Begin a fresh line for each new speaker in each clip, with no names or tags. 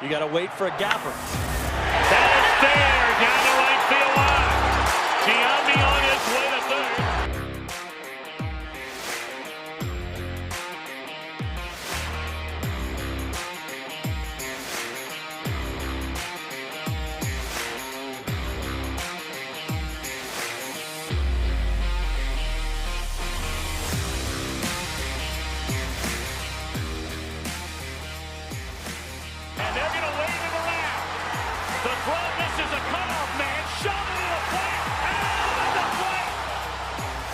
You got to wait for a gapper.
That is fair down the right field line. Giambi on his way to third. And they're going to wave him around. The throw misses a cutoff man. Shot into the plate. Out of the plate.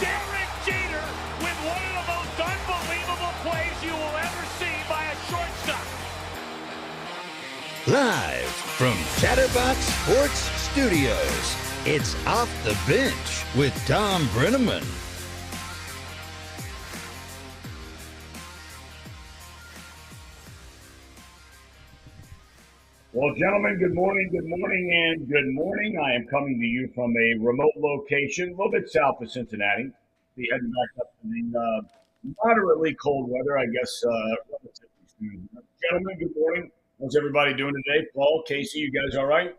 Derek Jeter with one of the most unbelievable plays you will ever see by a shortstop.
Live from Chatterbox Sports Studios, it's Off the Bench with Thom Brennaman.
Well, gentlemen, good morning, and good morning. I am coming to you from a remote location, a little bit south of Cincinnati. Be heading back up to the moderately cold weather, I guess, relatively soon. Gentlemen, good morning. How's everybody doing today? Paul, Casey, you guys all right?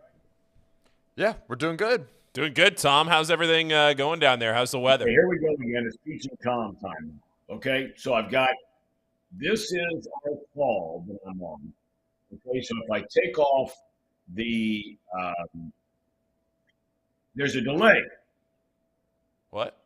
Yeah, we're doing good.
Doing good, Tom. How's everything going down there? How's the weather?
Okay, here we go again. It's Peach and Calm time. Okay, so I've got – this is our fall that I'm on. Okay, so if I take off the there's a delay.
What?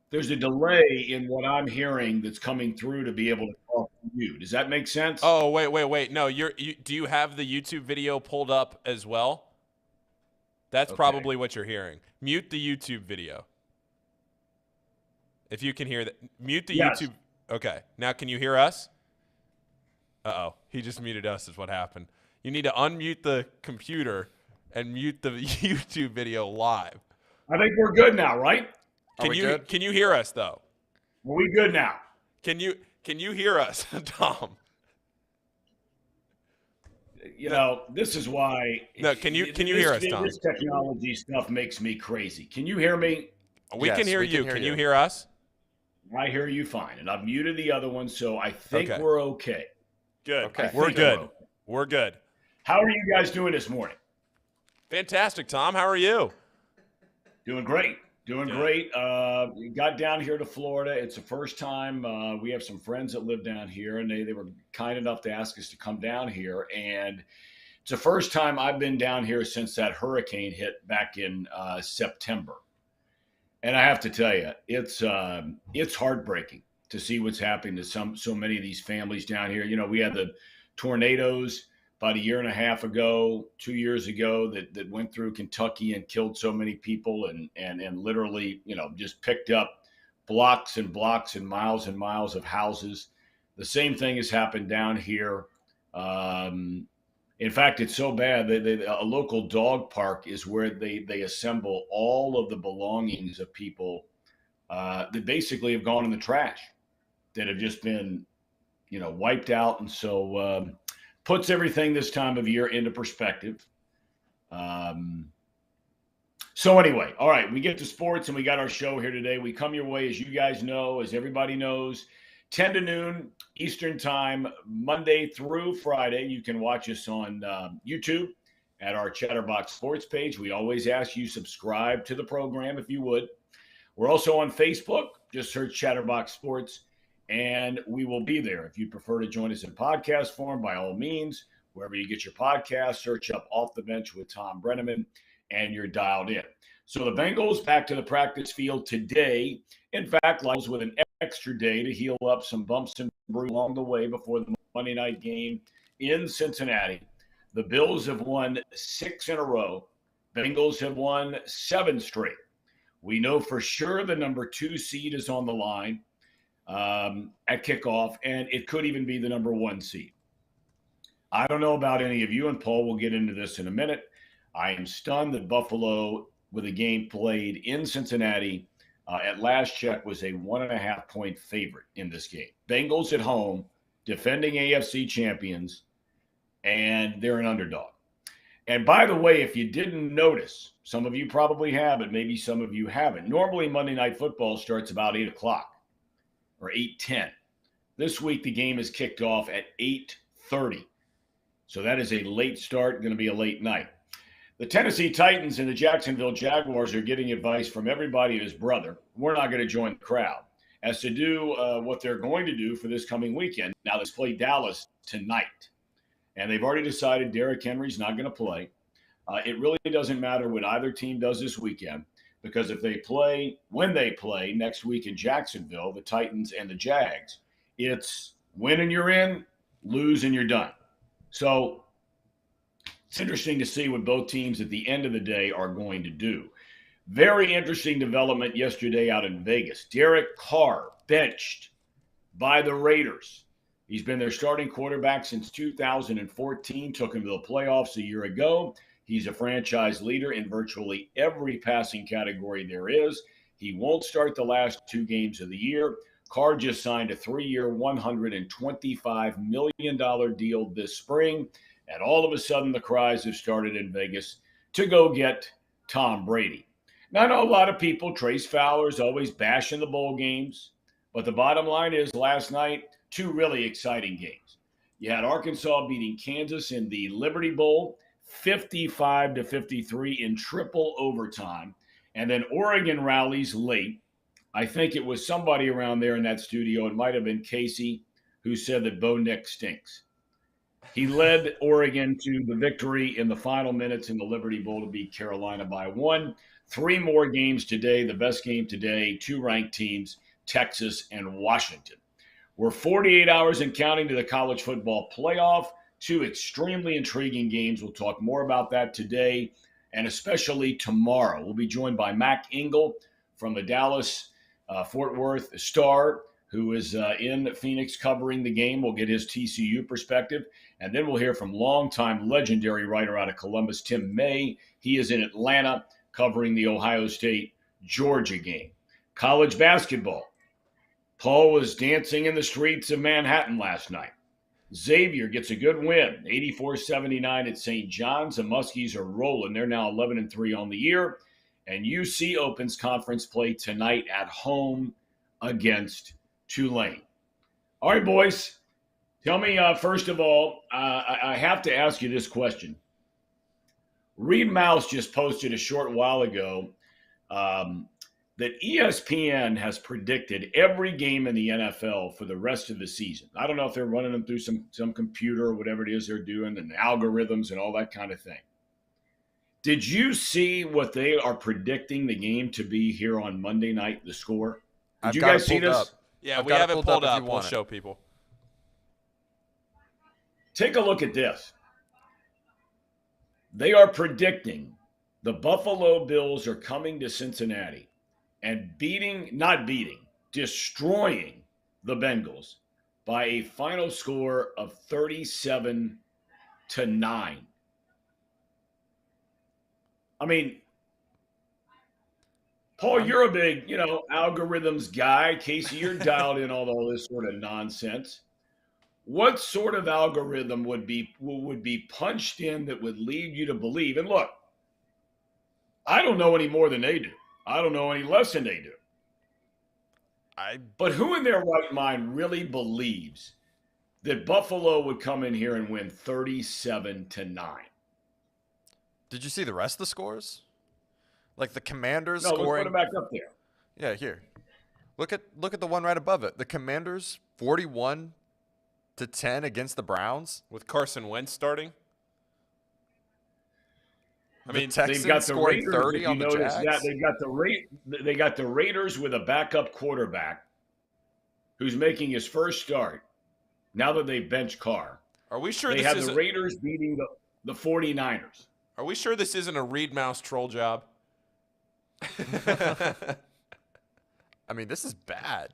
There's a delay in what I'm hearing that's coming through to be able to talk to you. Does that make sense?
Oh, wait. No, do you have the YouTube video pulled up as well? That's probably what you're hearing. Mute the YouTube video. If you can hear that. Mute the YouTube. Okay. Now can you hear us? Uh-oh. He just muted us is what happened. You need to unmute the computer and mute the YouTube video live.
I think we're good now, right?
Can you hear us though?
Are we good now?
Can you hear us, Tom?
You know, this is why.
No, can you hear us, Tom?
This technology stuff makes me crazy. Can you hear me?
We can hear you. Can you hear us?
I hear you fine, and I've muted the other one, so I think we're okay.
Good.
Okay.
We're good. We're good.
How are you guys doing this morning?
Fantastic, Tom. How are you?
Doing great. Great. We got down here to Florida. It's the first time. We have some friends that live down here, and they were kind enough to ask us to come down here. And it's the first time I've been down here since that hurricane hit back in September. And I have to tell you, it's heartbreaking to see what's happening to so many of these families down here. You know, we had the tornadoes about 1.5 years ago, 2 years ago that went through Kentucky and killed so many people and literally, you know, just picked up blocks and blocks and miles of houses. The same thing has happened down here. In fact, it's so bad that a local dog park is where they assemble all of the belongings of people that basically have gone in the trash, that have just been, you know, wiped out. And so puts everything this time of year into perspective. So anyway, all right, we get to sports and we got our show here today. We come your way, as you guys know, as everybody knows, 10 to noon Eastern time, Monday through Friday. You can watch us on YouTube at our Chatterbox Sports page. We always ask you subscribe to the program if you would. We're also on Facebook. Just search Chatterbox Sports, and we will be there. If you prefer to join us in podcast form, by all means, wherever you get your podcast, search up Off the Bench with Thom Brennaman, and you're dialed in. So the Bengals back to the practice field today. In fact, Lyles with an extra day to heal up some bumps and bruises along the way before the Monday night game in Cincinnati. The Bills have won 6 in a row. Bengals have won 7 straight. We know for sure the number 2 seed is on the line at kickoff, and it could even be the number 1 seed. I don't know about any of you, and Paul will get into this in a minute. I am stunned that Buffalo, with a game played in Cincinnati, at last check was a 1.5-point favorite in this game. Bengals at home, defending AFC champions, and they're an underdog. And by the way, if you didn't notice, some of you probably have, but maybe some of you haven't. Normally, Monday Night Football starts about 8 o'clock or 8:10. This week, the game is kicked off at 8:30. So that is a late start, going to be a late night. The Tennessee Titans and the Jacksonville Jaguars are getting advice from everybody and his brother. We're not going to join the crowd as to do what they're going to do for this coming weekend. Now, let's play Dallas tonight. And they've already decided Derrick Henry's not going to play. It really doesn't matter what either team does this weekend, because if they play, when they play next week in Jacksonville, the Titans and the Jags, it's win and you're in, lose and you're done. So it's interesting to see what both teams at the end of the day are going to do. Very interesting development yesterday out in Vegas. Derek Carr benched by the Raiders. He's been their starting quarterback since 2014, took him to the playoffs a year ago. He's a franchise leader in virtually every passing category there is. He won't start the last 2 games of the year. Carr just signed a 3-year, $125 million deal this spring. And all of a sudden, the cries have started in Vegas to go get Tom Brady. Now, I know a lot of people, Trace Fowler's always bashing the bowl games. But the bottom line is last night, 2 really exciting games. You had Arkansas beating Kansas in the Liberty Bowl, 55-53 in triple overtime. And then Oregon rallies late. I think it was somebody around there in that studio. It might have been Casey who said that Bo Nix stinks. He led Oregon to the victory in the final minutes in the Liberty Bowl to beat Carolina by 1. 3 more games today. The best game today, 2 ranked teams, Texas and Washington. We're 48 hours and counting to the college football playoff. 2 extremely intriguing games. We'll talk more about that today and especially tomorrow. We'll be joined by Mac Engel from the Dallas-Fort Worth Star, who is in Phoenix covering the game. We'll get his TCU perspective. And then we'll hear from longtime legendary writer out of Columbus, Tim May. He is in Atlanta covering the Ohio State-Georgia game. College basketball. Paul was dancing in the streets of Manhattan last night. Xavier gets a good win, 84-79 at St. John's. The Muskies are rolling. They're now 11-3 on the year. And UC opens conference play tonight at home against Tulane. All right, boys. Tell me, first of all, I have to ask you this question. Reed Mouse just posted a short while ago that ESPN has predicted every game in the NFL for the rest of the season. I don't know if they're running them through some computer or whatever it is they're doing and algorithms and all that kind of thing. Did you see what they are predicting the game to be here on Monday night, the score? Did you guys see this?
Up. Yeah, we have it pulled up. We'll show people.
Take a look at this. They are predicting the Buffalo Bills are coming to Cincinnati and destroying the Bengals by a final score of 37-9. I mean, Paul, you're a big, algorithms guy. Casey, you're dialed in on all this sort of nonsense. What sort of algorithm would be punched in that would lead you to believe? And look, I don't know any more than they do. I don't know any less than they do. But who in their right mind really believes that Buffalo would come in here and win 37-9?
Did you see the rest of the scores? Like the Commanders
scoring.
No,
let's put it back up there.
Yeah, here. Look at the one right above it. The Commanders 41-10 against the Browns
with Carson Wentz starting.
I mean, Texans got the scoring Raiders, 30 on the Jags.
That, they got the Raiders with a backup quarterback who's making his first start now that they've benched Carr.
Are we sure
they have the Raiders beating the 49ers?
Are we sure this isn't a Reed Mouse troll job?
I mean, this is bad.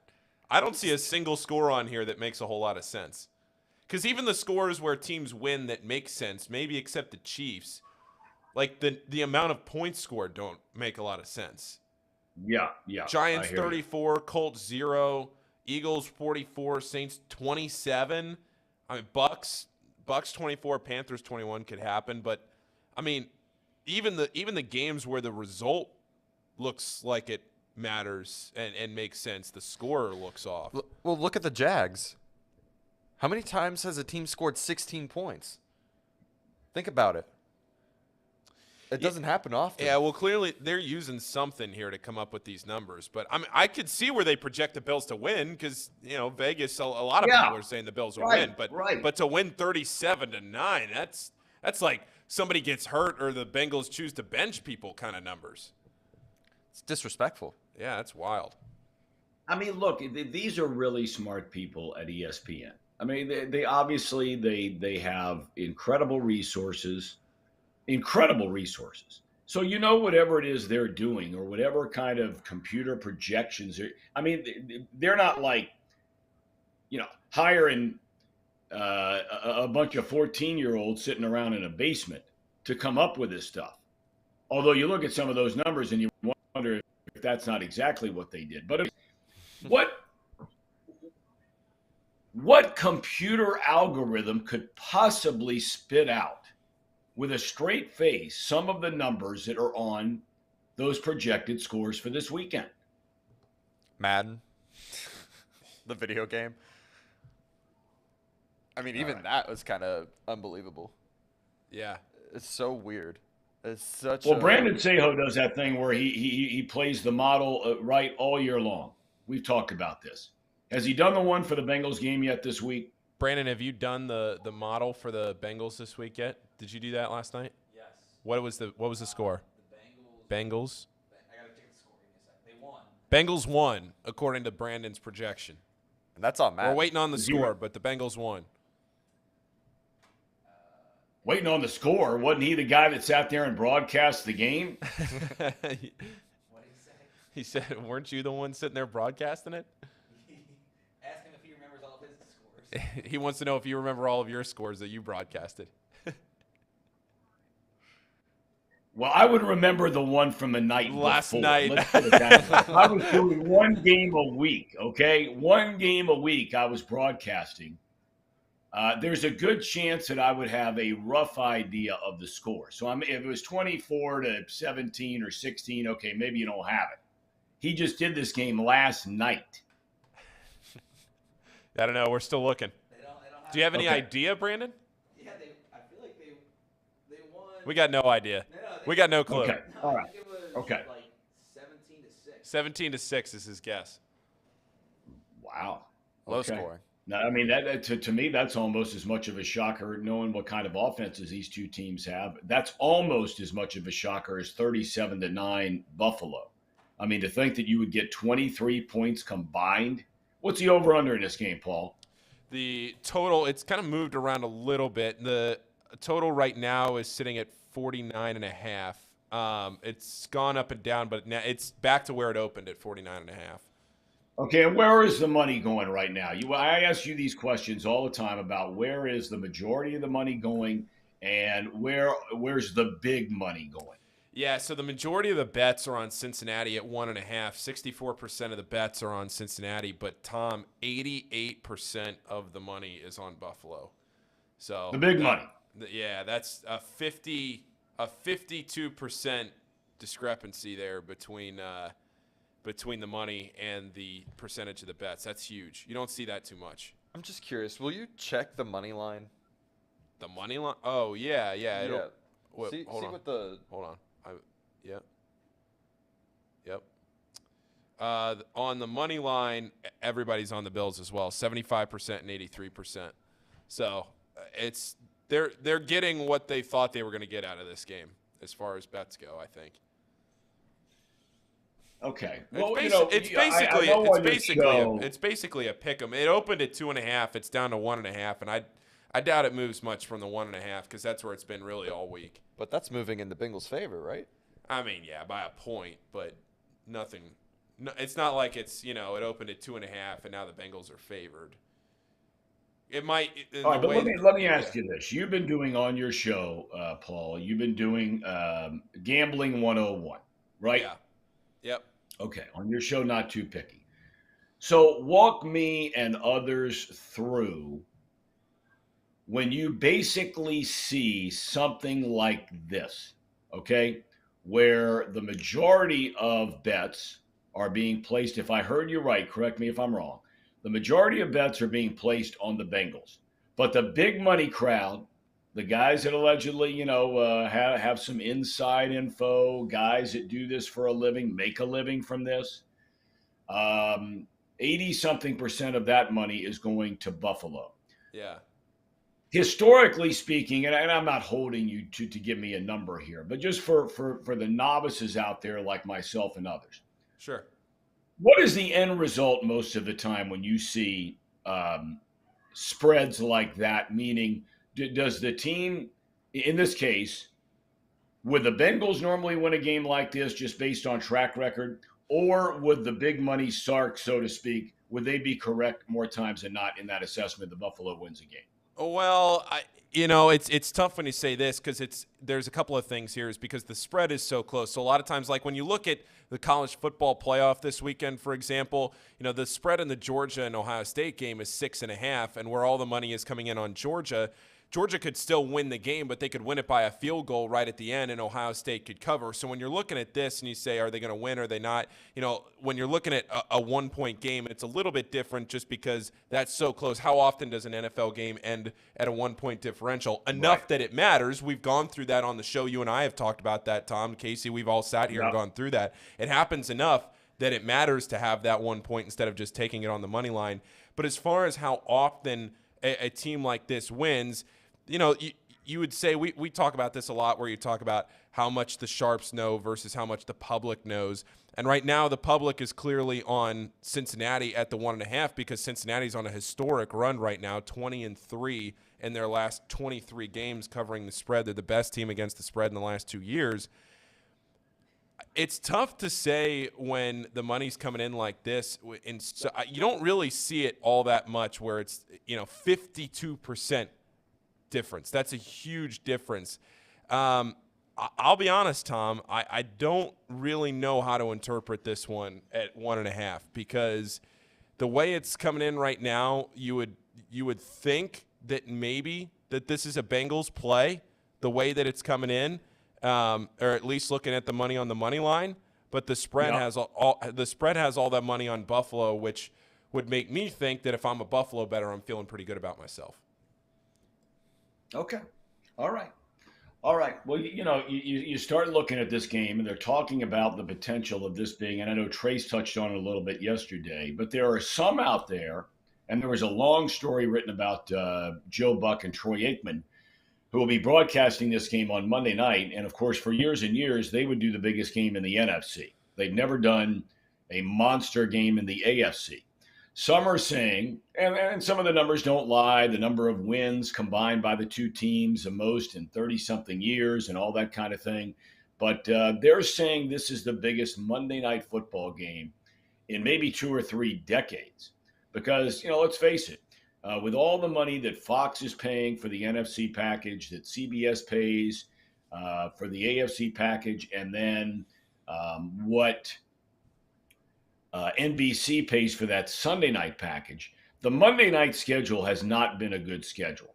I don't see a single score on here that makes a whole lot of sense. Because even the scores where teams win that make sense, maybe except the Chiefs, like the amount of points scored don't make a lot of sense.
Yeah.
Giants 34, Colts 0, Eagles 44, Saints 27. I mean, Bucks 24, Panthers 21 could happen, but I mean, even the games where the result looks like it matters and makes sense, the scorer looks off.
Well, look at the Jags. How many times has a team scored 16 points? Think about it. It doesn't happen often.
Yeah, well, clearly they're using something here to come up with these numbers. But I could see where they project the Bills to win because Vegas. A lot of people are saying the Bills will win, but to win 37-9, that's like somebody gets hurt or the Bengals choose to bench people kind of numbers.
It's disrespectful.
Yeah, that's wild.
I mean, look, these are really smart people at ESPN. I mean, they obviously they have incredible resources. So whatever it is they're doing or whatever kind of computer projections they're not like hiring a bunch of 14-year-olds sitting around in a basement to come up with this stuff. Although you look at some of those numbers and you wonder if that's not exactly what they did. But what computer algorithm could possibly spit out with a straight face some of the numbers that are on those projected scores for this weekend?
Madden, the video game. I mean, even that was kind of unbelievable.
Yeah.
It's so weird. It's such
Brandon Sejo does that thing where he plays the model right all year long. We've talked about this. Has he done the one for the Bengals game yet this week?
Brandon, have you done the model for the Bengals this week yet? Did you do that last night?
Yes.
What was the score?
The
Bengals.
I gotta check the score. Give me a second. They won.
Bengals won according to Brandon's projection.
And that's on Matt.
We're waiting on the score, but the Bengals won.
Waiting on the score? Wasn't he the guy that sat there and broadcast the game?
What did he say?
He said, "Weren't you the one sitting there broadcasting it?"
Ask him if he remembers all of his scores.
He wants to know if you remember all of your scores that you broadcasted.
Well, I would remember the one from the night
Last
before.
night.
Let's put it that way. I was doing one game a week, okay? One game a week I was broadcasting. There's a good chance that I would have a rough idea of the score. So if it was 24-17 or 16, okay, maybe you don't have it. He just did this game last night.
I don't know. We're still looking.
They don't have
Do you have any idea, Brandon?
Yeah, I feel like they won.
We got no idea. We got no clue.
Okay. All right.
I think it was
Okay.
like 17-6.
17-6 is his guess.
Wow.
Low
Okay.
scoring.
Now, I mean, that to me, that's almost as much of a shocker, knowing what kind of offenses these two teams have. That's almost as much of a shocker as 37-9 Buffalo. I mean, to think that you would get 23 points combined. What's the over-under in this game, Paul?
The total, it's kind of moved around a little bit. The total right now is sitting at 49.5. It's gone up and down, but now it's back to where it opened at 49.5.
Okay, and where is the money going right now? I ask you these questions all the time about where is the majority of the money going and where's the big money going?
Yeah, so the majority of the bets are on Cincinnati at 1.5. 64% of the bets are on Cincinnati, but Thom, 88% of the money is on Buffalo. So
The big money.
Yeah, that's a 52% discrepancy there between the money and the percentage of the bets. That's huge. You don't see that too much.
I'm just curious. Will you check the money line?
The money line? Oh, yeah. It'll,
See
hold on.
what the
Hold on. Yep. On the money line, everybody's on the Bills as well, 75% and 83%. So they're getting what they thought they were going to get out of this game as far as bets go, I think.
Okay.
Well, it's basically a pick 'em. It opened at 2.5. It's down to 1.5, and I doubt it moves much from the 1.5 because that's where it's been really all week.
But that's moving in the Bengals' favor, right?
I mean, yeah, by a point, but nothing. No, it's not like it's it opened at 2.5 and now the Bengals are favored. It might.
All right, but let me ask you this: you've been doing on your show, Paul. You've been doing Gambling 101, right?
Yeah. Yep.
Okay, on your show, Not Too Picky. So walk me and others through when you basically see something like this, okay, where the majority of bets are being placed, if I heard you right, correct me if I'm wrong, the majority of bets are being placed on the Bengals. But the big money crowd the guys that allegedly, have some inside info, guys that do this for a living, make a living from this. 80-something% of that money is going to Buffalo.
Yeah.
Historically speaking, and I'm not holding you to give me a number here, but just for the novices out there like myself and others.
Sure.
What is the end result most of the time when you see spreads like that? Meaning, does the team, in this case, would the Bengals normally win a game like this just based on track record? Or would the big money Sark, so to speak, would they be correct more times than not in that assessment that Buffalo wins a game?
Well, it's tough when you say this because there's a couple of things here is because the spread is so close. So a lot of times, like when you look at the college football playoff this weekend, for example, the spread in the Georgia and Ohio State game is 6.5, and where all the money is coming in on Georgia. Georgia could still win the game, but they could win it by a field goal right at the end, and Ohio State could cover. So when you're looking at this and you say, are they going to win or are they not? When you're looking at a one-point game, it's a little bit different just because that's so close. How often does an NFL game end at a one-point differential? Enough that it matters. We've gone through that on the show. You and I have talked about that, Tom, Casey. We've all sat here and gone through that. It happens enough that it matters to have that 1 point instead of just taking it on the money line. But as far as how often a team like this wins, you would say we talk about this a lot where you talk about how much the sharps know versus how much the public knows. And right now the public is clearly on Cincinnati at the 1.5 because Cincinnati's on a historic run right now, 20-3 in their last 23 games covering the spread. They're the best team against the spread in the last 2 years. It's tough to say when the money's coming in like this. You don't really see it all that much where it's 52% difference. That's a huge difference. I'll be honest, Tom. I don't really know how to interpret this one at 1.5 because the way it's coming in right now, you would think that maybe that this is a Bengals play the way that it's coming in, or at least looking at the money on the money line. But the spread has all that money on Buffalo, which would make me think that if I'm a Buffalo bettor, I'm feeling pretty good about myself.
Okay. All right. Well, you start looking at this game, and they're talking about the potential of this being, and I know Trace touched on it a little bit yesterday, but there are some out there, and there was a long story written about Joe Buck and Troy Aikman, who will be broadcasting this game on Monday night. And, of course, for years and years, they would do the biggest game in the NFC. They've never done a monster game in the AFC. Some are saying, and some of the numbers don't lie, the number of wins combined by the two teams, the most in 30-something years and all that kind of thing. But they're saying this is the biggest Monday night football game in maybe 2 or 3 decades. Because, let's face it, with all the money that Fox is paying for the NFC package, that CBS pays for the AFC package, and then what NBC pays for that Sunday night package, the Monday night schedule has not been a good schedule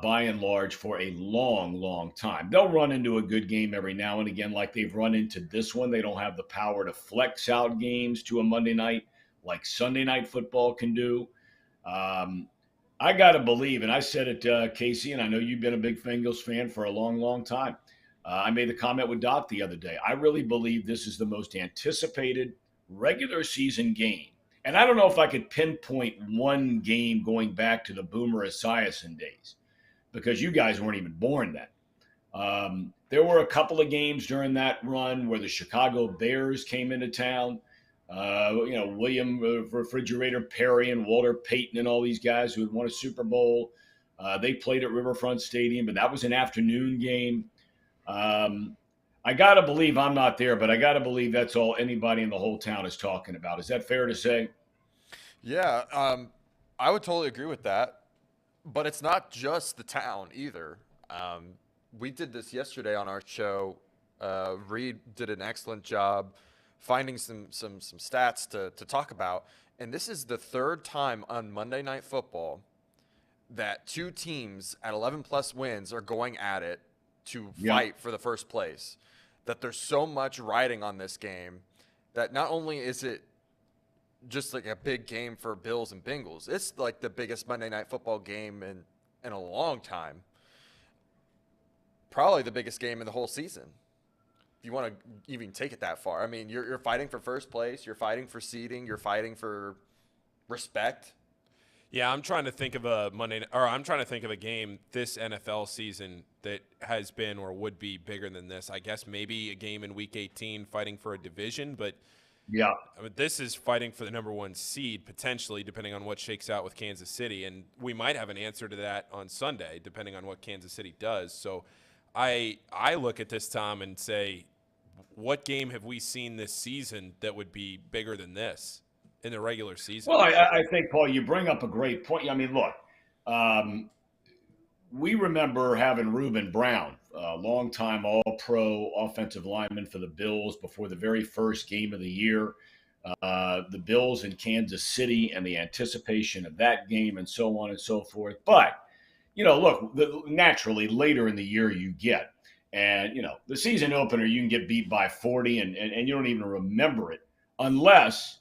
by and large for a long, long time. They'll run into a good game every now and again like they've run into this one. They don't have the power to flex out games to a Monday night like Sunday night football can do. I got to believe, and I said it, Casey, and I know you've been a big Bengals fan for a long, long time. I made the comment with Doc the other day. I really believe this is the most anticipated regular season game. And I don't know if I could pinpoint one game going back to the Boomer Esiason days because you guys weren't even born then. There were a couple of games during that run where the Chicago Bears came into town. William Refrigerator Perry and Walter Payton and all these guys who had won a Super Bowl. They played at Riverfront Stadium, but that was an afternoon game. I got to believe I'm not there, but I got to believe that's all anybody in the whole town is talking about. Is that fair to say?
Yeah, I would totally agree with that. But it's not just the town either. We did this yesterday on our show. Reed did an excellent job finding some stats to talk about. And this is the third time on Monday Night Football that two teams at 11-plus wins are going at it to fight for the first place. That there's so much riding on this game that not only is it just like a big game for Bills and Bengals, it's like the biggest Monday Night Football game in a long time. probably the biggest game in the whole season. If you want to even take it that far. I mean, you're fighting for first place. You're fighting for seeding. You're fighting for respect.
Yeah, I'm trying to think of I'm trying to think of a game this NFL season that has been or would be bigger than this. I guess maybe a game in Week 18 fighting for a division, but
yeah,
I mean, this is fighting for the number 1 seed potentially, depending on what shakes out with Kansas City, and we might have an answer to that on Sunday, depending on what Kansas City does. So, I look at this, Tom, and say, what game have we seen this season that would be bigger than this in the regular season?
Well, I think, Paul, you bring up a great point. I mean, look, we remember having Reuben Brown, a longtime All-Pro offensive lineman for the Bills before the very first game of the year. The Bills in Kansas City and the anticipation of that game and so on and so forth. But, look, naturally later in the year you get. And, the season opener, you can get beat by 40 and you don't even remember it unless,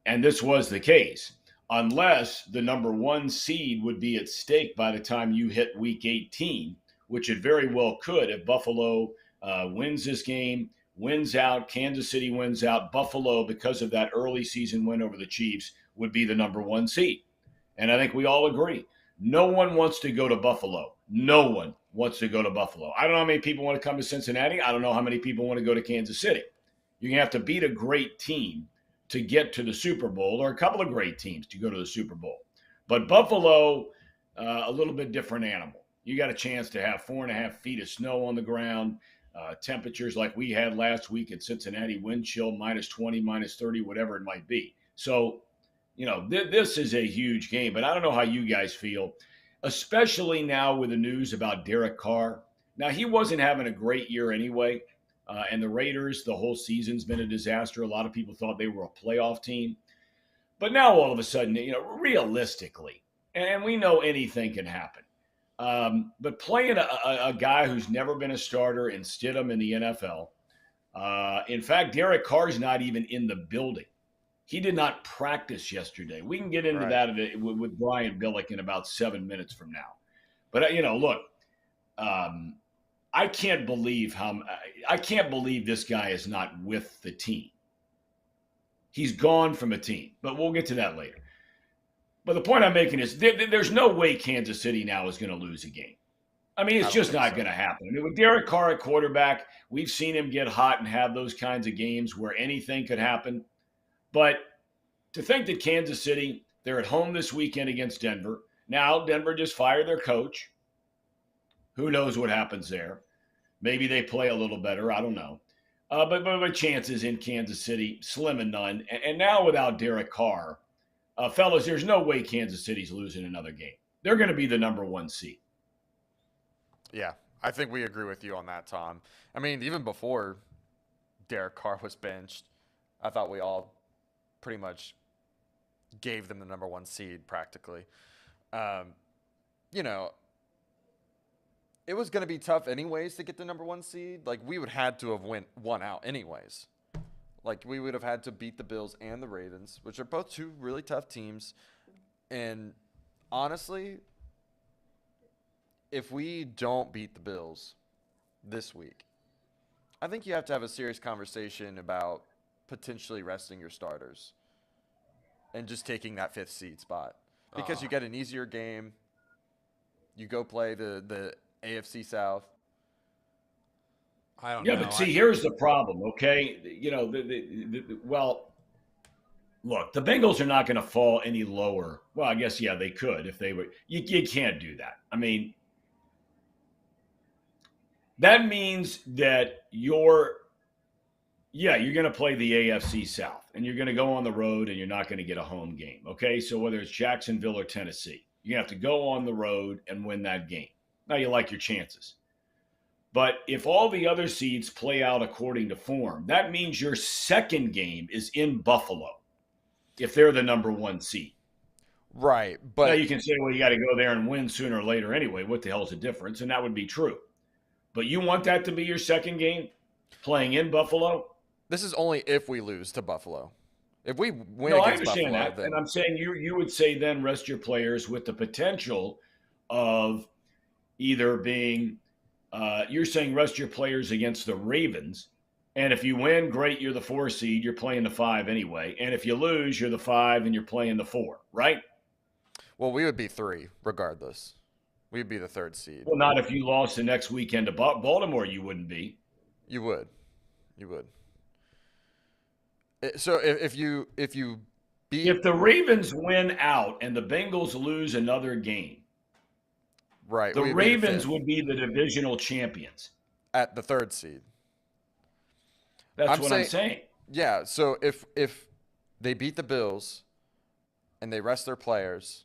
and this was the case, unless the number 1 seed would be at stake by the time you hit Week 18, which it very well could if Buffalo wins this game, wins out, Kansas City wins out. Buffalo, because of that early season win over the Chiefs, would be the number 1 seed. And I think we all agree. No one wants to go to Buffalo. No one wants to go to Buffalo. I don't know how many people want to come to Cincinnati. I don't know how many people want to go to Kansas City. You're going to have to beat a great team to get to the Super Bowl, or a couple of great teams to go to the Super Bowl. But Buffalo, a little bit different animal. You got a chance to have 4.5 feet of snow on the ground, temperatures like we had last week in Cincinnati, wind chill, -20, -30, whatever it might be. So, this is a huge game, but I don't know how you guys feel, especially now with the news about Derek Carr. Now, he wasn't having a great year anyway. And the Raiders, the whole season's been a disaster. A lot of people thought they were a playoff team. But now all of a sudden, realistically, and we know anything can happen. But playing a guy who's never been a starter in Stidham in the NFL, in fact, Derek Carr's not even in the building. He did not practice yesterday. We can get into that with Brian Billick in about 7 minutes from now. But, look, I can't believe this guy is not with the team. He's gone from a team, but we'll get to that later. But the point I'm making is there's no way Kansas City now is going to lose a game. I mean, it's just not going to happen. I mean, with Derek Carr at quarterback, we've seen him get hot and have those kinds of games where anything could happen. But to think that Kansas City, they're at home this weekend against Denver. Now, Denver just fired their coach. Who knows what happens there? Maybe they play a little better. I don't know. But chances in Kansas City, slim and none. And now without Derek Carr, fellas, there's no way Kansas City's losing another game. They're going to be the number 1 seed.
Yeah, I think we agree with you on that, Tom. I mean, even before Derek Carr was benched, I thought we all pretty much gave them the number 1 seed practically. It was going to be tough anyways to get the number 1 seed. Like, we would have to have won out anyways. Like, we would have had to beat the Bills and the Ravens, which are both 2 really tough teams. And honestly, if we don't beat the Bills this week, I think you have to have a serious conversation about potentially resting your starters and just taking that 5th seed spot. Because you get an easier game. You go play the AFC South.
I don't know.
Yeah, but see, here's the problem, okay? Well, look, the Bengals are not going to fall any lower. Well, I guess, yeah, they could if they were. You can't do that. I mean, that means that you're going to play the AFC South, and you're going to go on the road, and you're not going to get a home game, okay? So whether it's Jacksonville or Tennessee, you have to go on the road and win that game. Now you like your chances. But if all the other seeds play out according to form, that means your second game is in Buffalo if they're the number 1 seed.
Right. But
now you can say, well, you got to go there and win sooner or later anyway. What the hell's the difference? And that would be true. But you want that to be your second game, playing in Buffalo?
This is only if we lose to Buffalo. If we win
no,
against
I understand
Buffalo,
that.
then...
And I'm saying you would say then rest your players with the potential of either being you're saying rest your players against the Ravens. And if you win, great, you're the 4 seed. You're playing the 5 anyway. And if you lose, you're the 5 and you're playing the 4, right?
Well, we would be 3 regardless. We'd be the 3rd seed.
Well, not if you lost the next weekend to Baltimore, you wouldn't be.
You would. So if you beat,
if the Ravens win out and the Bengals lose another game,
right,
the Ravens would be the divisional champions
at the 3rd seed.
That's what I'm saying.
Yeah. So if they beat the Bills and they rest their players,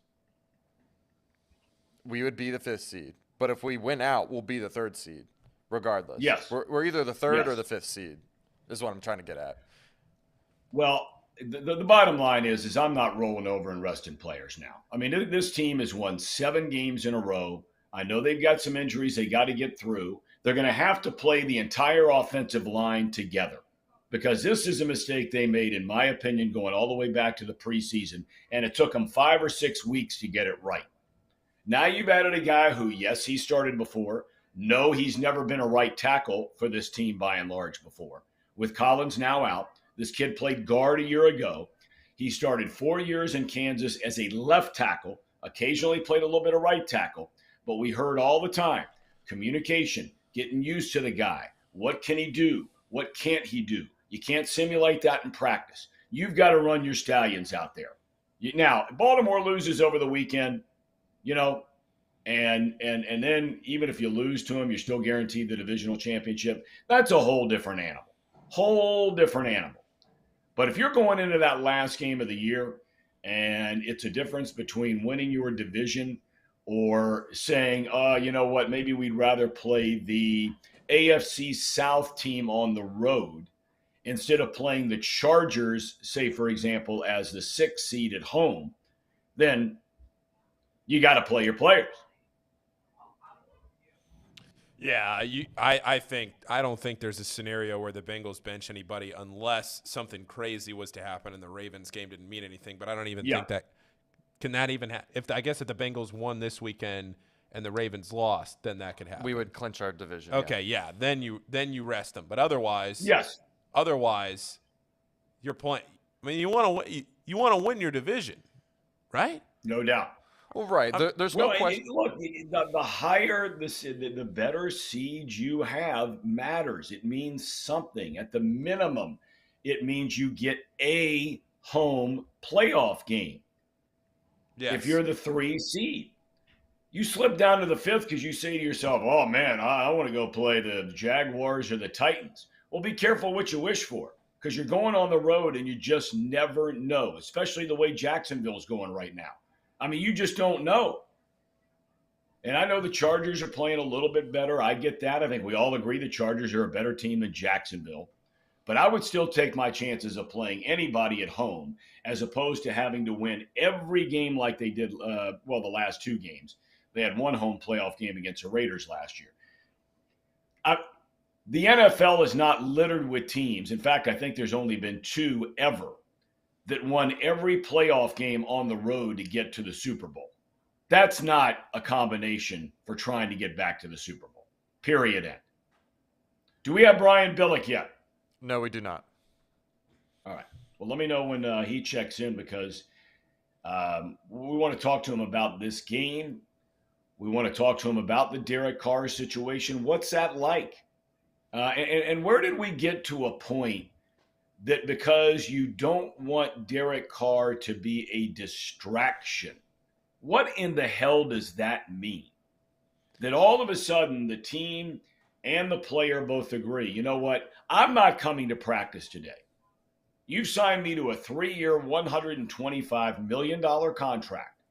we would be the 5th seed. But if we win out, we'll be the 3rd seed, regardless.
Yes.
We're either the 3rd or the 5th seed, is what I'm trying to get at.
Well, the bottom line is I'm not rolling over and resting players now. I mean, this team has won 7 games in a row. I know they've got some injuries they got to get through. They're going to have to play the entire offensive line together because this is a mistake they made, in my opinion, going all the way back to the preseason, and it took them 5 or 6 weeks to get it right. Now you've added a guy who, yes, he started before. No, he's never been a right tackle for this team by and large before. With Collins now out, this kid played guard a year ago. He started 4 years in Kansas as a left tackle, occasionally played a little bit of right tackle, but we heard all the time, communication, getting used to the guy. What can he do? What can't he do? You can't simulate that in practice. You've got to run your stallions out there. Now, Baltimore loses over the weekend, and then even if you lose to them, you're still guaranteed the divisional championship. That's a whole different animal. But if you're going into that last game of the year and it's a difference between winning your division or saying, you know what, maybe we'd rather play the AFC South team on the road instead of playing the Chargers, say, for example, as the 6th seed at home, then you got to play your players.
Yeah, I don't think there's a scenario where the Bengals bench anybody unless something crazy was to happen and the Ravens game didn't mean anything. But I don't even think that can that even if the Bengals won this weekend and the Ravens lost, then that could happen.
We would clinch our division.
Okay, yeah. Then you rest them. But otherwise,
yes.
Otherwise, you're playing. I mean, you want to win your division, right?
No doubt.
Well, right. There's no question.
Look, the higher the better seed you have matters. It means something. At the minimum, it means you get a home playoff game.
Yes.
If you're the 3 seed. You slip down to the 5th because you say to yourself, oh, man, I want to go play the Jaguars or the Titans. Well, be careful what you wish for because you're going on the road and you just never know, especially the way Jacksonville's going right now. I mean, you just don't know. And I know the Chargers are playing a little bit better. I get that. I think we all agree the Chargers are a better team than Jacksonville. But I would still take my chances of playing anybody at home as opposed to having to win every game like they did, the last 2 games. They had 1 home playoff game against the Raiders last year. The NFL is not littered with teams. In fact, I think there's only been 2 ever that won every playoff game on the road to get to the Super Bowl. That's not a combination for trying to get back to the Super Bowl. Period. End. Do we have Brian Billick yet?
No, we do not.
All right. Well, let me know when he checks in because we want to talk to him about this game. We want to talk to him about the Derek Carr situation. What's that like? And where did we get to a point that because you don't want Derek Carr to be a distraction, what in the hell does that mean? That all of a sudden the team and the player both agree, you know what, I'm not coming to practice today. You've signed me to a 3-year, $125 million contract.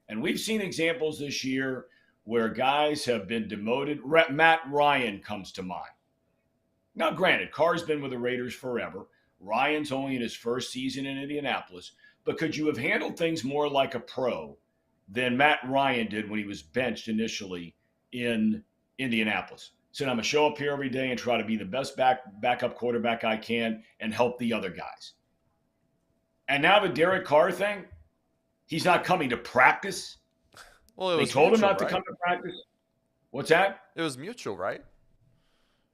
And we've seen examples this year where guys have been demoted. Matt Ryan comes to mind. Now, granted, Carr's been with the Raiders forever. Ryan's only in his first season in Indianapolis. But could you have handled things more like a pro than Matt Ryan did when he was benched initially in Indianapolis? Said, I'm going to show up here every day and try to be the best backup quarterback I can and help the other guys. And now the Derek Carr thing, he's not coming to practice.
Well,
they told him not to come to practice. What's that?
It was mutual, right?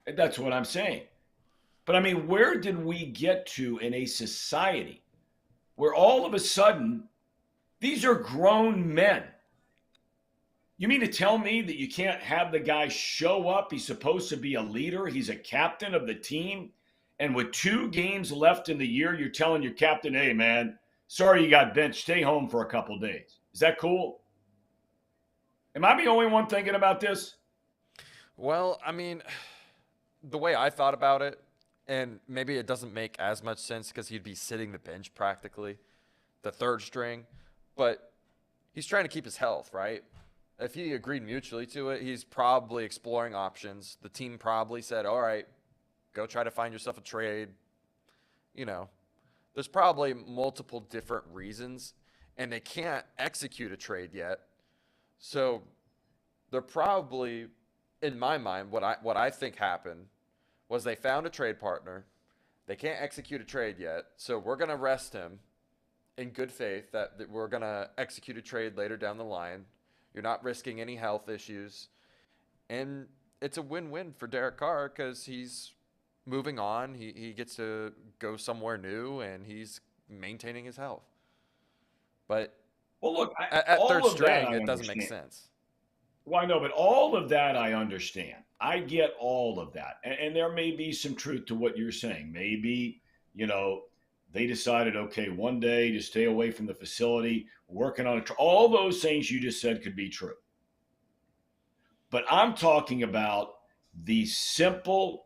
That's what I'm saying. But I mean, where did we get to in a society where all of a sudden these are grown men? You mean to tell me that you can't have the guy show up? He's supposed to be a leader. He's a captain of the team. And with 2 games left in the year, you're telling your captain, hey, man, sorry you got benched. Stay home for a couple days. Is that cool? Am I the only one thinking about this?
Well, I mean, the way I thought about it, and maybe it doesn't make as much sense because he'd be sitting the bench practically, the 3rd string, but he's trying to keep his health, right? If he agreed mutually to it, he's probably exploring options. The team probably said, all right, go try to find yourself a trade. You know, there's probably multiple different reasons, and they can't execute a trade yet. So they're probably, in my mind, what I think happened was they found a trade partner. They can't execute a trade yet, so we're going to rest him in good faith that we're going to execute a trade later down the line. You're not risking any health issues. And it's a win-win for Derek Carr because he's moving on. He gets to go somewhere new, and he's maintaining his health. But
well, look,
at 3rd string, it doesn't make sense.
Well, I know, but all of that I understand. I get all of that. And there may be some truth to what you're saying. Maybe, they decided, okay, one day to stay away from the facility, working on it. All those things you just said could be true. But I'm talking about the simple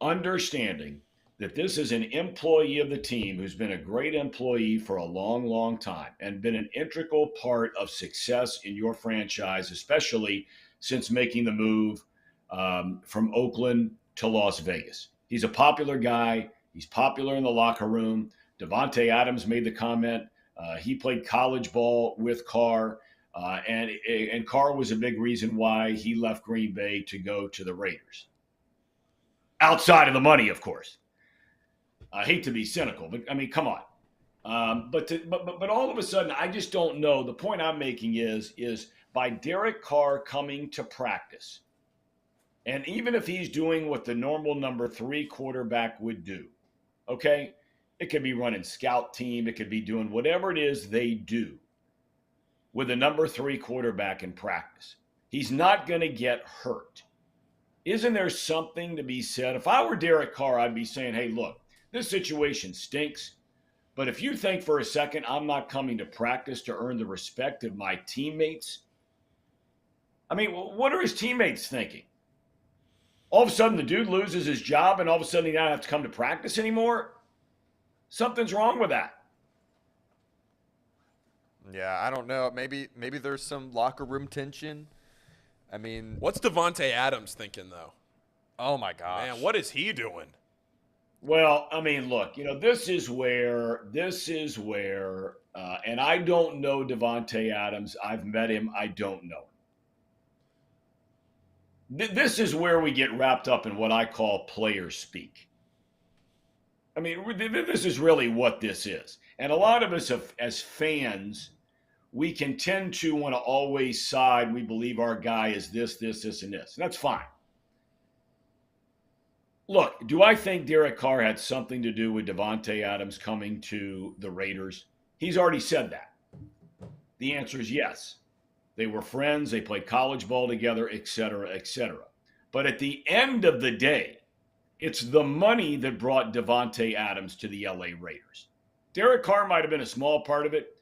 understanding that this is an employee of the team who's been a great employee for a long, long time and been an integral part of success in your franchise, especially since making the move from Oakland to Las Vegas. He's a popular guy. He's popular in the locker room. Davante Adams made the comment. He played college ball with Carr, and Carr was a big reason why he left Green Bay to go to the Raiders. Outside of the money, of course. I hate to be cynical, but I mean, come on. But all of a sudden, I just don't know. The point I'm making is by Derek Carr coming to practice, and even if he's doing what the normal number 3 quarterback would do, okay, it could be running scout team, it could be doing whatever it is they do with a number 3 quarterback in practice. He's not going to get hurt. Isn't there something to be said? If I were Derek Carr, I'd be saying, hey, look, this situation stinks, but if you think for a second I'm not coming to practice to earn the respect of my teammates, I mean, what are his teammates thinking? All of a sudden the dude loses his job and all of a sudden he doesn't have to come to practice anymore? Something's wrong with that.
Yeah, I don't know. Maybe there's some locker room tension. I mean,
what's Davante Adams thinking, though?
Oh, my gosh.
Man, what is he doing?
Well, I mean, look, this is where, and I don't know Davante Adams. I've met him. I don't know him. This is where we get wrapped up in what I call player speak. I mean, this is really what this is. And a lot of us as fans, we can tend to want to always side. We believe our guy is this, and this. And that's fine. Look, do I think Derek Carr had something to do with Davante Adams coming to the Raiders? He's already said that. The answer is yes. They were friends. They played college ball together, et cetera, et cetera. But at the end of the day, it's the money that brought Davante Adams to the LA Raiders. Derek Carr might have been a small part of it,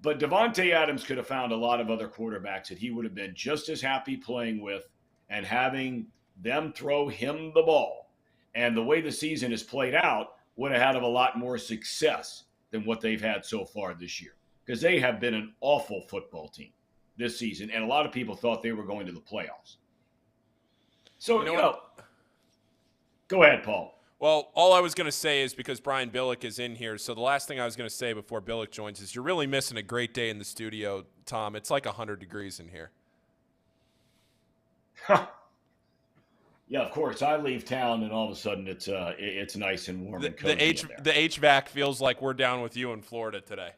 but Davante Adams could have found a lot of other quarterbacks that he would have been just as happy playing with and having them throw him the ball. And the way the season has played out would have had a lot more success than what they've had so far this year. Because they have been an awful football team this season, and a lot of people thought they were going to the playoffs. So, go ahead, Paul.
Well, all I was going to say is because Brian Billick is in here, so the last thing I was going to say before Billick joins is you're really missing a great day in the studio, Tom. It's like 100 degrees in here.
Yeah, of course. I leave town, and all of a sudden it's nice and warm and cozy in there.
The HVAC feels like we're down with you in Florida today.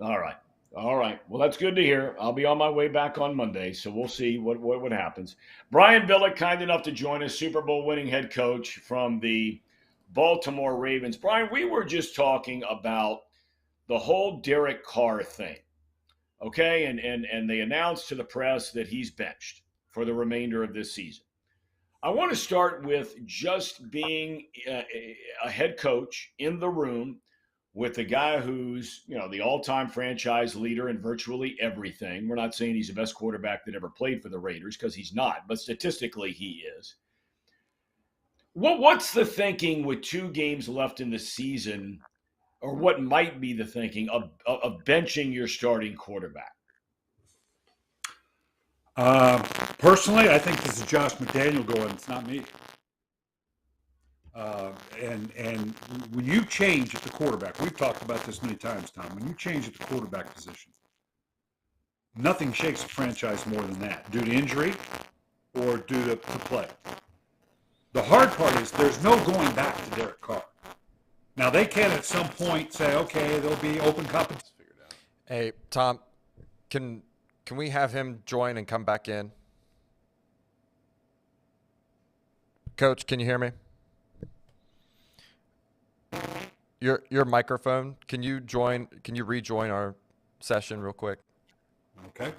All right. All right. Well, that's good to hear. I'll be on my way back on Monday, so we'll see what happens. Brian Billick, kind enough to join us, Super Bowl winning head coach from the Baltimore Ravens. Brian, we were just talking about the whole Derek Carr thing, okay? And they announced to the press that he's benched for the remainder of this season. I want to start with just being a head coach in the room with the guy who's, the all-time franchise leader in virtually everything. We're not saying he's the best quarterback that ever played for the Raiders, because he's not, but statistically he is. What's the thinking with 2 games left in the season, or what might be the thinking of benching your starting quarterback?
Personally, I think this is Josh McDaniel going. It's not me. And when you change at the quarterback, we've talked about this many times, Tom. When you change at the quarterback position, nothing shakes a franchise more than that, due to injury or due to play. The hard part is there's no going back to Derek Carr. Now they can at some point say, okay, there'll be open competition.
Hey, Tom, can we have him join and come back in? Coach, can you hear me? Your microphone. Can you rejoin our session real quick?
Okay.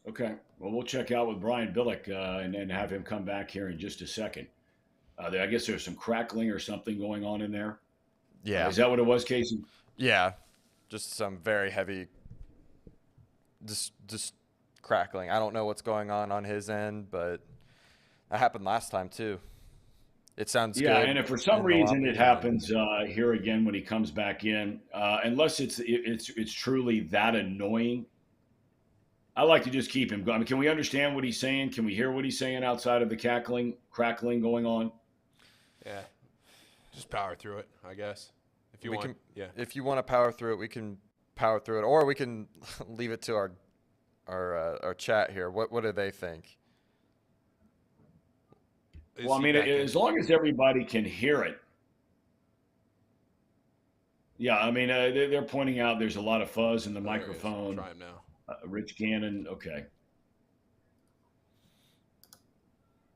Okay. Well, we'll check out with Brian Billick and then have him come back here in just a second. I guess there's some crackling or something going on in there.
Yeah.
Is that what it was, Casey?
Yeah. Just some very heavy, just crackling. I don't know what's going on his end, but that happened last time too. It sounds good.
Yeah, and if for some reason it happens here again when he comes back in, unless it's truly that annoying, I like to just keep him going. I mean, can we understand what he's saying? Can we hear what he's saying outside of the crackling going on?
Yeah, just power through it, I guess. If you want,
If you want to power through it, we can power through it, or we can leave it to our chat here. What do they think?
Well, I mean, as long as everybody can hear it. Yeah, I mean, they're pointing out there's a lot of fuzz in the microphone.
Try him now.
Rich Gannon, okay.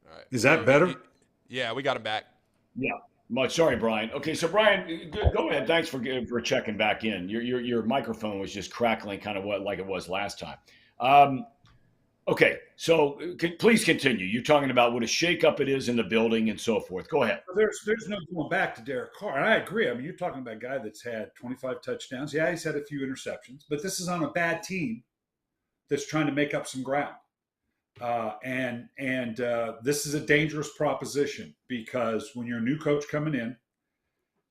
All right.
Is that better?
Yeah, we got him back.
Yeah, much. Sorry, Brian. Okay, so Brian, go ahead. Thanks for checking back in. Your microphone was just crackling, kind of like it was last time. Okay, so please continue. You're talking about what a shakeup it is in the building and so forth. Go ahead.
There's no going back to Derek Carr. And I agree. I mean, you're talking about a guy that's had 25 touchdowns. Yeah, he's had a few interceptions, but this is on a bad team that's trying to make up some ground. And this is a dangerous proposition, because when you're a new coach coming in,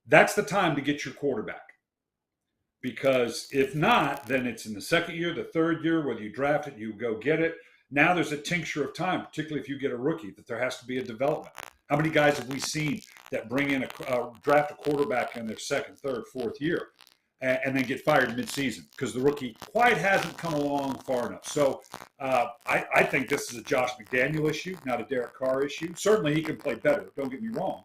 that's the time to get your quarterback. Because if not, then it's in the second year, the third year, whether you draft it, you go get it. Now there's a tincture of time, particularly if you get a rookie, that there has to be a development. How many guys have we seen that bring in draft a quarterback in their second, third, fourth year and then get fired midseason because the rookie quite hasn't come along far enough? So I think this is a Josh McDaniel issue, not a Derek Carr issue. Certainly he can play better, don't get me wrong.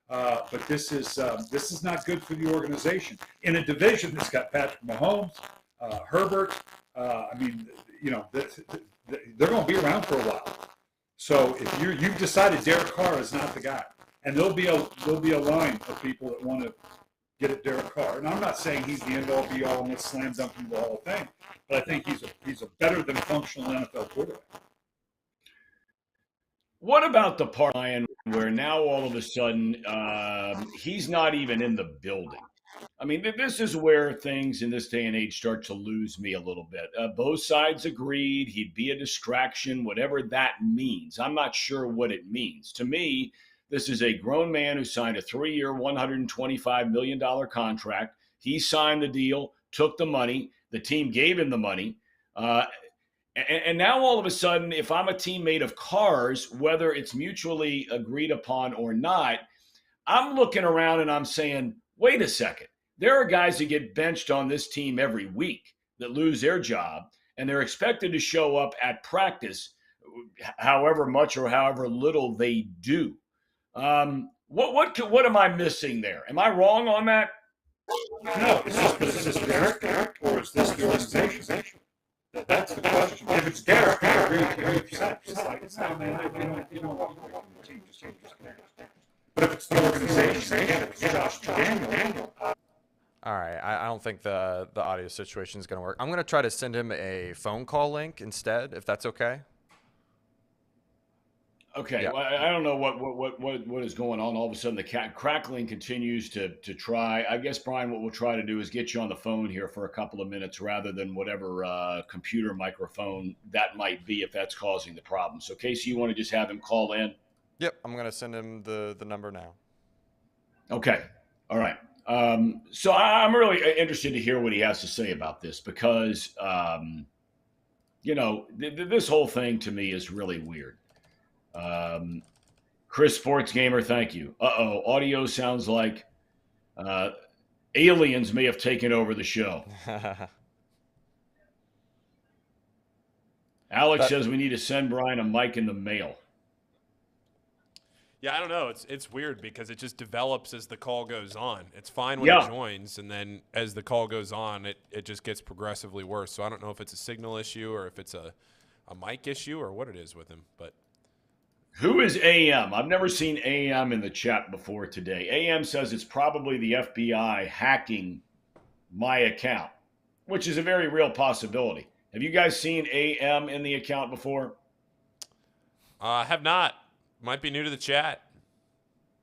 But this is not good for the organization in a division that's got Patrick Mahomes, Herbert. I mean, they're going to be around for a while. So if you've decided Derek Carr is not the guy, and there'll be a line of people that want to get at Derek Carr. And I'm not saying he's the end all be all and let's slam dunk him the Hall of Fame, but I think he's a better than functional NFL quarterback.
What about the part, Ryan, where now all of a sudden he's not even in the building? I mean, this is where things in this day and age start to lose me a little bit. Both sides agreed he'd be a distraction, whatever that means. I'm not sure what it means. To me, this is a grown man who signed a 3-year, $125 million contract. He signed the deal, took the money. The team gave him the money. And now all of a sudden, if I'm a teammate of Carr's, whether it's mutually agreed upon or not, I'm looking around and I'm saying, wait a second. There are guys who get benched on this team every week that lose their job, and they're expected to show up at practice however much or however little they do. What am I missing there? Am I wrong on that?
No, is this Derek or is this the organization? That's the question. If it's Derek, I agree with you 100%. It's like, no, man, you don't want to team, just but if it's the organization, again, it's Josh Daniel.
All right, I don't think the audio situation is going to work. I'm going to try to send him a phone call link instead, if that's okay.
Okay,
Yeah.
well, I don't know what is going on. All of a sudden, the crackling continues to try. I guess, Brian, what we'll try to do is get you on the phone here for a couple of minutes rather than whatever computer microphone that might be if that's causing the problem. So, Casey, you want to just have him call in?
Yep, I'm going to send him the number now.
Okay, all right. So I'm really interested to hear what he has to say about this because, this whole thing to me is really weird. Chris Sports Gamer, thank you. Audio sounds like aliens may have taken over the show. Alex says we need to send Brian a mic in the mail.
Yeah, I don't know. It's weird because it just develops as the call goes on. It's fine when it joins, and then as the call goes on, it just gets progressively worse. So I don't know if it's a signal issue or if it's a mic issue or what it is with him, but.
Who is AM? I've never seen AM in the chat before today. AM says it's probably the FBI hacking my account, which is a very real possibility. Have you guys seen AM in the account before?
Have not. Might be new to the chat.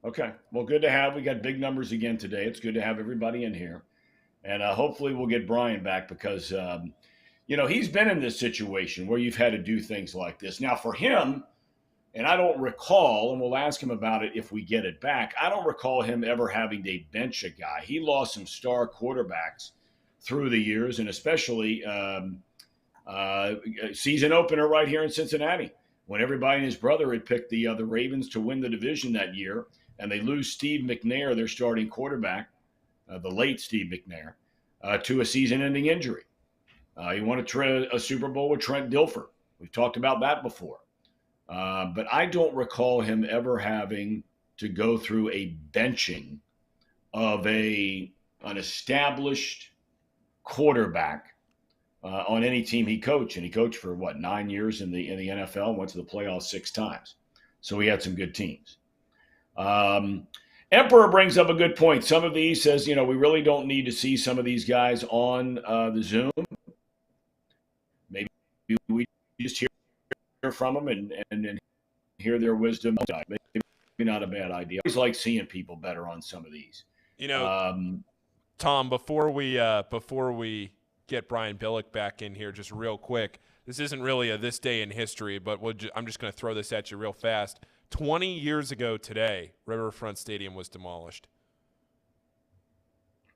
Okay. Well, good to have. We got big numbers again today. It's good to have everybody in here. And hopefully we'll get Brian back because, he's been in this situation where you've had to do things like this. Now, for him, and I don't recall, and we'll ask him about it if we get it back, I don't recall him ever having to bench a guy. He lost some star quarterbacks through the years, and especially season opener right here in Cincinnati when everybody and his brother had picked the Ravens to win the division that year, and they lose Steve McNair, their starting quarterback, the late Steve McNair, to a season-ending injury. He won a Super Bowl with Trent Dilfer. We've talked about that before. But I don't recall him ever having to go through a benching of an established quarterback on any team he coached. And he coached for 9 years in the NFL, went to the playoffs 6 times. So he had some good teams. Emperor brings up a good point. Some of these says, we really don't need to see some of these guys on the Zoom. Maybe we just hear from them and hear their wisdom. Maybe not a bad idea. I always like seeing people better on some of these.
Thom, before we get Brian Billick back in here, just real quick, this isn't really a this day in history, but I'm just going to throw this at you real fast. 20 years ago today, Riverfront Stadium was demolished.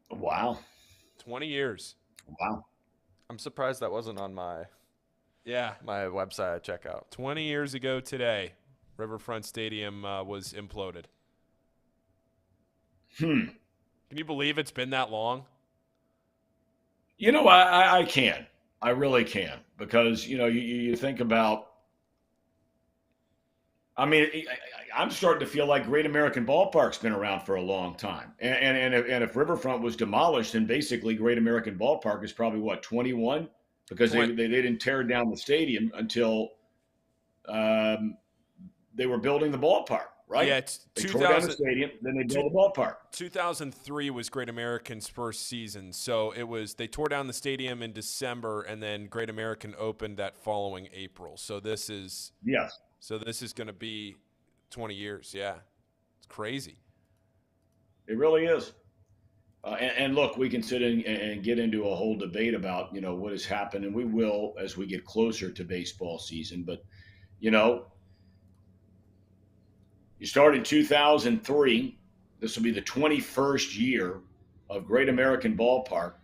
Wow.
20 years.
Wow.
I'm surprised that wasn't on my website I check out.
20 years ago today, Riverfront Stadium was imploded. Can you believe it's been that long?
I can. I really can. Because, you think about, I'm starting to feel like Great American Ballpark's been around for a long time. And if Riverfront was demolished, then basically Great American Ballpark is probably, 21? Because they didn't tear down the stadium until they were building the ballpark, right?
Yeah, it's
they tore down the stadium, then they built the ballpark.
2003 was Great American's first season. So they tore down the stadium in December, and then Great American opened that following April. So this is going to be 20 years. Yeah, it's crazy.
It really is. And look, we can sit and get into a whole debate about, what has happened, and we will as we get closer to baseball season. But, you start in 2003. This will be the 21st year of Great American Ballpark.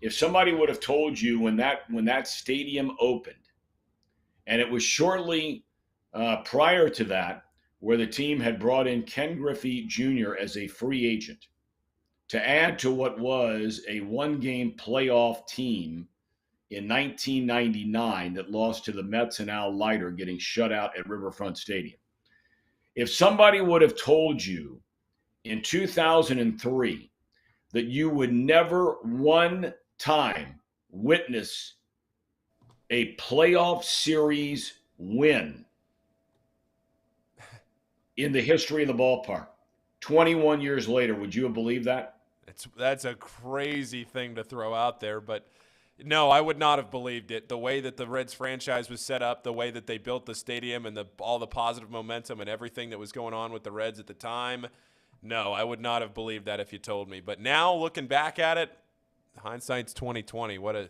If somebody would have told you when that stadium opened, and it was shortly prior to that, where the team had brought in Ken Griffey Jr. as a free agent, to add to what was a one-game playoff team in 1999 that lost to the Mets and Al Leiter, getting shut out at Riverfront Stadium. If somebody would have told you in 2003 that you would never one time witness a playoff series win in the history of the ballpark? 21 years later, would you have believed that?
That's a crazy thing to throw out there, but no, I would not have believed it. The way that the Reds franchise was set up, the way that they built the stadium, and all the positive momentum and everything that was going on with the Reds at the time, no, I would not have believed that if you told me. But now, looking back at it, hindsight's 2020. What a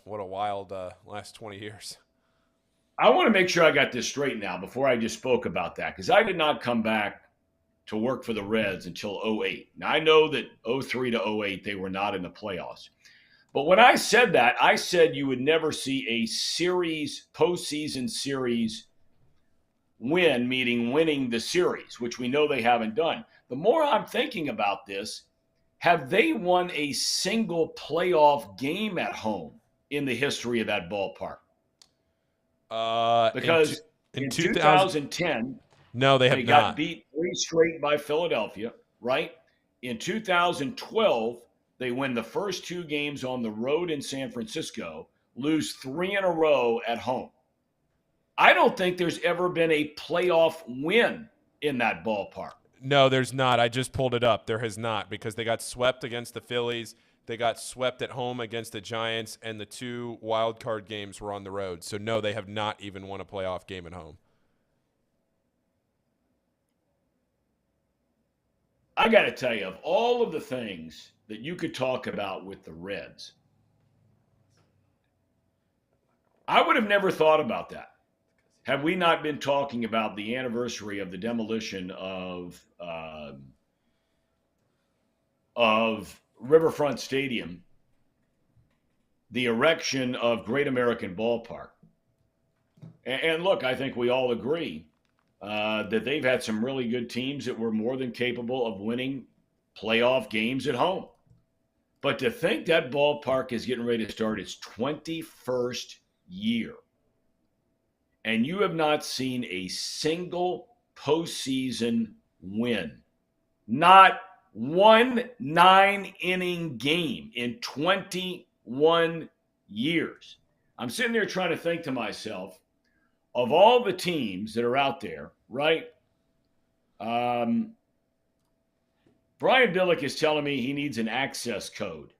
wild last 20 years.
I want to make sure I got this straight now before I just spoke about that, because I did not come back to work for the Reds until 2008. Now, I know that 2003 to 2008, they were not in the playoffs. But when I said that, I said you would never see a series, postseason series win, meaning winning the series, which we know they haven't done. The more I'm thinking about this, have they won a single playoff game at home in the history of that ballpark? Because in 2010,
no, they
not. Got beat 3 straight by Philadelphia, right? In 2012, they win the first 2 games on the road in San Francisco, lose 3 in a row at home. I don't think there's ever been a playoff win in that ballpark.
No, there's not. I just pulled it up. There has not, because they got swept against the Phillies. They got swept at home against the Giants, and the 2 wild card games were on the road. So, no, they have not even won a playoff game at home.
I got to tell you, of all of the things that you could talk about with the Reds, I would have never thought about that had we not been talking about the anniversary of the demolition of Riverfront Stadium, the erection of Great American Ballpark. And look, I think we all agree that they've had some really good teams that were more than capable of winning playoff games at home. But to think that ballpark is getting ready to start its 21st year, and you have not seen a single postseason win, not one 9-inning game in 21 years. I'm sitting there trying to think to myself, of all the teams that are out there, right? Brian Billick is telling me he needs an access code.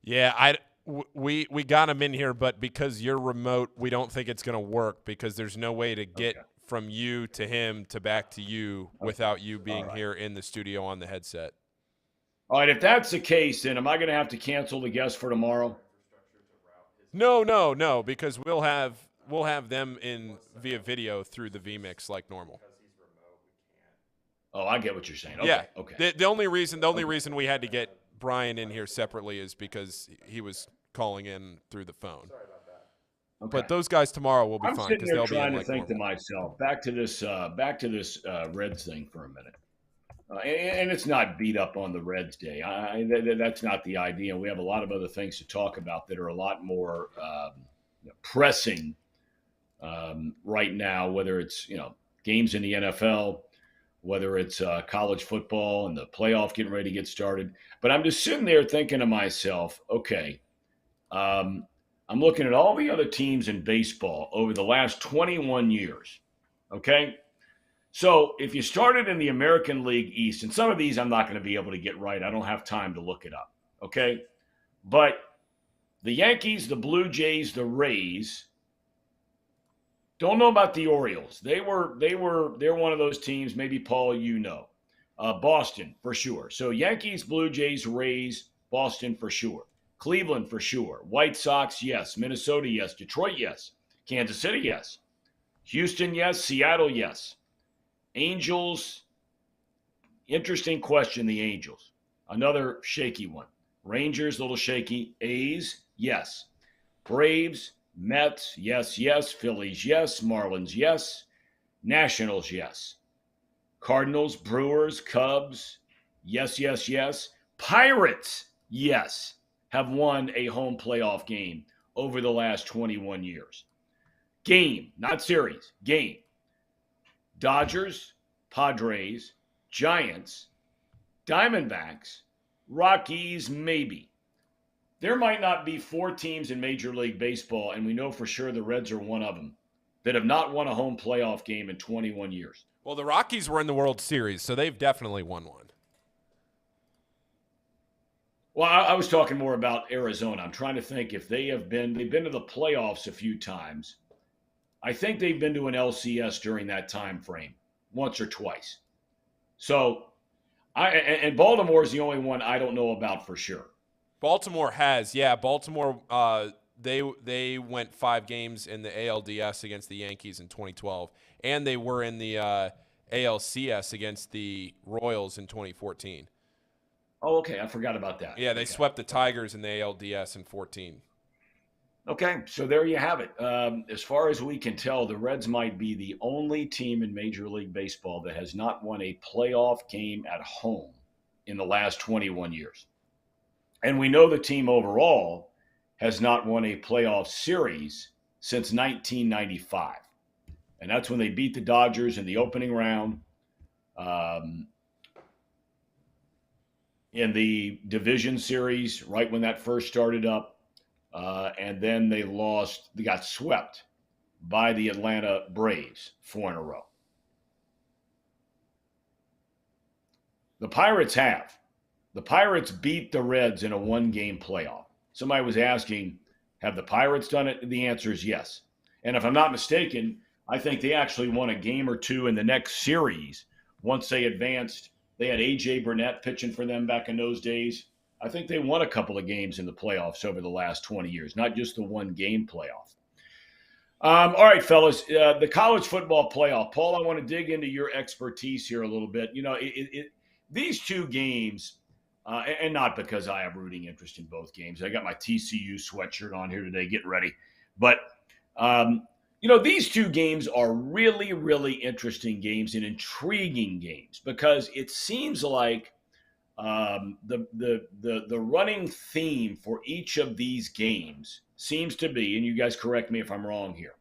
Yeah, we got him in here, but because you're remote, we don't think it's going to work, because there's no way to get from you to him to back to you without you being here in the studio on the headset.
All right, if that's the case, then am I going to have to cancel the guest for tomorrow?
No, because we'll have them in via video through the vMix like normal.
Oh, I get what you're saying. Okay,
yeah.
Okay.
The only reason we had to get Brian in here separately is because he was calling in through the phone. Sorry about that. Okay. But those guys tomorrow will be fine because they'll be in like normal. I'm sitting there trying to think to myself, back to this Reds thing for a minute. And it's not beat up on the Reds day. That's not the idea. We have a lot of other things to talk about that are a lot more pressing right now, whether it's games in the NFL, whether it's college football and the playoff getting ready to get started. But I'm just sitting there thinking to myself, okay, I'm looking at all the other teams in baseball over the last 21 years, okay? So if you started in the American League East, and some of these I'm not going to be able to get right. I don't have time to look it up, okay? But the Yankees, the Blue Jays, the Rays, don't know about the Orioles. They're one of those teams, maybe, Paul, Boston, for sure. So Yankees, Blue Jays, Rays, Boston, for sure. Cleveland, for sure. White Sox, yes. Minnesota, yes. Detroit, yes. Kansas City, yes. Houston, yes. Seattle, yes. Angels, interesting question, the Angels. Another shaky one. Rangers, a little shaky. A's, yes. Braves, Mets, yes. Phillies, yes. Marlins, yes. Nationals, yes. Cardinals, Brewers, Cubs, yes. Pirates, yes, have won a home playoff game over the last 21 years. Game, not series, game. Dodgers, Padres, Giants, Diamondbacks,
Rockies, maybe. There might not be 4 teams in Major League Baseball, and we know for sure the Reds are one of them, that have not won a home playoff game in 21 years.
Well, the Rockies were in the World Series, so they've definitely won one.
Well, I was talking more about Arizona. I'm trying to think if they've been to the playoffs a few times. I think they've been to an LCS during that time frame, once or twice. So, and Baltimore is the only one I don't know about for sure.
Baltimore has, yeah. Baltimore, they went 5 games in the ALDS against the Yankees in 2012, and they were in the ALCS against the Royals in 2014.
Oh, okay. I forgot about that.
Yeah, they swept the Tigers in the ALDS in 14.
Okay, so there you have it. As far as we can tell, the Reds might be the only team in Major League Baseball that has not won a playoff game at home in the last 21 years. And we know the team overall has not won a playoff series since 1995. And that's when they beat the Dodgers in the opening round. In the division series, right when that first started up. And then they got swept by the Atlanta Braves 4 in a row. The Pirates have. The Pirates beat the Reds in a 1-game playoff. Somebody was asking, have the Pirates done it? The answer is yes. And if I'm not mistaken, I think they actually won a game or 2 in the next series once they advanced. They had A.J. Burnett pitching for them back in those days. I think they won a couple of games in the playoffs over the last 20 years, not just the 1-game playoff. All right, fellas, the college football playoff. Paul, I want to dig into your expertise here a little bit. You know, these 2 games, and not because I have rooting interest in both games. I got my TCU sweatshirt on here today, getting ready. But, you know, these 2 games are really, really interesting games and intriguing games because it seems like the running theme for each of these games seems to be, and you guys correct me if I'm wrong here,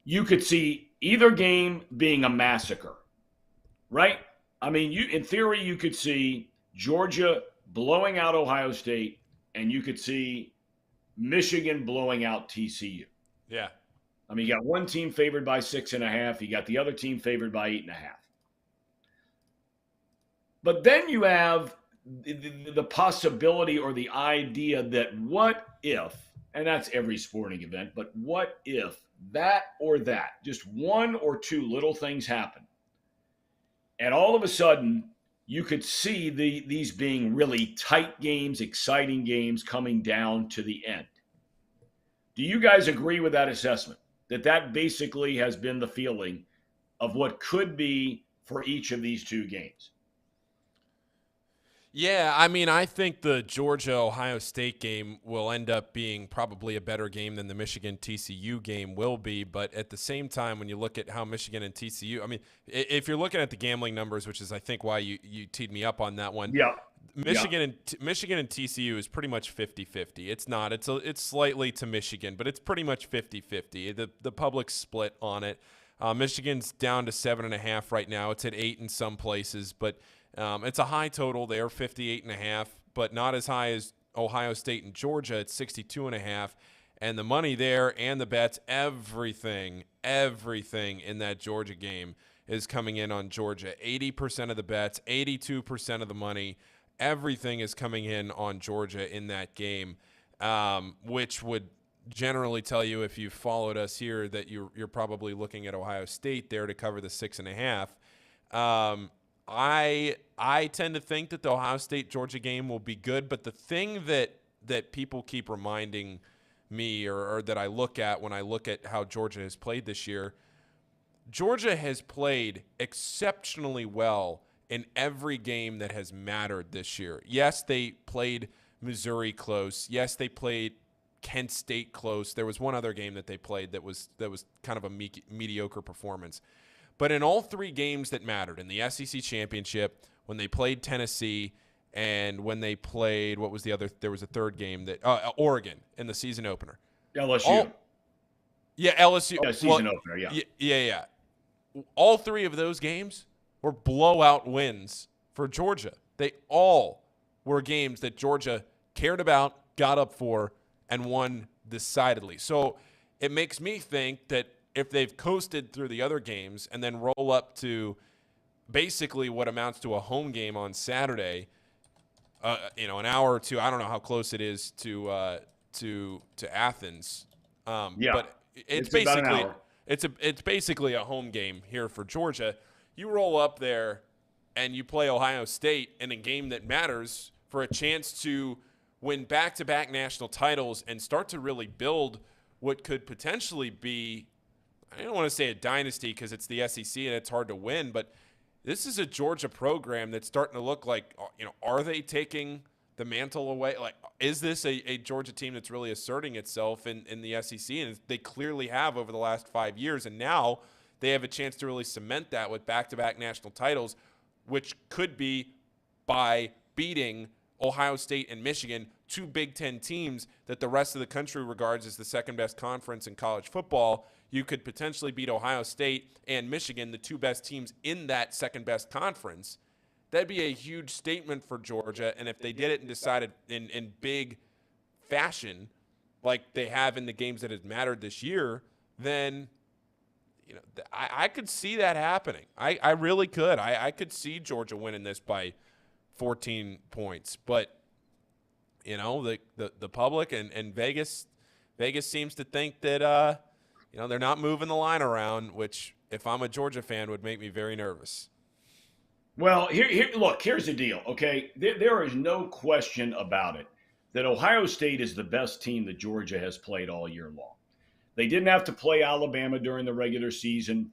you could see either game being a massacre, right? I mean, in theory, you could see Georgia blowing out Ohio State, and you could see Michigan blowing out TCU.
Yeah.
I mean, you got one team favored by 6.5. You got the other team favored by 8.5. But then you have the possibility or the idea that what if, and that's every sporting event, but what if that or that, just 1 or 2 little things happen, and all of a sudden you could see these being really tight games, exciting games coming down to the end. Do you guys agree with that assessment? That basically has been the feeling of what could be for each of these 2 games?
Yeah, I mean, I think the Georgia-Ohio State game will end up being probably a better game than the Michigan-TCU game will be. But at the same time, when you look at how Michigan and TCU – I mean, if you're looking at the gambling numbers, which is I think why you teed me up on that one.
Yeah.
Michigan and TCU is pretty much 50-50. It's not. It's slightly to Michigan, but it's pretty much 50-50. The public's split on it. Michigan's down to 7.5 right now. It's at 8 in some places, but – it's a high total there, 58.5, but not as high as Ohio State and Georgia at 62.5. And the money there and the bets, everything in that Georgia game is coming in on Georgia. 80% of the bets, 82% of the money, everything is coming in on Georgia in that game, which would generally tell you, if you followed us here, that you're probably looking at Ohio State there to cover the 6.5. I tend to think that the Ohio State-Georgia game will be good, but the thing that people keep reminding me or that I look at when I look at how Georgia has played this year, Georgia has played exceptionally well in every game that has mattered this year. Yes, they played Missouri close. Yes, they played Kent State close. There was one other game that they played that was kind of a mediocre performance. But in all 3 games that mattered, in the SEC Championship, when they played Tennessee, and when they played, what was the other? There was a third game that Oregon in the season opener.
LSU.
LSU.
Yeah, season opener, yeah.
Yeah. All 3 of those games were blowout wins for Georgia. They all were games that Georgia cared about, got up for, and won decidedly. So it makes me think that if they've coasted through the other games and then roll up to basically what amounts to a home game on Saturday, an hour or two, I don't know how close it is to Athens. But it's basically
about an hour.
It's basically a home game here for Georgia. You roll up there and you play Ohio State in a game that matters for a chance to win back-to-back national titles and start to really build what could potentially be, I don't want to say a dynasty because it's the SEC and it's hard to win, but this is a Georgia program that's starting to look like, are they taking the mantle away? Like, is this a Georgia team that's really asserting itself in the SEC? And they clearly have over the last 5 years, and now they have a chance to really cement that with back-to-back national titles, which could be by beating Ohio State and Michigan, two Big Ten teams that the rest of the country regards as the second-best conference in college football. You could potentially beat Ohio State and Michigan, the two best teams in that second-best conference. That'd be a huge statement for Georgia, and if they did it and decided in big fashion, like they have in the games that have mattered this year, then I could see that happening. I really could. I could see Georgia winning this by 14 points, but the public and Vegas seems to think that they're not moving the line around, which if I'm a Georgia fan would make me very nervous.
Well, here's the deal, okay? There is no question about it that Ohio State is the best team that Georgia has played all year long. They didn't have to play Alabama during the regular season.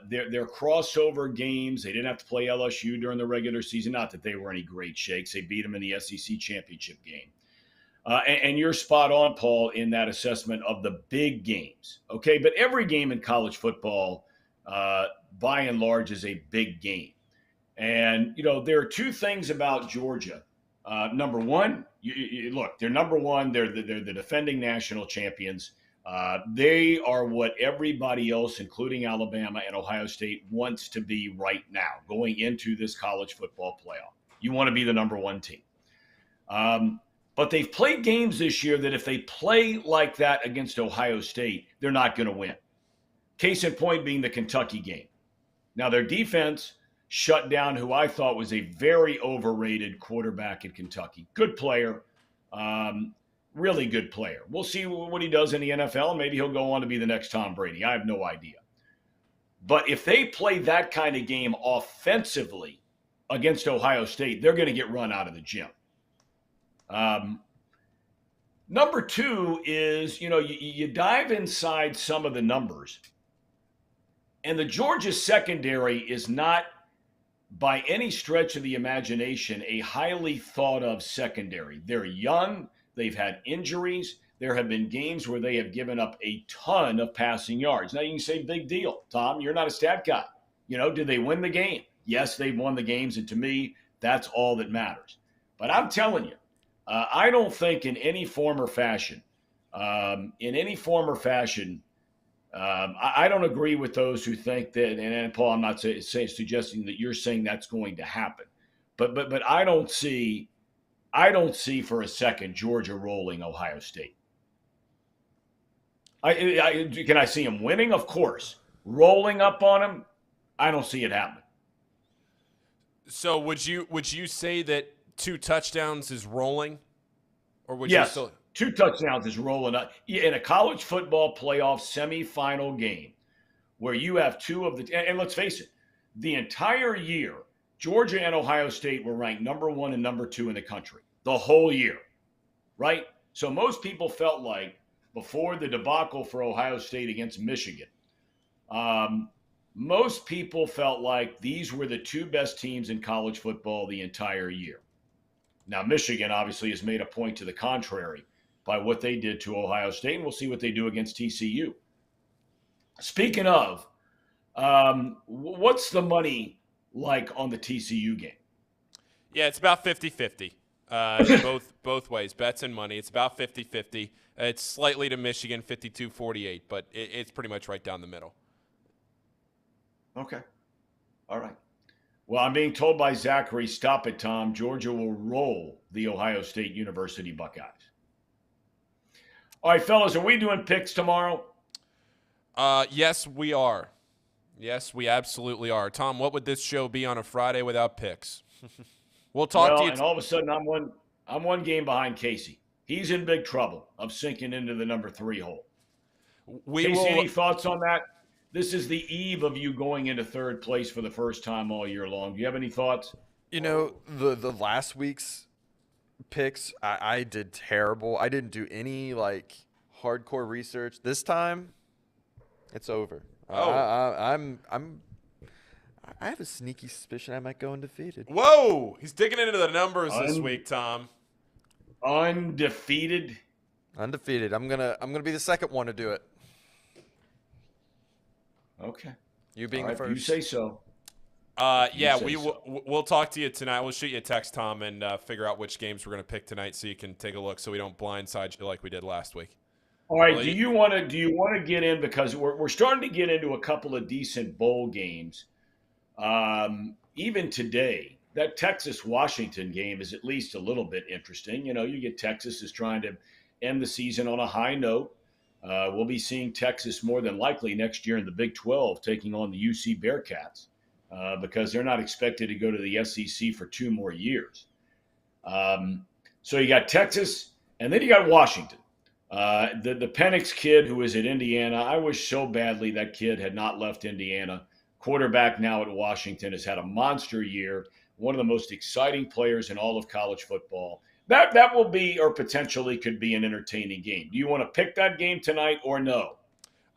Their crossover games, they didn't have to play LSU during the regular season. Not that they were any great shakes. They beat them in the SEC championship game. And you're spot on, Paul, in that assessment of the big games, okay? But every game in college football, by and large, is a big game. And, there are two things about Georgia. Number one, look, they're number one. They're the defending national champions. They are what everybody else, including Alabama and Ohio State, wants to be right now going into this college football playoff. You want to be the number one team. But they've played games this year that if they play like that against Ohio State, they're not going to win. Case in point being the Kentucky game. Now, their defense shut down who I thought was a very overrated quarterback in Kentucky. Good player, really good player. We'll see what he does in the NFL. Maybe he'll go on to be the next Tom Brady. I have no idea. But if they play that kind of game offensively against Ohio State, they're going to get run out of the gym. Number two is, you dive inside some of the numbers, and the Georgia secondary is not by any stretch of the imagination a highly thought of secondary. They're young. They've had injuries. There have been games where they have given up a ton of passing yards. Now you can say big deal, Tom. You're not a stat guy. Did they win the game? Yes, they won the games, and to me, that's all that matters. But I'm telling you, I don't think in any form or fashion, I don't agree with those who think that, and Paul, I'm not suggesting that you're saying that's going to happen, but I don't see for a second Georgia rolling Ohio State. Can I see them winning? Of course. Rolling up on them, I don't see it happening.
So would you say that 2 touchdowns is rolling, or would
yes,
you still?
2 touchdowns is rolling up in a college football playoff semifinal game where you have two of the, and let's face it, the entire year, Georgia and Ohio State were ranked number 1 and number 2 in the country the whole year, right? So most people felt like before the debacle for Ohio State against Michigan, most people felt like these were the 2 best teams in college football the entire year. Now, Michigan obviously has made a point to the contrary by what they did to Ohio State, and we'll see what they do against TCU. Speaking of, what's the money like on the TCU game?
Yeah, it's about 50-50. Both ways, bets and money. It's about 50-50. It's slightly to Michigan, 52-48, but it's pretty much right down the middle.
Okay. All right. Well, I'm being told by Zachary, stop it, Tom. Georgia will roll the Ohio State University Buckeyes. All right, fellas, are we doing picks tomorrow?
Yes, we are. Yes, we absolutely are. Tom, what would this show be on a Friday without picks? We'll talk to you.
And all of a sudden, I'm one game behind Casey. He's in big trouble of sinking into the number 3 hole. Casey, any thoughts on that? This is the eve of you going into third place for the first time all year long. Do you have any thoughts?
You know, the last week's picks, I did terrible. I didn't do any like hardcore research. This time, it's over. I have a sneaky suspicion I might go undefeated.
Whoa, he's digging into the numbers this week, Tom.
Undefeated.
Undefeated. I'm gonna be the second one to do it.
Okay.
You being
the
first.
You say so.
Yeah, we'll talk to you tonight. We'll shoot you a text, Tom, and figure out which games we're going to pick tonight, so you can take a look, so we don't blindside you like we did last week.
All right. Do you want to get in, because we're starting to get into a couple of decent bowl games. Even today, that Texas-Washington game is at least a little bit interesting. You know, you get Texas is trying to end the season on a high note. We'll be seeing Texas more than likely next year in the Big 12 taking on the UC Bearcats because they're not expected to go to the SEC for 2 more years. So you got Texas, and then you got Washington. The Penix kid who is at Indiana, I wish so badly that kid had not left Indiana. Quarterback now at Washington has had a monster year, one of the most exciting players in all of college football. That will be, or potentially could be, an entertaining game. Do you want to pick that game tonight or no?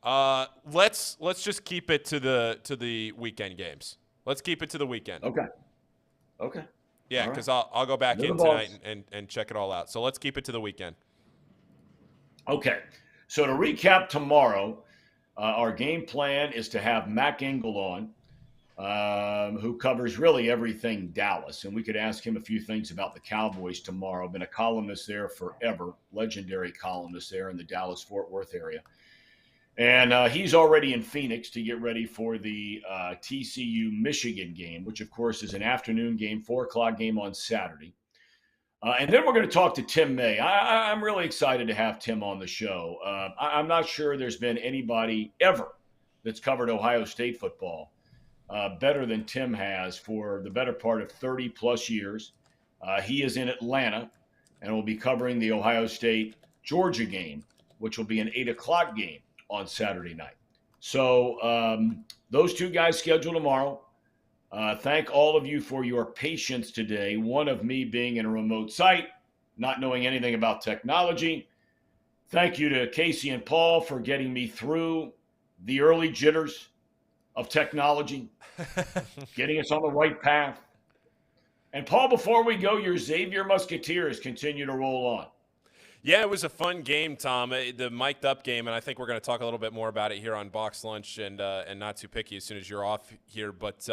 Let's just keep it to the weekend games. Let's keep it to the weekend.
Okay.
Yeah, because I'll go back in tonight and check it all out. So let's keep it to the weekend.
Okay. So to recap tomorrow, our game plan is to have Mac Engel on, who covers really everything Dallas. And we could ask him a few things about the Cowboys tomorrow. Been a columnist there forever, legendary columnist there in the Dallas-Fort Worth area. And he's already in Phoenix to get ready for the TCU-Michigan game, which, of course, is an afternoon game, 4 o'clock game on Saturday. And then we're going to talk to Tim May. I'm really excited to have Tim on the show. I'm not sure there's been anybody ever that's covered Ohio State football better than Tim has for the better part of 30-plus years. He is in Atlanta and will be covering the Ohio State-Georgia game, which will be an 8 o'clock game on Saturday night. So those 2 guys scheduled tomorrow. Thank all of you for your patience today. One of me being in a remote site, not knowing anything about technology. Thank you to Casey and Paul for getting me through the early jitters of technology, getting us on the right path. And Paul, before we go, your Xavier Musketeers continue to roll on.
Yeah, it was a fun game, Tom. The mic'd up game, and I think we're going to talk a little bit more about it here on Box Lunch and Not Too Picky as soon as you're off here. But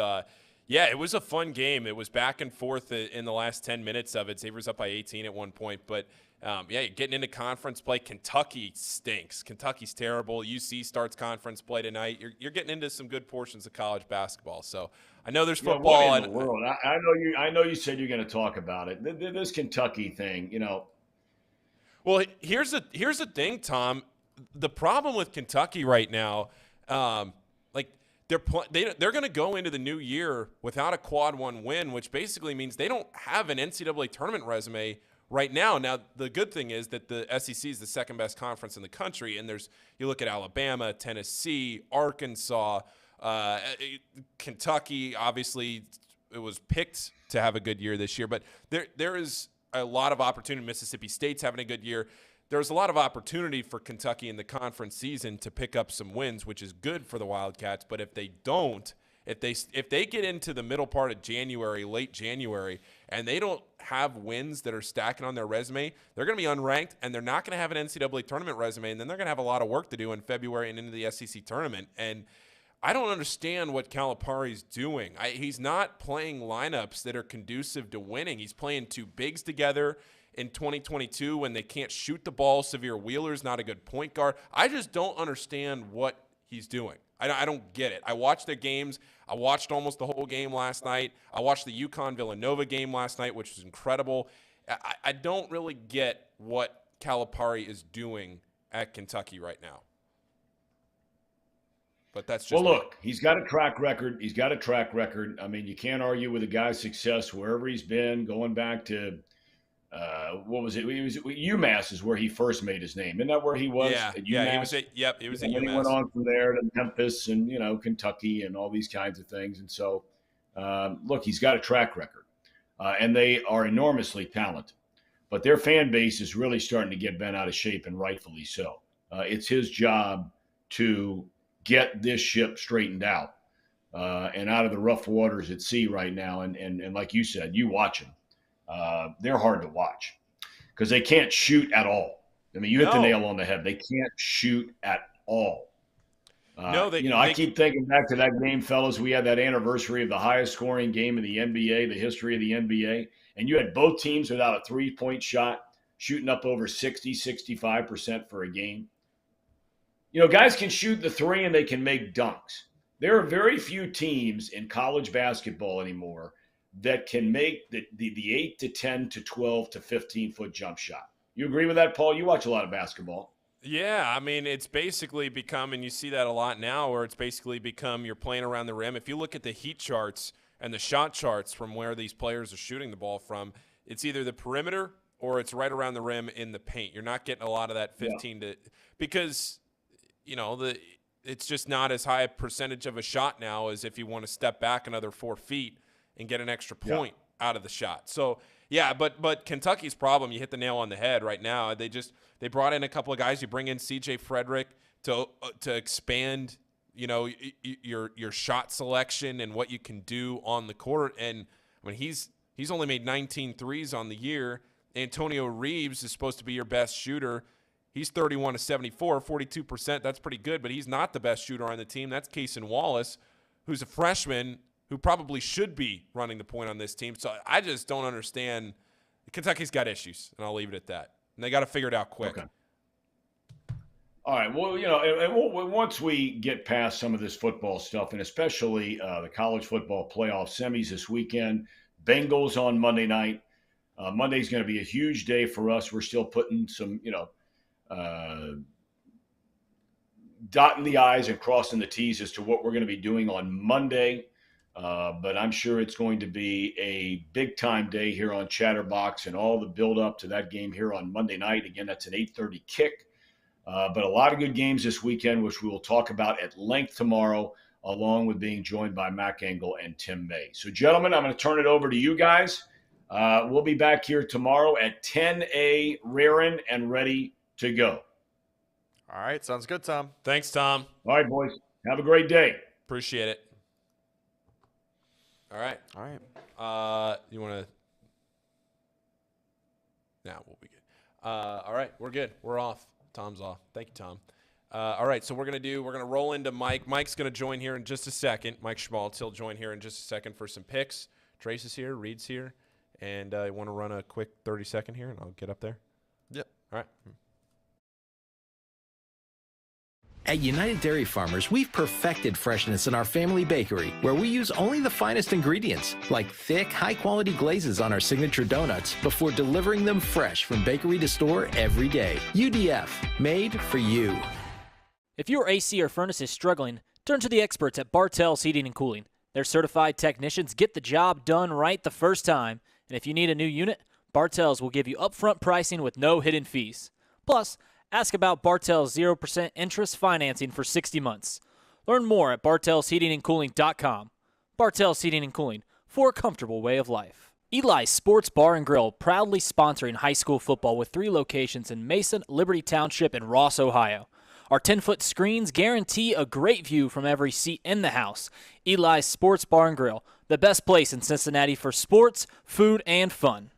yeah, it was a fun game. It was back and forth in the last 10 minutes of it. Xavier's up by 18 at one point. But, yeah, getting into conference play. Kentucky stinks. Kentucky's terrible. UC starts conference play tonight. You're getting into some good portions of college basketball. So I know there's football.
What in the world? I know you said you're going to talk about it. This Kentucky thing, you know.
Well, here's the thing, Tom. The problem with Kentucky right now, they're going to go into the new year without a quad 1 win, which basically means they don't have an NCAA tournament resume right now. Now, the good thing is that the SEC is the second best conference in the country, and you look at Alabama, Tennessee, Arkansas, Kentucky. Obviously, it was picked to have a good year this year, but there is a lot of opportunity. Mississippi State's having a good year. There's a lot of opportunity for Kentucky in the conference season to pick up some wins, which is good for the Wildcats. But if they don't, if they get into the middle part of January, late January, and they don't have wins that are stacking on their resume, they're going to be unranked, and they're not going to have an NCAA tournament resume, and then they're going to have a lot of work to do in February and into the SEC tournament. And I don't understand what Calipari's doing. He's not playing lineups that are conducive to winning. He's playing 2 bigs together in 2022 when they can't shoot the ball. Severe Wheeler's not a good point guard. I just don't understand what he's doing. I don't get it. I watched the games. I watched almost the whole game last night. I watched the UConn-Villanova game last night, which was incredible. I don't really get what Calipari is doing at Kentucky right now. But that's just
look, he's got a track record. I mean, you can't argue with a guy's success wherever he's been, going back to what was it? It was UMass is where he first made his name. Isn't that where he was?
Yeah,
at UMass?
yeah, he was at UMass.
And then he went on from there to Memphis and, Kentucky and all these kinds of things. And so, look, he's got a track record. And they are enormously talented. But their fan base is really starting to get bent out of shape, and rightfully so. It's his job to get this ship straightened out and out of the rough waters at sea right now. And like you said, you watch them. They're hard to watch because they can't shoot at all. I mean, you hit the nail on the head. They can't shoot at all. I keep thinking back to that game, fellas. We had that anniversary of the highest scoring game in the NBA, the history of the NBA. And you had both teams without a three-point shot, shooting up over 65% for a game. Guys can shoot the three and they can make dunks. There are very few teams in college basketball anymore that can make the 8 to 10 to 12 to 15-foot jump shot. You agree with that, Paul? You watch a lot of basketball.
Yeah, I mean, it's basically become, and you see that a lot now, where it's basically become you're playing around the rim. If you look at the heat charts and the shot charts from where these players are shooting the ball from, it's either the perimeter or it's right around the rim in the paint. You're not getting a lot of that 15 to – because, it's just not as high a percentage of a shot now as if you want to step back another 4 feet and get an extra point out of the shot. So, yeah, but Kentucky's problem, you hit the nail on the head right now. They brought in a couple of guys. You bring in C.J. Frederick to expand, your shot selection and what you can do on the court. And I mean, he's only made 19 threes on the year. Antonio Reeves is supposed to be your best shooter. He's 31 to 74, 42%. That's pretty good, but he's not the best shooter on the team. That's Cason Wallace, who's a freshman who probably should be running the point on this team. So I just don't understand. Kentucky's got issues, and I'll leave it at that. And they got to figure it out quick.
Okay. All right. Well, and once we get past some of this football stuff, and especially the college football playoff semis this weekend, Bengals on Monday night. Monday's going to be a huge day for us. We're still putting some, dotting the I's and crossing the T's as to what we're going to be doing on Monday. But I'm sure it's going to be a big-time day here on Chatterbox and all the build-up to that game here on Monday night. Again, that's an 8:30 kick. But a lot of good games this weekend, which we will talk about at length tomorrow, along with being joined by Mac Engel and Tim May. So, gentlemen, I'm going to turn it over to you guys. We'll be back here tomorrow at 10 a, rearing and ready to go.
All right. Sounds good, Tom.
Thanks, Tom.
All right, boys. Have a great day.
Appreciate it. All right. You want to? Now we'll be good. All right. We're good. We're off. Tom's off. Thank you, Tom. All right. So we're going to roll into Mike. Mike's going to join here in just a second. Mike Schmaltz. He'll join here in just a second for some picks. Trace is here. Reed's here. And I want to run a quick 30-second here, and I'll get up there.
Yep.
All right.
At United Dairy Farmers, we've perfected freshness in our family bakery, where we use only the finest ingredients, like thick, high-quality glazes on our signature donuts, before delivering them fresh from bakery to store every day. UDF, made for you.
If your AC or furnace is struggling, turn to the experts at Bartell's Heating and Cooling. Their certified technicians get the job done right the first time, and if you need a new unit, Bartell's will give you upfront pricing with no hidden fees. Plus, ask about Bartell's 0% interest financing for 60 months. Learn more at bartellsheatingandcooling.com. Bartell's Heating and Cooling, for a comfortable way of life. Eli's Sports Bar and Grill, proudly sponsoring high school football with 3 locations in Mason, Liberty Township, and Ross, Ohio. Our 10-foot screens guarantee a great view from every seat in the house. Eli's Sports Bar and Grill, the best place in Cincinnati for sports, food, and fun.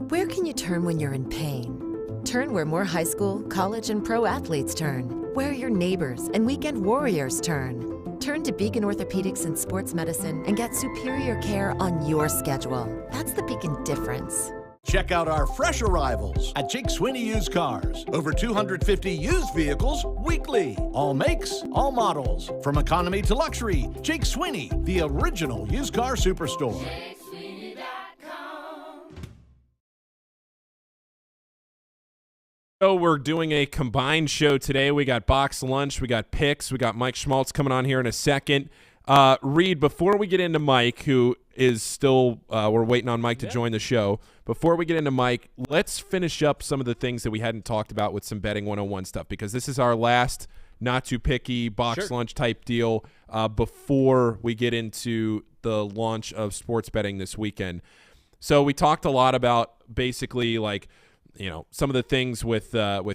Where can you turn when you're in pain? Turn where more high school, college, and pro athletes turn. where your neighbors and weekend warriors turn. Turn to Beacon Orthopedics and Sports Medicine and get superior care on your schedule. That's the Beacon difference.
Check out our fresh arrivals at Jake Sweeney Used Cars. Over 250 used vehicles weekly. All makes, all models. From economy to luxury, Jake Sweeney, the original used car superstore.
So we're doing a combined show today. We got box lunch, we got picks, we got Mike Schmaltz coming on here in a second. Reed, before we get into Mike, who is still, we're waiting on Mike to join the show. Before we get into Mike, let's finish up some of the things that we hadn't talked about with some Betting 101 stuff, because this is our last not too picky box lunch type deal before we get into the launch of sports betting this weekend. So we talked a lot about basically like, you know, some of the things with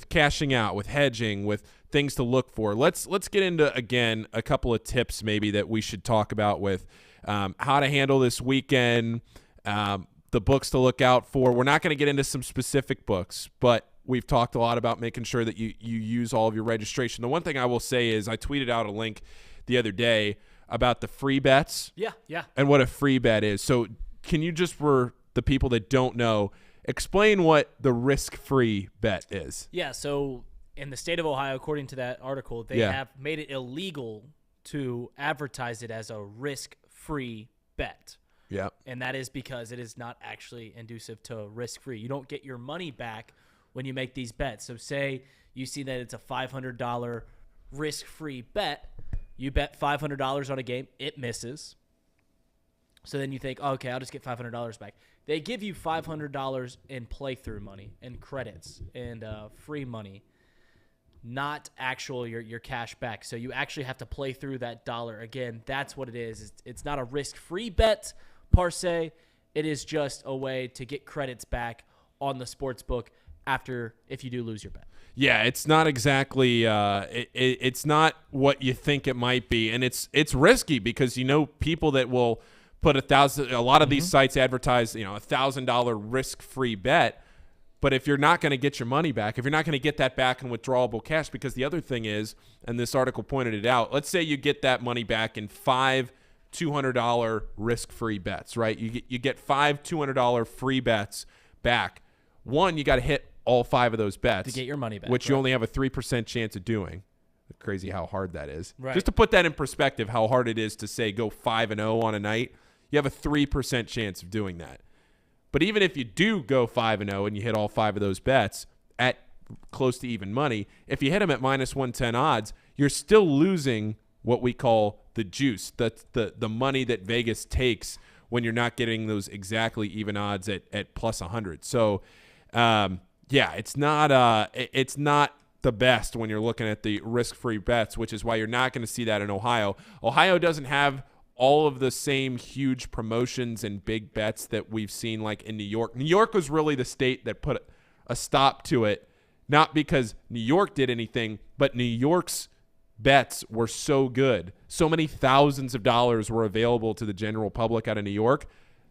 cashing out, with hedging, with things to look for. Let's get into, again, a couple of tips maybe that we should talk about with how to handle this weekend, the books to look out for. We're not going to get into some specific books, but we've talked a lot about making sure that you use all of your registration. The one thing I will say is I tweeted out a link the other day about the free bets.
Yeah.
And what a free bet is. So can you just, for the people that don't know, explain what the risk-free bet is?
Yeah, so in the state of Ohio, according to that article, they have made it illegal to advertise it as a risk-free bet.
Yeah.
And that is because it is not actually inducive to risk-free. You don't get your money back when you make these bets. So say you see that it's a $500 risk-free bet. You bet $500 on a game. It misses. So then you think, oh, okay, I'll just get $500 back. They give you $500 in playthrough money and credits and free money, not actual your cash back. So you actually have to play through that dollar. Again, that's what it is. It's not a risk-free bet per se. It is just a way to get credits back on the sports book if you do lose your bet.
Yeah, it's not exactly it's not what you think it might be, and it's risky because you know people that will put a lot of these sites advertise, you know, $1,000 risk-free bet. But if you're not going to get your money back, if you're not going to get that back in withdrawable cash, because the other thing is, and this article pointed it out, let's say you get that money back in 5 $200 risk-free bets, right? You get 5 $200 free bets back. One, you got to hit all 5 of those bets
to get your money back,
which you only have a 3% chance of doing. Crazy how hard that is.
Right.
Just to put that in perspective, how hard it is to say go 5-0 on a night. You have a 3% chance of doing that. But even if you do go 5-0 and you hit all 5 of those bets at close to even money, if you hit them at minus 110 odds, you're still losing what we call the juice. That's the money that Vegas takes when you're not getting those exactly even odds at plus 100. So, it's not the best when you're looking at the risk-free bets, which is why you're not going to see that in Ohio. Ohio doesn't have all of the same huge promotions and big bets that we've seen like in New York. New York was really the state that put a stop to it, not because New York did anything, but New York's bets were so good. So many thousands of dollars were available to the general public out of New York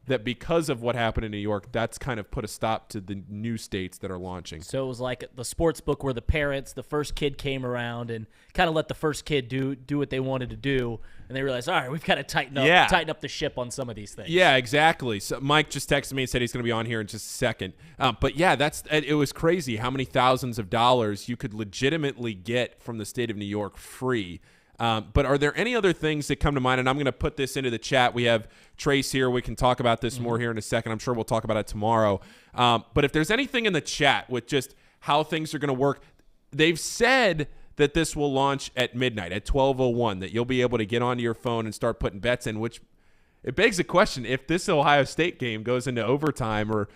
that because of what happened in New York, that's kind of put a stop to the new states that are launching.
So it was like the sports book where the parents, the first kid came around and kind of let the first kid do what they wanted to do, and they realized, all right, we've got to tighten up the ship on some of these things.
Yeah, exactly. So Mike just texted me and said he's going to be on here in just a second. But yeah, it was crazy how many thousands of dollars you could legitimately get from the state of New York free. But are there any other things that come to mind? And I'm going to put this into the chat. We have Trace here. We can talk about this more here in a second. I'm sure we'll talk about it tomorrow. But if there's anything in the chat with just how things are going to work, they've said that this will launch at midnight, at 12:01, that you'll be able to get onto your phone and start putting bets in, which it begs the question, if this Ohio State game goes into overtime or,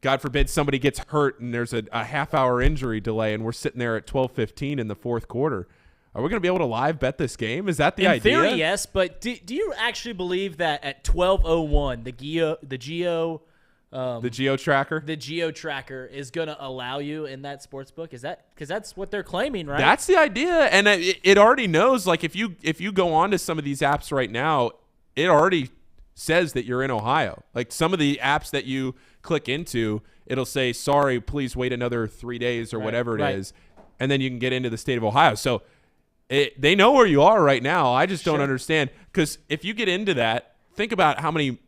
God forbid, somebody gets hurt and there's a half-hour injury delay and we're sitting there at 12:15 in the fourth quarter, are we going to be able to live bet this game? Is that the idea?
In theory, yes, but do you actually believe that at 12:01 the geo tracker is going to allow you in that sports book? Is that because that's what they're claiming, right?
That's the idea, and it already knows. Like if you go on to some of these apps right now, it already says that you're in Ohio. Like some of the apps that you click into, it'll say, "Sorry, please wait another 3 days" or whatever it is. and then you can get into the state of Ohio. So they know where you are right now. I just don't understand, because if you get into that, think about how many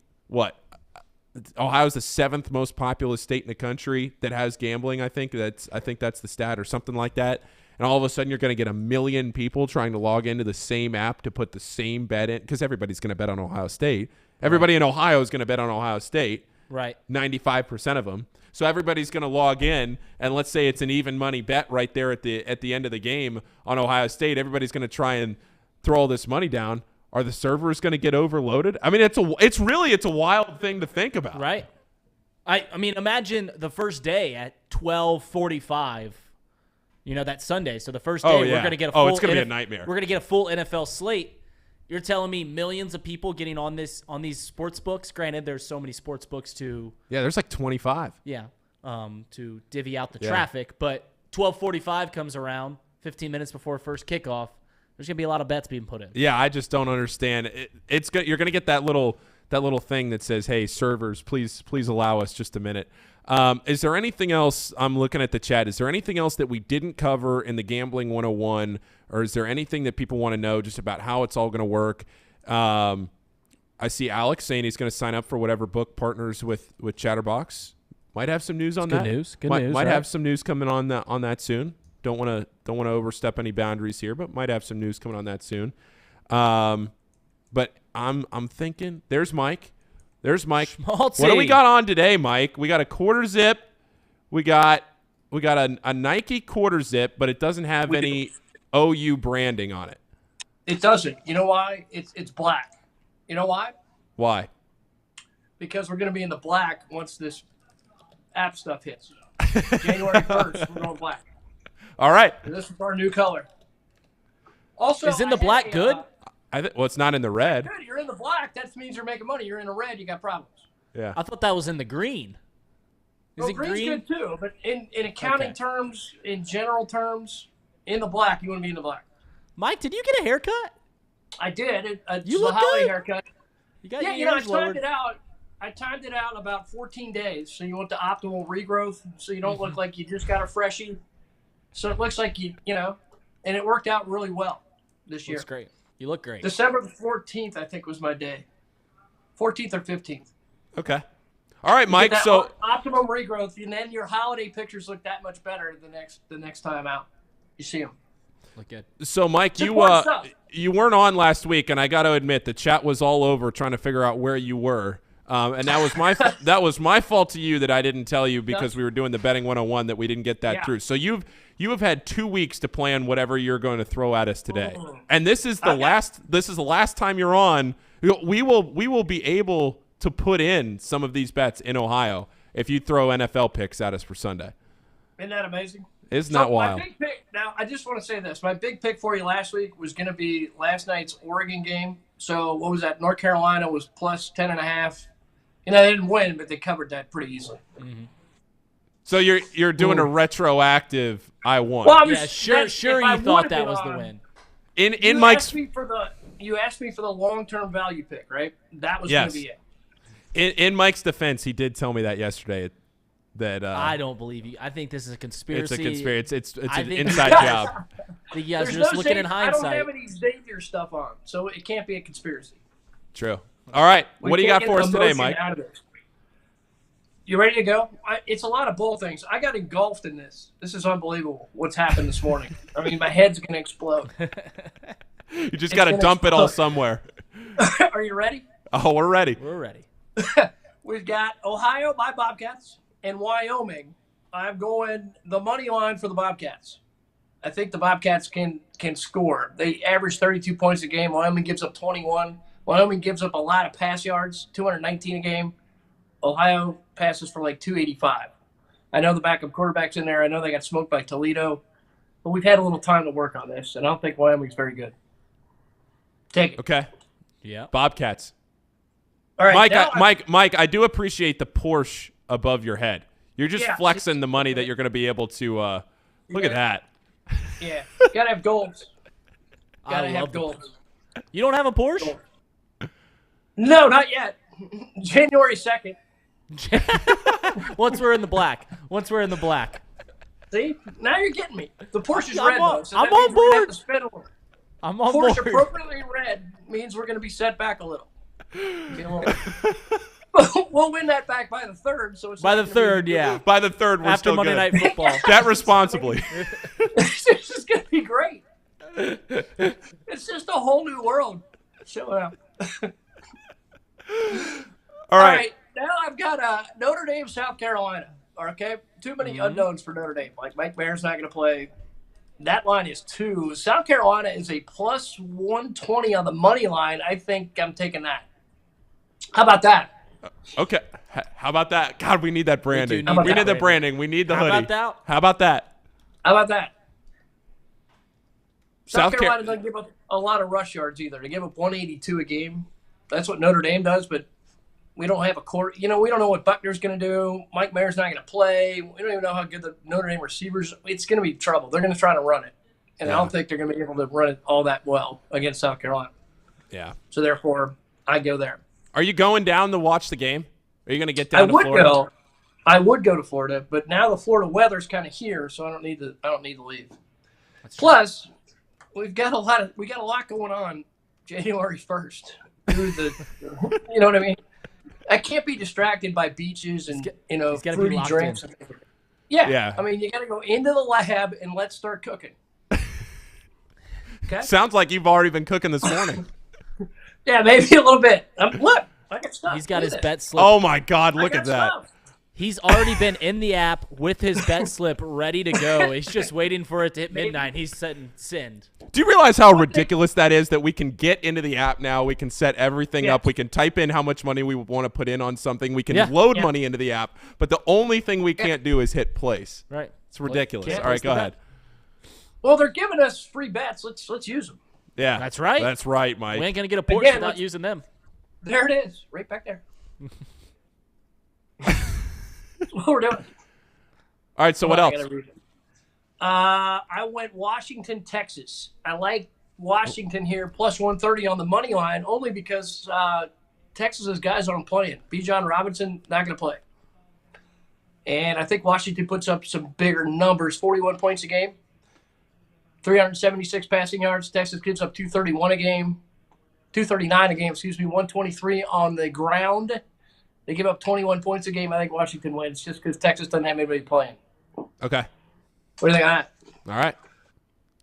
Ohio's the 7th most populous state in the country that has gambling. I think that's the stat or something like that. And all of a sudden, you're going to get 1 million people trying to log into the same app to put the same bet in, because everybody's going to bet on Ohio State. Everybody in Ohio is going to bet on Ohio State.
Right.
95% of them. So everybody's going to log in, and let's say it's an even money bet right there at the end of the game on Ohio State. Everybody's going to try and throw all this money down. Are the servers going to get overloaded? I mean, it's a wild thing to think about.
Right. I mean, imagine the first day at 12:45. That Sunday. So the first day we're going to get a full
it's going to be a nightmare.
We're going to get a full NFL slate. You're telling me millions of people getting on these sports books. Granted, there's so many sports books to
there's like 25.
To divvy out the traffic, but 12:45 comes around, 15 minutes before first kickoff. There's going to be a lot of bets being put in.
Yeah, I just don't understand. You're going to get that little thing that says, "Hey, servers, please allow us just a minute." Is there anything else? I'm looking at the chat. Is there anything else that we didn't cover in the Gambling 101, or is there anything that people want to know just about how it's all going to work? I see Alex saying he's going to sign up for whatever book partners with Chatterbox. Might have some news on that.
Good news.
Might have some news coming on that soon. Don't want to overstep any boundaries here, but might have some news coming on that soon. But I'm thinking, there's Mike. What do we got on today, Mike? We got a quarter zip. We got a Nike quarter zip, but it doesn't have any OU branding on it.
It doesn't. You know why? It's black. You know why?
Why?
Because we're going to be in the black once this app stuff hits. January 1st, we're going black.
All right.
And this is our new color. Also,
is in the black good?
It's not in the red.
Good. You're in the black. That means you're making money. You're in the red. You got problems.
Yeah.
I thought that was in the green. Is it
green's
green?
Good too, but in accounting terms, in general terms, in the black, you want to be in the black.
Mike, did you get a haircut?
I did.
You look
Holly
good.
Haircut.
You got
I timed it out. I timed it out about 14 days. So you want the optimal regrowth, so you don't look like you just got a freshie. So it looks like and it worked out really well this year.
Looks great. You look great.
December the 14th, I think, was my day. 14th or 15th.
Okay. All right, Mike. So
optimum regrowth, and then your holiday pictures look that much better the next time out. You see them.
Look good.
So, Mike, you weren't on last week, and I got to admit the chat was all over trying to figure out where you were. And that was my fault to you that I didn't tell you because we were doing the betting 101 that we didn't get that through. So you have had 2 weeks to plan whatever you're going to throw at us today. And this is the last time you're on. We will be able to put in some of these bets in Ohio if you throw NFL picks at us for Sunday.
Isn't that amazing?
Isn't that wild?
My big pick, now, I just want to say this. My big pick for you last week was going to be last night's Oregon game. So what was that? North Carolina was plus 10.5. They didn't win, but they covered that pretty easily.
Mm-hmm.
So
you're doing a retroactive I won.
Well,
sure you thought that was the win.
In Mike's
you asked me for the long-term value pick, right? That was going to be it.
In Mike's defense, he did tell me that yesterday. That
I don't believe you. I think this is a conspiracy.
It's a conspiracy. It's an inside job.
You guys are just looking in hindsight.
I don't have any Xavier stuff on, so it can't be a conspiracy.
True. All right. What do you got for us today, Mike?
You ready to go? It's a lot of bull things. I got engulfed in this. This is unbelievable what's happened this morning. I mean, my head's going to explode.
You just got to dump it all somewhere.
Are you ready?
Oh, we're ready.
We're ready.
We've got Ohio, my Bobcats, and Wyoming. I'm going the money line for the Bobcats. I think the Bobcats can score. They average 32 points a game. Wyoming gives up 21. Wyoming gives up a lot of pass yards, 219 a game. Ohio passes for like 285. I know the backup quarterback's in there. I know they got smoked by Toledo. But we've had a little time to work on this, and I don't think Wyoming's very good. Take it.
Okay.
Yeah.
Bobcats.
All right,
Mike, I do appreciate the Porsche above your head. You're just flexing the money that you're going to be able to look at that.
Yeah. Got to have goals. Got to have goals.
You don't have a Porsche?
Goals. No, not yet. January 2nd.
Once we're in the black.
See, now you're getting me. The Porsche's
I'm
red,
on-
though. So
I'm
that means
on
we're gonna have
board.
to spin a little.
I'm on
Porsche
board.
appropriately red means we're going to be set back a little. We'll win that back by the third. So it's
By
not
the
gonna be-
third, yeah.
By the third, we're
After
still
Monday
good.
Night Football.
Bet responsibly.
This is going to be great. It's just a whole new world. Chill out.
All right.
Now I've got Notre Dame, South Carolina. Okay, too many unknowns for Notre Dame. Like Mike Mayor's not going to play. That line is 2. South Carolina is a plus 120 on the money line. I think I'm taking that. How about that?
Okay. How about that? God, we need that branding.
need
We
that
need the branding. We need the
How
hoodie.
about that?
How about that?
How about that? South
South
Carolina doesn't give up a lot of rush yards either. They give up 182 a game. That's what Notre Dame does, but we don't have a court. You know, we don't know what Buckner's going to do. Mike Mayer's not going to play. We don't even know how good the Notre Dame receivers. It's going to be trouble. They're going to try to run it, and I don't think they're going to be able to run it all that well against South Carolina.
Yeah.
So therefore, I go there.
Are you going down to watch the game? Are you going to get down to Florida?
I would go to Florida, but now the Florida weather's kind of here, so I don't need to leave. Plus, we got a lot going on January 1st. You know what I mean? I can't be distracted by beaches and fruity drinks. Yeah. I mean, you got to go into the lab and let's start cooking. Okay.
Sounds like you've already been cooking this morning.
Yeah, maybe a little bit. Look, I got stuff.
He's got his bet slip.
Oh my God! Look at that.
Stuff.
He's already been in the app with his bet slip ready to go. He's just waiting for it to hit midnight. He's setting send.
Do you realize how ridiculous that is, that we can get into the app now? We can set everything up. We can type in how much money we want to put in on something. We can load money into the app. But the only thing we can't do is hit place.
Right.
It's ridiculous. All right, go ahead.
Well, they're giving us free bets. Let's use them.
Yeah.
That's right.
That's right, Mike.
We ain't going to get a Porsche without using them.
There it is. Right back there. That's what we're doing.
All right, so what else?
I went Washington, Texas. I like Washington here, plus 130 on the money line, only because Texas's guys aren't playing. Bijan Robinson, not going to play. And I think Washington puts up some bigger numbers, 41 points a game, 376 passing yards. Texas gives up 239 a game, 123 on the ground. They give up 21 points a game. I think Washington wins just because Texas doesn't have anybody playing.
Okay.
What do you think of that?
All right.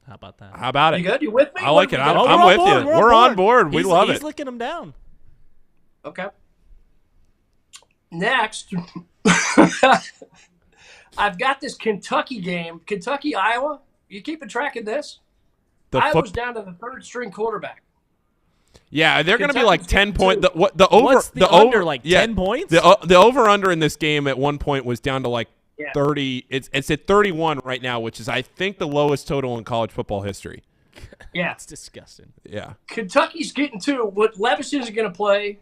How about that?
How about it?
You good? You with me?
I like it. I'm with you. We're on board. We love it.
He's licking them down.
Okay. Next, I've got this Kentucky game. Kentucky, Iowa. You keeping track of this? Iowa's down to the third string quarterback.
Yeah, they're going to be like 10 points. The
What's the under, like 10 points?
The over-under in this game at one point was down to like 30. It's at 31 right now, which is, I think, the lowest total in college football history.
Yeah.
It's disgusting.
Yeah.
Kentucky's getting to what Levis isn't going to play.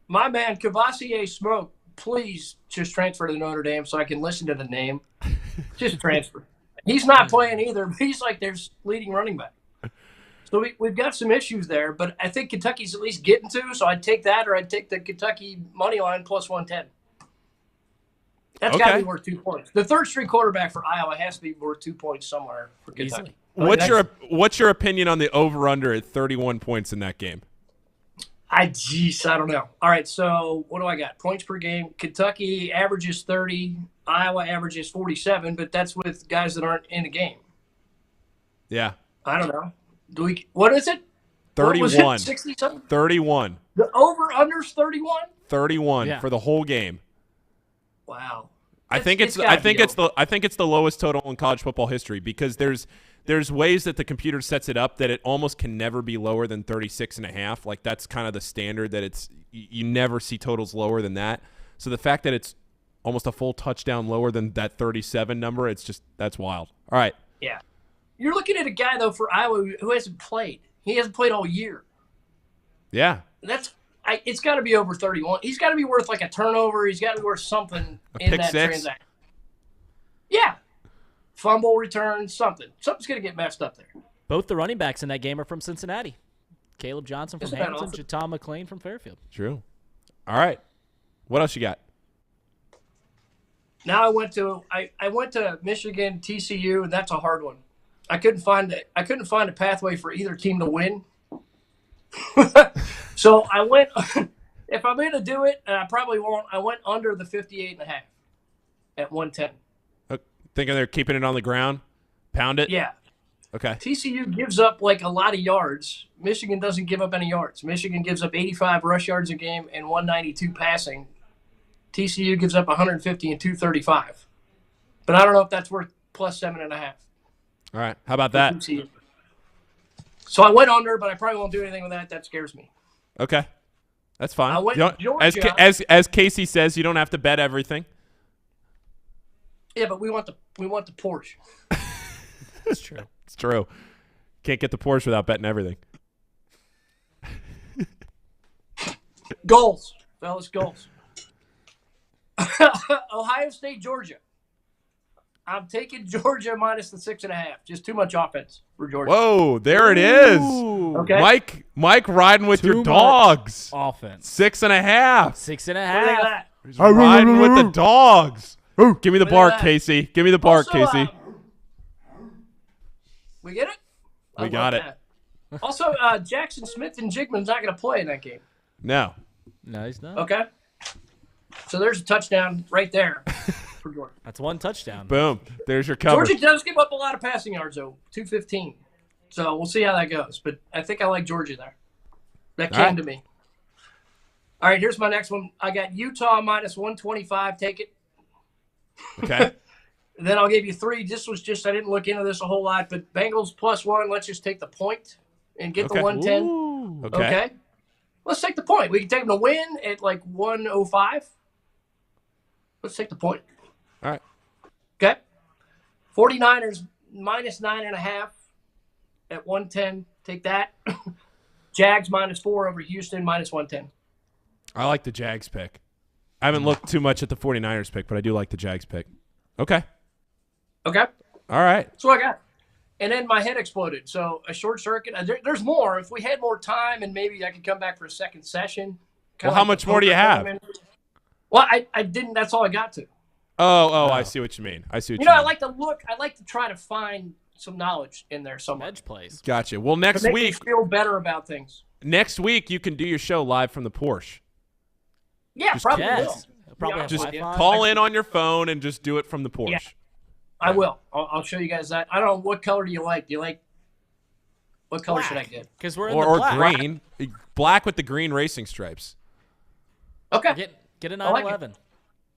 My man, Cavassier Smoke, please just transfer to Notre Dame so I can listen to the name. Just transfer. He's not playing either, but he's like their leading running back. So we've got some issues there, but I think Kentucky's at least getting to, so I'd take that or I'd take the Kentucky money line plus 110. That's got to be worth 2 points. The third string quarterback for Iowa has to be worth 2 points somewhere for Kentucky.
What's your opinion on the over-under at 31 points in that game?
I don't know. All right, so what do I got? Points per game. Kentucky averages 30. Iowa averages 47, but that's with guys that aren't in the game.
Yeah.
I don't know. What is it?
31.
60-something?
31.
The over-under's 31?
31 for the whole game.
Wow.
I think it's the lowest total in college football history because there's ways that the computer sets it up that it almost can never be lower than 36.5. Like that's kind of the standard that you never see totals lower than that. So the fact that it's almost a full touchdown lower than that 37 number, that's wild. All right.
Yeah. You're looking at a guy though for Iowa who hasn't played. He hasn't played all year.
Yeah.
It's got to be over 31. He's got to be worth like a turnover. He's got to be worth something in that transaction. Yeah. Fumble return, something. Something's going to get messed up there.
Both the running backs in that game are from Cincinnati. Caleb Johnson from Hamilton,
awesome?
Jatom McClain from Fairfield.
True. All right. What else you got?
Now I went to Michigan, TCU, and that's a hard one. I couldn't find a pathway for either team to win. So I went. If I'm going to do it, and I probably won't, I went under the 58.5 at 110.
Thinking they're keeping it on the ground, pound it.
Yeah.
Okay.
TCU gives up like a lot of yards. Michigan doesn't give up any yards. Michigan gives up 85 rush yards a game and 192 passing. TCU gives up 150 and 235. But I don't know if that's worth plus 7.5.
All right. How about that?
TCU. So I went under, but I probably won't do anything with that. That scares me.
Okay. That's fine.
I went
Georgia. As Casey says, you don't have to bet everything.
Yeah, but we want the Porsche.
It's true. It's true. Can't get the Porsche without betting everything.
Goals, fellas, goals. Ohio State, Georgia. I'm taking Georgia minus the 6.5. Just too much offense for Georgia.
Whoa, there it is.
Okay.
Mike riding with your dogs.
Offense.
6.5.
6.5.
He's riding with the dogs. Give me the bark, Casey. Give me the bark, Casey.
We get it?
We got it.
Also, Jackson Smith and Jigman's not going to play in that game.
No.
No, he's not.
Okay. So there's a touchdown right there for Georgia.
That's one touchdown.
Boom. There's your cover.
Georgia does give up a lot of passing yards, though. 215. So we'll see how that goes. But I think I like Georgia there. That came to me. All right, here's my next one. I got Utah minus 125. Take it.
Okay.
Then I'll give you 3. This was just, I didn't look into this a whole lot, but Bengals +1. Let's just take the point and get the 110.
Ooh,
okay. Let's take the point. We can take them to win at like 105. Let's take the point.
All right.
Okay. 49ers minus 9.5 at 110. Take that. Jags -4 over Houston minus 110.
I like the Jags pick. I haven't looked too much at the 49ers pick, but I do like the Jags pick. Okay.
Okay.
All right.
That's what I got. And then my head exploded. So a short circuit. There's more. If we had more time and maybe I could come back for a second session.
Well, how much more do you have?
Tournament. Well, I didn't. That's all I got to.
Oh, I see what you mean. I see what you
mean.
I
like to look. I like to try to find some knowledge in there somewhere.
Edge plays.
Gotcha. Well, next
to make
week.
me feel better about things.
Next week, you can do your show live from the Porsche.
Yeah,
just
probably
will.
Just call in on your phone and just do it from the Porsche.
Yeah, I will. I'll show you guys that. I don't know. What color do you like? What color should I get?
Because we're in
or
black.
Green. Black with the green racing stripes.
Okay.
Get a 911.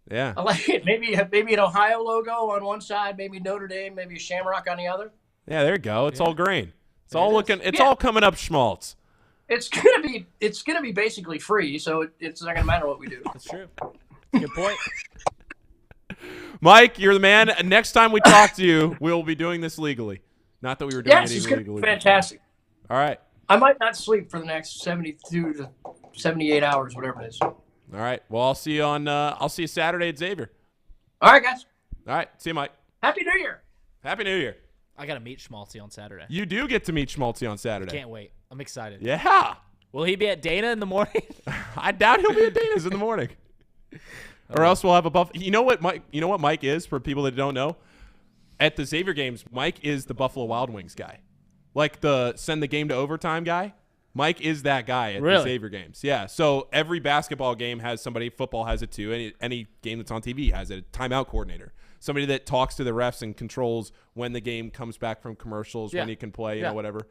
Yeah.
I like it. Maybe an Ohio logo on one side, maybe Notre Dame, maybe a Shamrock on the other.
Yeah, there you go. It's all green. It's all looking. It's all coming up schmaltz.
It's gonna be basically free, so it's not gonna matter what we do.
That's true. Good point.
Mike, you're the man. Next time we talk to you, we'll be doing this legally. Not that we were doing it
it's
illegally.
gonna be fantastic.
All right.
I might not sleep for the next 72 to 78 hours, whatever it is.
All right. Well, I'll see you Saturday at Xavier.
All right, guys.
All right. See you, Mike.
Happy New Year.
Happy New Year.
I got to meet Schmaltzy on Saturday.
You do get to meet Schmaltzy on Saturday.
Can't wait. I'm excited.
Yeah.
Will he be at Dana in the morning?
I doubt he'll be at Dana's in the morning. Or else we'll have a buff. You know what Mike is, for people that don't know? At the Xavier games, Mike is the Buffalo Wild Wings guy. Like the send the game to overtime guy. Mike is that guy at the Xavier games. Yeah. So every basketball game has somebody. Football has it too. Any game that's on TV has it. Timeout coordinator. Somebody that talks to the refs and controls when the game comes back from commercials, when you can play, whatever.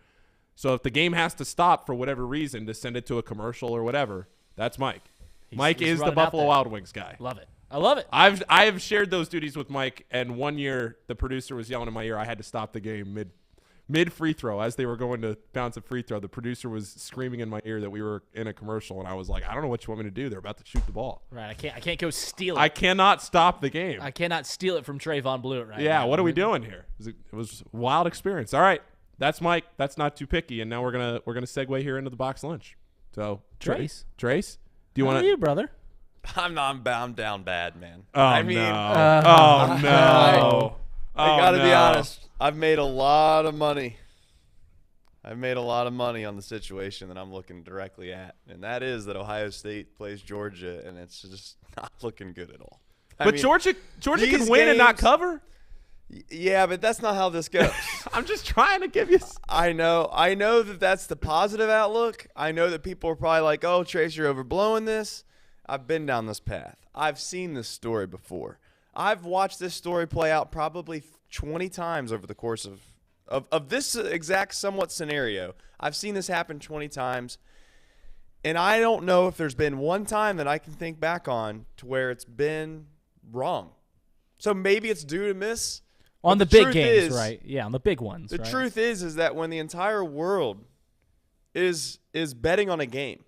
So if the game has to stop for whatever reason to send it to a commercial or whatever, that's Mike. Mike is the Buffalo Wild Wings guy.
Love it. I love it.
I have shared those duties with Mike, and one year the producer was yelling in my ear. I had to stop the game mid free throw as they were going to bounce a free throw. The producer was screaming in my ear that we were in a commercial, and I was like, I don't know what you want me to do. They're about to shoot the ball.
Right. I can't go steal it.
I cannot stop the game.
I cannot steal it from Trayvon Blewett right now.
Yeah. What are we doing here? It was a wild experience. All right. That's Mike. That's not too picky. And now we're gonna segue here into the box lunch. So
Trace,
do you want to?
you, brother?
I'm down bad, man.
Oh,
I mean,
no. Oh no.
I gotta be honest. I've made a lot of money. I've made a lot of money on the situation that I'm looking directly at, and that is that Ohio State plays Georgia, and it's just not looking good at all.
But Georgia can win and not cover.
Yeah, but that's not how this goes.
I'm just trying to give you.
I know that that's the positive outlook. I know that people are probably like, "Oh, Trace, you're overblowing this." I've been down this path. I've seen this story before. I've watched this story play out probably 20 times over the course of this exact somewhat scenario. I've seen this happen 20 times, and I don't know if there's been one time that I can think back on to where it's been wrong. So maybe it's due to miss.
On the big games, right? Yeah, on the big ones.
The truth is that when the entire world is betting on a game,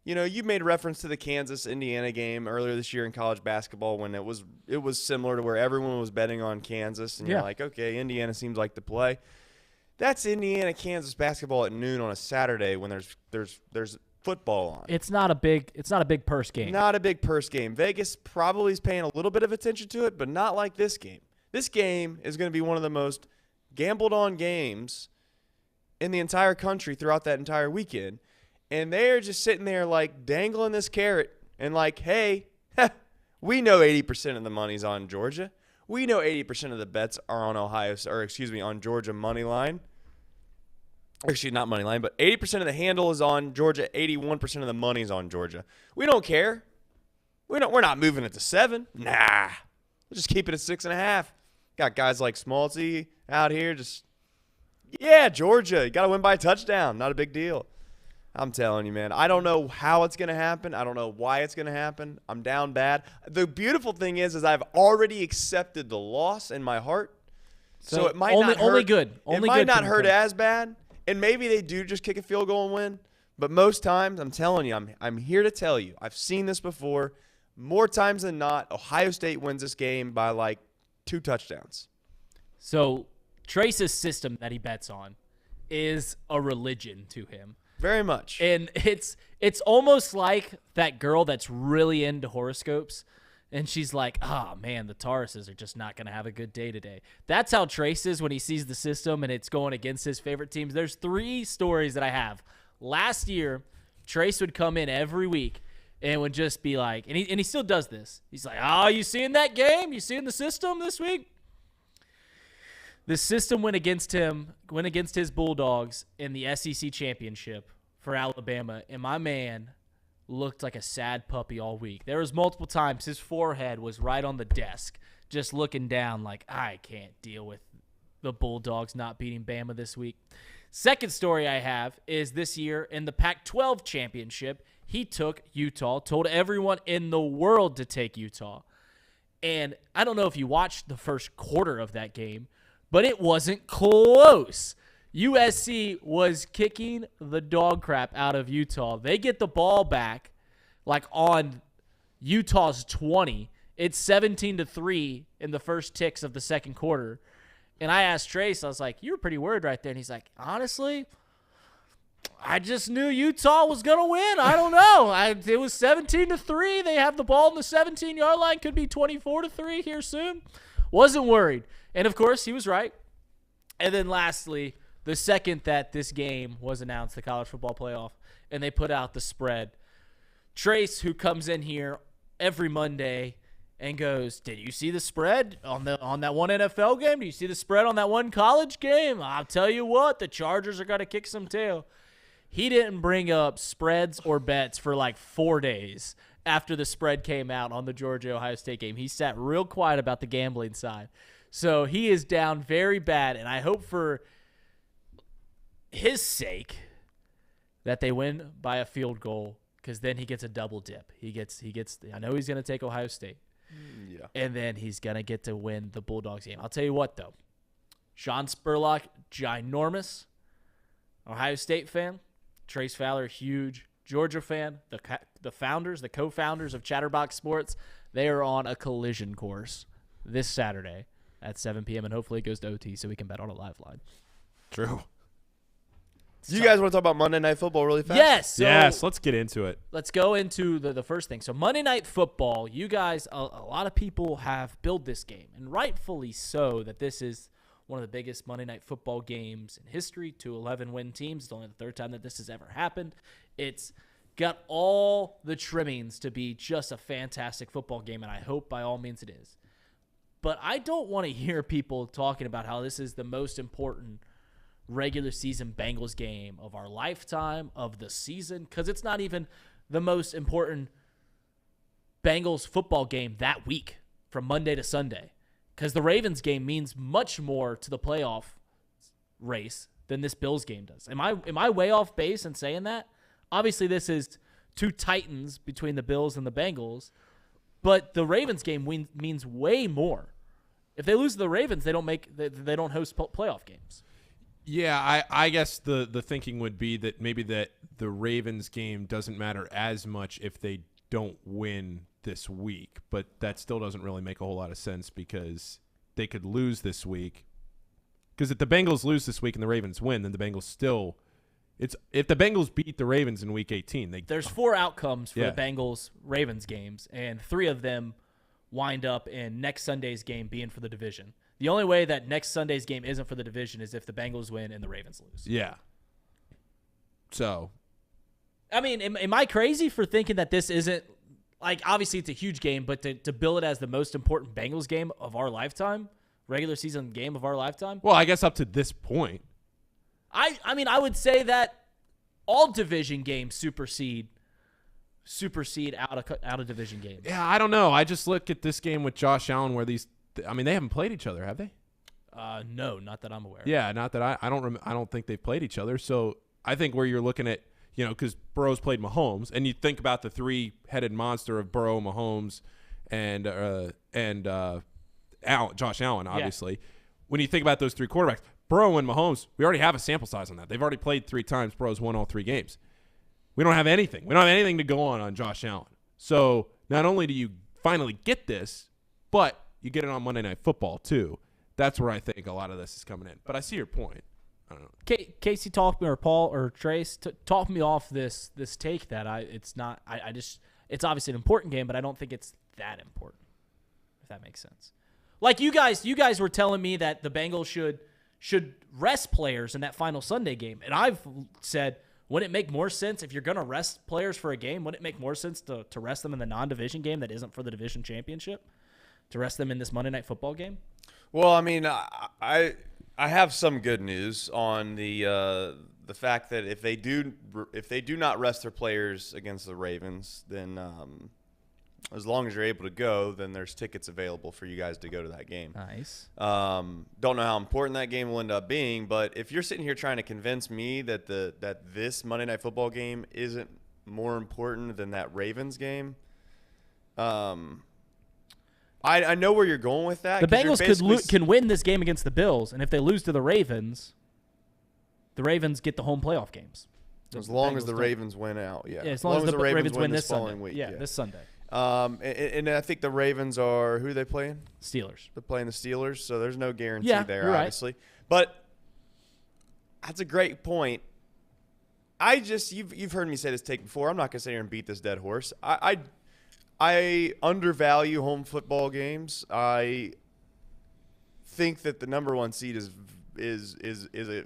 you made reference to the Kansas-Indiana game earlier this year in college basketball when it was similar to where everyone was betting on Kansas, and you're like, okay, Indiana seems like the play. That's Indiana-Kansas basketball at noon on a Saturday when there's football on.
It's not a big purse game.
Not a big purse game. Vegas probably is paying a little bit of attention to it, but not like this game. This game is going to be one of the most gambled on games in the entire country throughout that entire weekend. And they're just sitting there like dangling this carrot and like, hey, we know 80% of the money's on Georgia. We know 80% of the bets are on on Georgia money line. Actually, not money line, but 80% of the handle is on Georgia. 81% of the money's on Georgia. We don't care. We're not moving it to 7. Nah, we'll just keep it at 6.5. Got guys like Smalty out here Georgia, you got to win by a touchdown. Not a big deal. I'm telling you, man. I don't know how it's going to happen. I don't know why it's going to happen. I'm down bad. The beautiful thing is I've already accepted the loss in my heart. So it might not hurt.
Only good.
It might not hurt as bad. And maybe they do just kick a field goal and win. But most times, I'm telling you, I'm here to tell you, I've seen this before. More times than not, Ohio State wins this game by like 2 touchdowns.
So Trace's system that he bets on is a religion to him.
Very much.
And it's almost like that girl that's really into horoscopes, and she's like, oh, man, the Tauruses are just not going to have a good day today. That's how Trace is when he sees the system and it's going against his favorite teams. There's 3 stories that I have. Last year, Trace would come in every week and would just be like, and he still does this. He's like, oh, you seeing that game? You seeing the system this week? The system went against his Bulldogs in the SEC championship for Alabama, and my man looked like a sad puppy all week. There was multiple times his forehead was right on the desk, just looking down like, I can't deal with the Bulldogs not beating Bama this week. Second story I have is this year in the Pac-12 championship, he took Utah, told everyone in the world to take Utah. And I don't know if you watched the first quarter of that game, but it wasn't close. USC was kicking the dog crap out of Utah. They get the ball back like on Utah's 20. It's 17-3 in the first ticks of the second quarter. And I asked Trace, I was like, you were pretty worried right there. And he's like, honestly, I just knew Utah was going to win. I don't know. It was 17-3. They have the ball on the 17-yard line. Could be 24-3 here soon. Wasn't worried. And, of course, he was right. And then lastly, the second that this game was announced, the college football playoff, and they put out the spread, Trace, who comes in here every Monday and goes, did you see the spread on that one NFL game? Do you see the spread on that one college game? I'll tell you what, the Chargers are going to kick some tail. He didn't bring up spreads or bets for like 4 days after the spread came out on the Georgia-Ohio State game. He sat real quiet about the gambling side. So he is down very bad, and I hope for his sake that they win by a field goal, because then he gets a double dip. He gets. I know he's going to take Ohio State.
Yeah.
And then he's going to get to win the Bulldogs game. I'll tell you what, though. Sean Spurlock, ginormous Ohio State fan. Trace Fowler, huge Georgia fan. The founders, the co-founders of Chatterbox Sports, they are on a collision course this Saturday at 7 p.m., and hopefully it goes to OT so we can bet on a live line.
True.
You guys want to talk about Monday Night Football really fast?
Yes. So
yes, let's get into it.
Let's go into the first thing. So Monday Night Football, you guys, a lot of people have billed this game, and rightfully so, that this is one of the biggest Monday Night Football games in history. 2 11-win teams. It's only the 3rd time that this has ever happened. It's got all the trimmings to be just a fantastic football game, and I hope by all means it is. But I don't want to hear people talking about how this is the most important regular season Bengals game of our lifetime, of the season, because it's not even the most important Bengals football game that week from Monday to Sunday, because the Ravens game means much more to the playoff race than this Bills game does. Am I way off base in saying that? Obviously, this is two titans between the Bills and the Bengals, but the Ravens game means way more. If they lose to the Ravens, they don't host playoff games.
Yeah, I guess the thinking would be that maybe that the Ravens game doesn't matter as much if they don't win this week, but that still doesn't really make a whole lot of sense because they could lose this week. Because if the Bengals lose this week and the Ravens win, then the Bengals still if the Bengals beat the Ravens in week 18, there's
4 outcomes for the Bengals-Ravens games, and 3 of them wind up in next Sunday's game being for the division. The only way that next Sunday's game isn't for the division is if the Bengals win and the Ravens lose.
Yeah. So,
I mean, am I crazy for thinking that this isn't, like, obviously it's a huge game, but to bill it as the most important Bengals game of our lifetime, regular season game of our lifetime?
Well, I guess up to this point.
I mean, I would say that all division games supersede out of division games.
Yeah, I don't know. I just look at this game with Josh Allen where they haven't played each other, have they?
No, not that I'm aware of.
Yeah, not that I don't think they've played each other. So I think where you're looking at, because Burrow's played Mahomes, and you think about the 3-headed monster of Burrow, Mahomes, and Josh Allen, obviously. Yeah. When you think about those 3 quarterbacks, Burrow and Mahomes, we already have a sample size on that. They've already played 3 times. Burrow's won all 3 games. We don't have anything. We don't have anything to go on Josh Allen. So not only do you finally get this, but you get it on Monday Night Football too. That's where I think a lot of this is coming in. But I see your point. I don't know.
Casey talked me, or Paul or Trace talked me off this take that it's obviously an important game, but I don't think it's that important. If that makes sense. Like you guys were telling me that the Bengals should rest players in that final Sunday game, and I've said, wouldn't it make more sense if you're going to rest players for a game? Wouldn't it make more sense to rest them in the non-division game that isn't for the division championship? To rest them in this Monday Night Football game?
Well, I mean, I have some good news on the fact that if they do not rest their players against the Ravens, then as long as you're able to go, then there's tickets available for you guys to go to that game.
Nice.
Don't know how important that game will end up being, but if you're sitting here trying to convince me that this Monday Night Football game isn't more important than that Ravens game, I know where you're going with that.
The Bengals can win this game against the Bills, and if they lose to the Ravens get the home playoff games.
As long as the Ravens win out, yeah.
As long as the Ravens win this
following
Sunday.
week.
Yeah, this Sunday.
And I think the Ravens who are they playing?
Steelers.
They're playing the Steelers, so there's no guarantee there,
you're
obviously. Right. But that's a great point. You've heard me say this take before. I'm not gonna sit here and beat this dead horse. I undervalue home football games. I think that the number 1 seed is a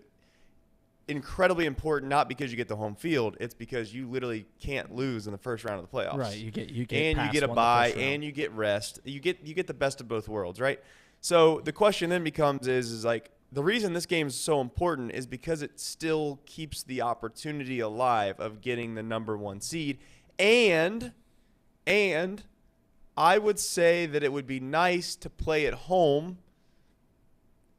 incredibly important, not because you get the home field, it's because you literally can't lose in the first round of the playoffs.
Right, you get
and you get a bye and you get rest. You get the best of both worlds, right? So the question then becomes is like the reason this game is so important is because it still keeps the opportunity alive of getting the number 1 seed, and I would say that it would be nice to play at home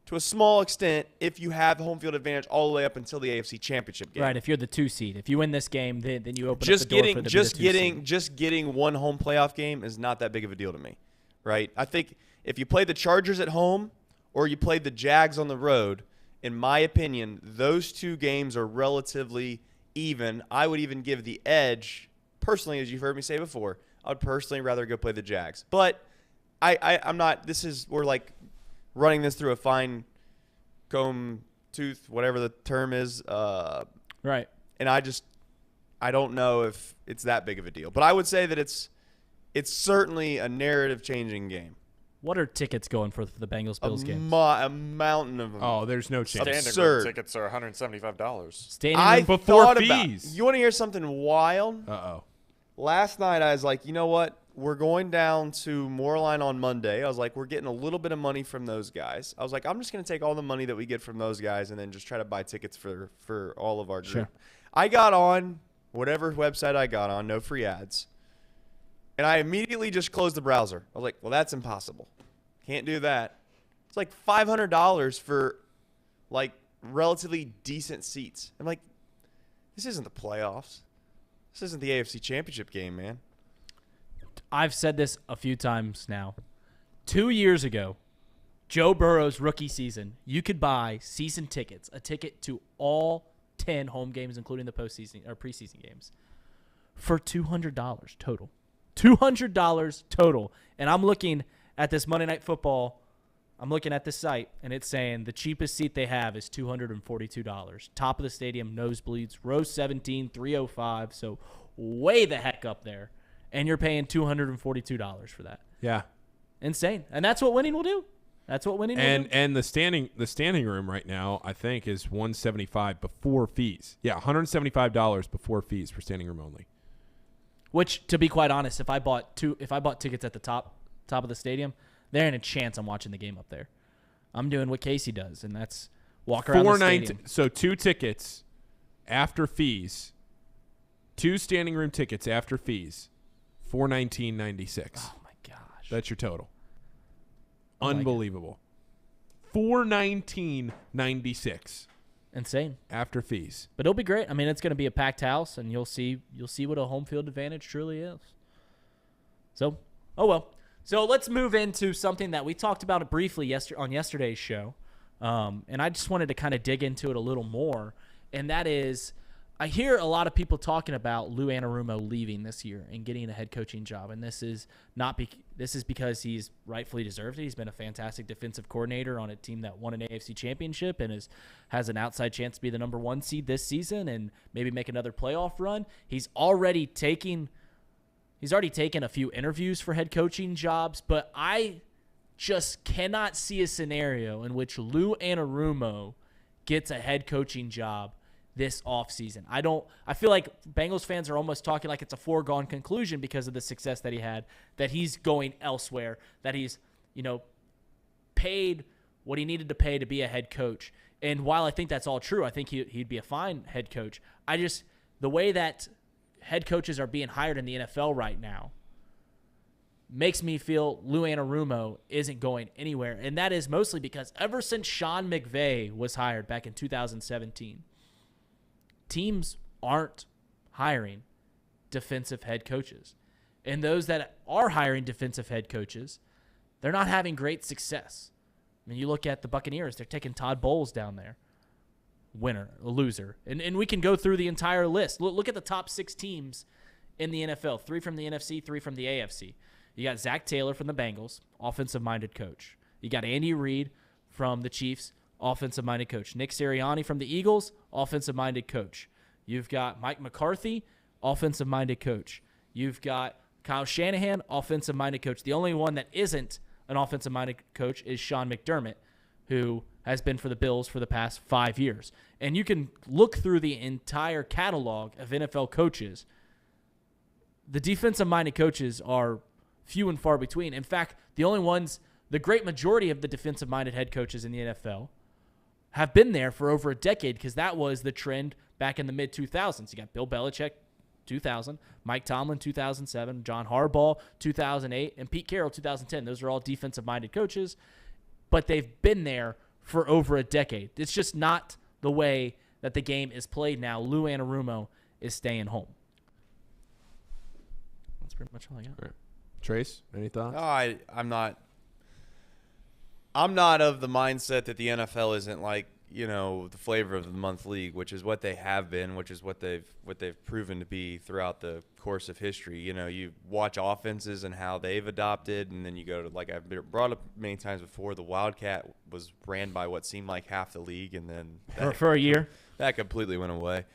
to a small extent if you have the home field advantage all the way up until the AFC Championship game.
Right, if you're the 2 seed. If you win this game, then you open up the door for the
Just getting one home playoff game is not that big of a deal to me, right? I think if you play the Chargers at home or you play the Jags on the road, in my opinion, those 2 games are relatively even. I would even give the edge, personally, as you've heard me say before, I would personally rather go play the Jags. But I'm not – we're like – running this through a fine comb tooth, whatever the term is.
Right.
And I don't know if it's that big of a deal. But I would say that it's certainly a narrative-changing game.
What are tickets going for the Bengals-Bills game?
A mountain of them.
Oh, there's no chance.
Standing
Absurd.
room tickets are $175.
Standing room
before fees.
You want to hear something wild?
Uh-oh.
Last night, I was like, you know what? We're going down to Moorline on Monday. I was like, we're getting a little bit of money from those guys. I was like, I'm just going to take all the money that we get from those guys and then just try to buy tickets for all of our group.
Sure.
I got on whatever website I got on, no free ads. And I immediately just closed the browser. I was like, well, that's impossible. Can't do that. It's like $500 for like relatively decent seats. I'm like, this isn't the playoffs. This isn't the AFC Championship game, man.
I've said this a few times now. 2 years ago, Joe Burrow's rookie season, you could buy season tickets, a ticket to all 10 home games, including the postseason or preseason games, for $200 total. $200 total. And I'm looking at this Monday Night Football. I'm looking at this site, and it's saying the cheapest seat they have is $242. Top of the stadium, nosebleeds, row 17, 305. So way the heck up there. And you're paying $242 for that.
Yeah.
Insane. And that's what winning will do. That's what winning will do.
And the standing room right now, I think, is $175 before fees. Yeah, $175 before fees for standing room only.
Which, to be quite honest, if I bought tickets at the top of the stadium, there ain't a chance I'm watching the game up there. I'm doing what Casey does, and that's walk around the stadium.
So 2 tickets after fees, 2 standing room tickets after fees, $419.96.
Oh my gosh,
that's your total.
Oh
unbelievable. $419.96.
Insane
after fees.
But it'll be great. I mean, it's going to be a packed house, and you'll see what a home field advantage truly is. So, oh well. So let's move into something that we talked about briefly on yesterday's show, and I just wanted to kind of dig into it a little more, and that is I hear a lot of people talking about Lou Anarumo leaving this year and getting a head coaching job, and this is because he's rightfully deserved it. He's been a fantastic defensive coordinator on a team that won an AFC championship and has an outside chance to be the number 1 seed this season and maybe make another playoff run. He's already taken a few interviews for head coaching jobs, but I just cannot see a scenario in which Lou Anarumo gets a head coaching job this offseason. I feel like Bengals fans are almost talking like it's a foregone conclusion because of the success that he had, that he's going elsewhere, that he's, paid what he needed to pay to be a head coach. And while I think that's all true, I think he'd be a fine head coach. The way that head coaches are being hired in the NFL right now makes me feel Lou Anarumo isn't going anywhere. And that is mostly because ever since Sean McVay was hired back in 2017, teams aren't hiring defensive head coaches. And those that are hiring defensive head coaches, they're not having great success. I mean, you look at the Buccaneers, they're taking Todd Bowles down there. Winner, a loser. And we can go through the entire list. Look at the top 6 teams in the NFL. 3 from the NFC, 3 from the AFC. You got Zach Taylor from the Bengals, offensive-minded coach. You got Andy Reid from the Chiefs, offensive-minded coach. Nick Sirianni from the Eagles, offensive-minded coach. You've got Mike McCarthy, offensive-minded coach. You've got Kyle Shanahan, offensive-minded coach. The only one that isn't an offensive-minded coach is Sean McDermott, who has been for the Bills for the past 5 years. And you can look through the entire catalog of NFL coaches. The defensive-minded coaches are few and far between. In fact, the great majority of the defensive-minded head coaches in the NFL have been there for over a decade because that was the trend back in the mid-2000s. You got Bill Belichick, 2000, Mike Tomlin, 2007, John Harbaugh, 2008, and Pete Carroll, 2010. Those are all defensive-minded coaches, but they've been there for over a decade. It's just not the way that the game is played now. Lou Anarumo is staying home. That's pretty much all I got.
All right. Trace, any thoughts?
I'm not of the mindset that the NFL isn't like, the flavor of the month league, which is what they have been, which is what they've proven to be throughout the course of history. You watch offenses and how they've adopted, and then you go to, like I've brought up many times before, the Wildcat was ran by what seemed like half the league, and then
for a year
that completely went away.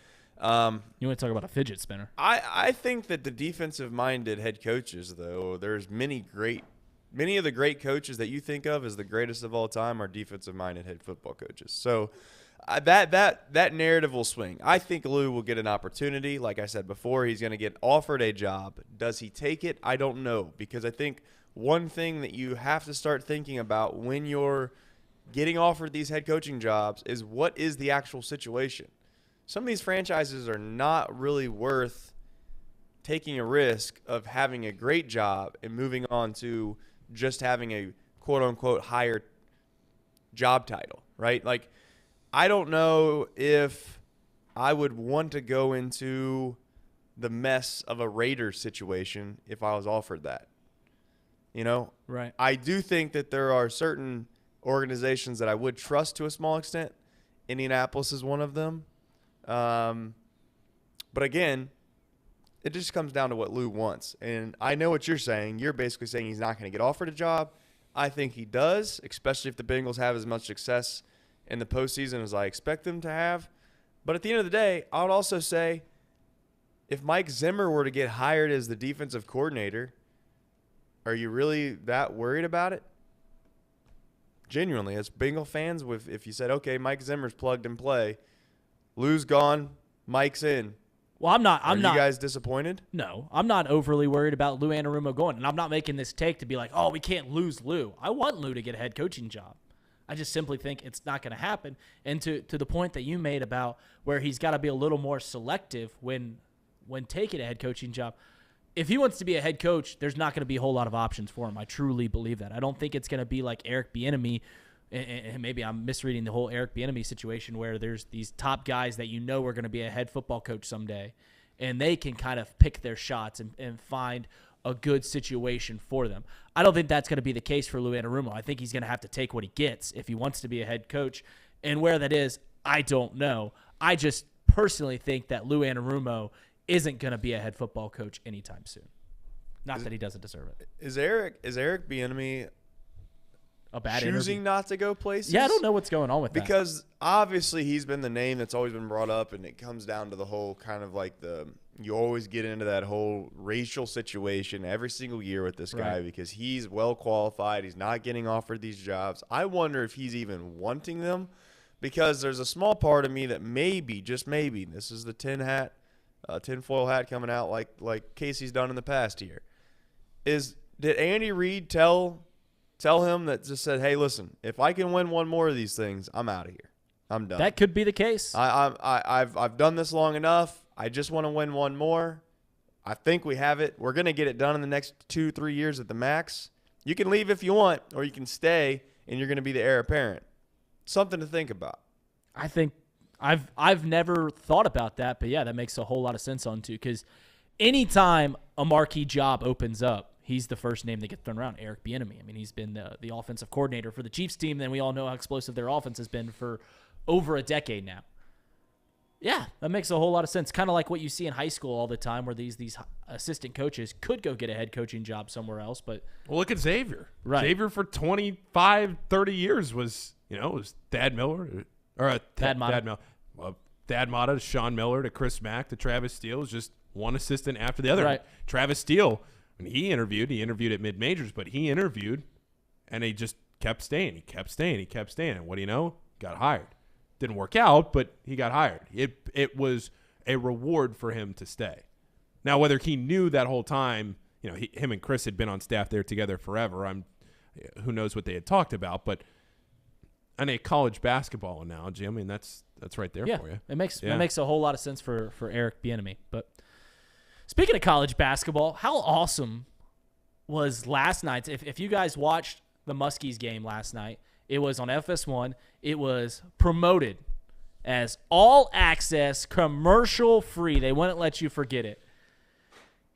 You want to talk about a fidget spinner?
I think that the defensive-minded head coaches, though, there's many great many of the great coaches that you think of as the greatest of all time are defensive-minded head football coaches. So that narrative will swing. I think Lou will get an opportunity. Like I said before, he's going to get offered a job. Does he take it? I don't know, because I think one thing that you have to start thinking about when you're getting offered these head coaching jobs is what is the actual situation. Some of these franchises are not really worth taking a risk of having a great job and moving on to just having a quote-unquote higher job title, right? Like, I don't know if I would want to go into the mess of a Raiders situation if I was offered that. You know?
Right.
I do think that there are certain organizations that I would trust to a small extent. Indianapolis is one of them. But again, it just comes down to what Lou wants. And I know what you're saying. You're basically saying he's not going to get offered a job. I think he does, especially if the Bengals have as much success in the postseason as I expect them to have. But at the end of the day, I would also say if Mike Zimmer were to get hired as the defensive coordinator, are you really that worried about it? Genuinely, as Bengal fans, if you said, okay, Mike Zimmer's plugged and play, Lou's gone, Mike's in.
Well, I'm not.
Are you guys disappointed?
No, I'm not overly worried about Lou Anarumo going, and I'm not making this take to be like, oh, we can't lose Lou. I want Lou to get a head coaching job. I just simply think it's not going to happen. And to the point that you made about where he's got to be a little more selective when taking a head coaching job, if he wants to be a head coach, there's not going to be a whole lot of options for him. I truly believe that. I don't think it's going to be like Eric Bieniemy, and maybe I'm misreading the whole Eric Bieniemy situation where there's these top guys that you know are going to be a head football coach someday, and they can kind of pick their shots and find a good situation for them. I don't think that's going to be the case for Lou Anarumo. I think he's going to have to take what he gets if he wants to be a head coach, and where that is, I don't know. I just personally think that Lou Anarumo isn't going to be a head football coach anytime soon. Not that he doesn't deserve it.
Is Eric Bieniemy
a bad
choosing
interview?
Not to go places?
Yeah, I don't know what's going on with that.
Because obviously he's been the name that's always been brought up, and it comes down to the whole kind of like you always get into that whole racial situation every single year with this guy because he's well qualified. He's not getting offered these jobs. I wonder if he's even wanting them, because there's a small part of me that maybe, just maybe, this is the tinfoil hat coming out like Casey's done in the past here. Did Andy Reid tell him that just said, hey, listen, if I can win one more of these things, I'm out of here. I'm done.
That could be the case.
I've done this long enough. I just want to win one more. I think we have it. We're going to get it done in the next 2-3 years at the max. You can leave if you want, or you can stay, and you're going to be the heir apparent. Something to think about.
I think I've never thought about that, but yeah, that makes a whole lot of sense on too, because anytime a marquee job opens up, he's the first name that gets thrown around, Eric Bieniemy. I mean, he's been the offensive coordinator for the Chiefs team, and we all know how explosive their offense has been for over a decade now. Yeah, that makes a whole lot of sense. Kind of like what you see in high school all the time, where these assistant coaches could go get a head coaching job somewhere else. But
well, look at Xavier.
Right.
Xavier for 25, 30 years was Thad Miller or
Thad Matta.
Thad Matta to Sean Miller to Chris Mack to Travis Steele. It was just one assistant after the other.
Right.
Travis Steele, when he interviewed at mid majors, but he interviewed and he just kept staying. He kept staying. And what do you know? Got hired. Didn't work out, but he got hired. It was a reward for him to stay. Now, whether he knew that whole time, him and Chris had been on staff there together forever. Who knows what they had talked about, but on a college basketball analogy, I mean that's right there for you.
It makes a whole lot of sense for Eric Bieniemy. But speaking of college basketball, how awesome was last night's? If you guys watched the Muskies game last night, it was on FS1. It was promoted as all access, commercial free. They wouldn't let you forget it.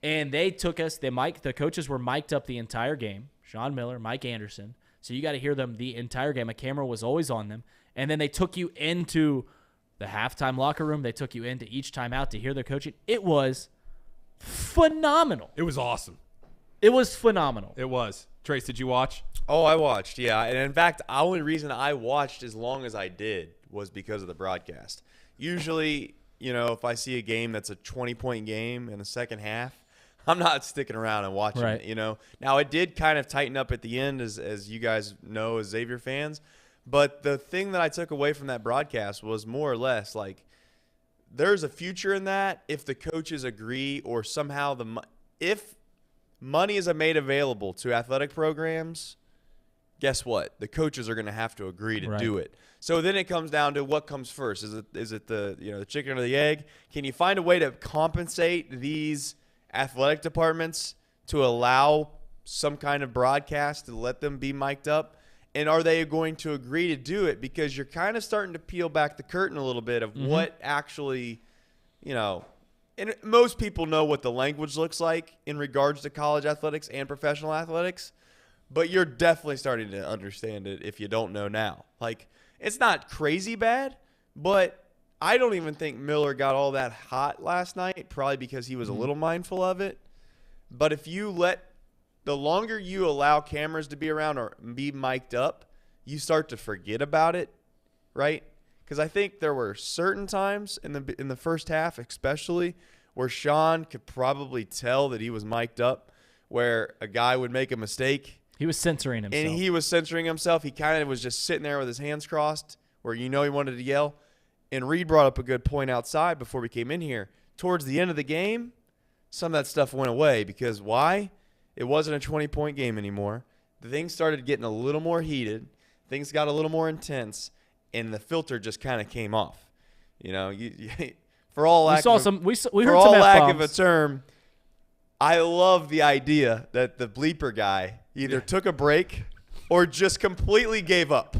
And they took us, the coaches were mic'd up the entire game. Sean Miller, Mike Anderson. So you got to hear them the entire game. A camera was always on them. And then they took you into the halftime locker room. They took you into each timeout to hear their coaching. It was phenomenal.
It was awesome.
It was phenomenal.
It was. Trace, did you watch?
Oh, I watched, yeah. And in fact, the only reason I watched as long as I did was because of the broadcast. Usually, if I see a game that's a 20-point game in the second half, I'm not sticking around and watching
Right.
it, you know. Now, it did kind of tighten up at the end, as you guys know as Xavier fans. But the thing that I took away from that broadcast was more or less like there's a future in that if the coaches agree or somehow if money is made available to athletic programs, guess what? The coaches are going to have to agree to do it. So then it comes down to what comes first. Is it the chicken or the egg? Can you find a way to compensate these athletic departments to allow some kind of broadcast to let them be mic'd up? And are they going to agree to do it? Because you're kind of starting to peel back the curtain a little bit of what actually, and most people know what the language looks like in regards to college athletics and professional athletics, but you're definitely starting to understand it if you don't know now. Like, it's not crazy bad, but I don't even think Miller got all that hot last night, probably because he was a little mindful of it. But if you the longer you allow cameras to be around or be mic'd up, you start to forget about it, right? Because I think there were certain times in the first half, especially, where Sean could probably tell that he was mic'd up, where a guy would make a mistake.
He was censoring himself.
And he was censoring himself. He kind of was just sitting there with his hands crossed, where he wanted to yell. And Reed brought up a good point outside before we came in here. Towards the end of the game, some of that stuff went away because why? It wasn't a 20-point game anymore. The things started getting a little more heated. Things got a little more intense, and the filter just kind of came off. For all lack of a term, I love the idea that the bleeper guy either took a break or just completely gave up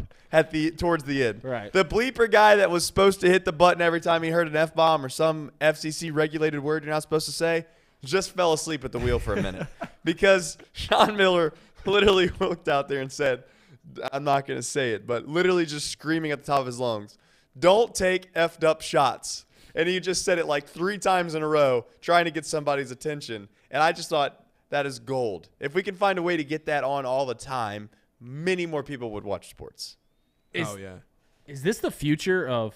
towards the end.
Right.
The bleeper guy that was supposed to hit the button every time he heard an F-bomb or some FCC regulated word you're not supposed to say just fell asleep at the wheel for a minute because Sean Miller literally looked out there and said, I'm not going to say it, but literally just screaming at the top of his lungs, don't take effed up shots. And he just said it like 3 times in a row, trying to get somebody's attention. And I just thought that is gold. If we can find a way to get that on all the time, many more people would watch sports.
Is this the future of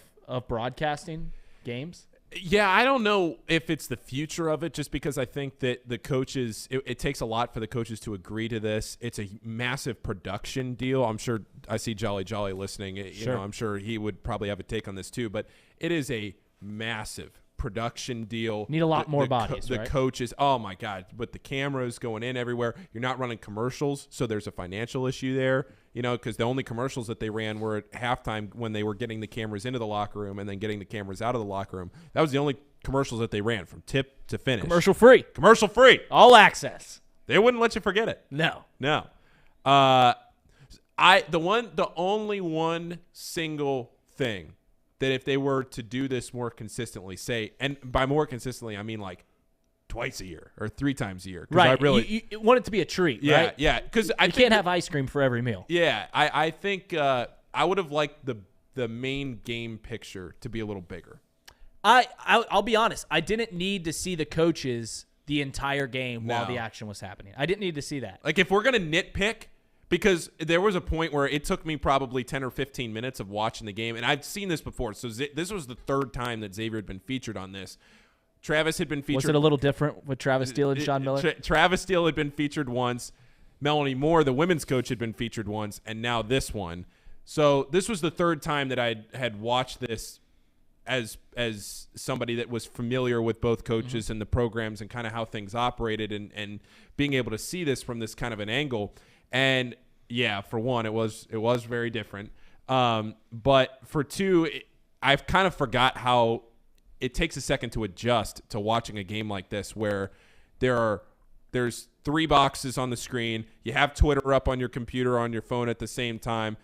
broadcasting games?
Yeah, I don't know if it's the future of it, just because I think that the coaches, it takes a lot for the coaches to agree to this. It's a massive production deal. I'm sure I see Jolly listening. I'm sure he would probably have a take on this too, but it is a massive production deal.
Need a lot more bodies,
The
right?
coaches, oh my God, with the cameras going in everywhere. You're not running commercials, so there's a financial issue there, because the only commercials that they ran were at halftime when they were getting the cameras into the locker room and then getting the cameras out of the locker room. That was the only commercials that they ran from tip to finish.
Commercial free. All access.
They wouldn't let you forget it.
No.
The only one single thing that if they were to do this more consistently, and by more consistently, I mean like twice a year or 3 times a year.
Right. You want it to be a treat, right?
Yeah. Because
you can't have ice cream for every meal.
Yeah. I think I would have liked the main game picture to be a little bigger.
I'll be honest. I didn't need to see the coaches the entire game while the action was happening. I didn't need to see that.
Like if we're going to nitpick, because there was a point where it took me probably 10 or 15 minutes of watching the game, and I've seen this before. So this was the 3rd time that Xavier had been featured on this. Travis had been featured.
Was it a little different with Travis Steele and Sean Miller?
Travis Steele had been featured once. Melanie Moore, the women's coach, had been featured once, and now this one. So this was the 3rd time that I had watched this as somebody that was familiar with both coaches and the programs and kind of how things operated and being able to see this from this kind of an angle. And yeah, for one, it was very different. But for 2, I've kind of forgot how it takes a second to adjust to watching a game like this, where there's 3 boxes on the screen. You have Twitter up on your computer, on your phone at the same time.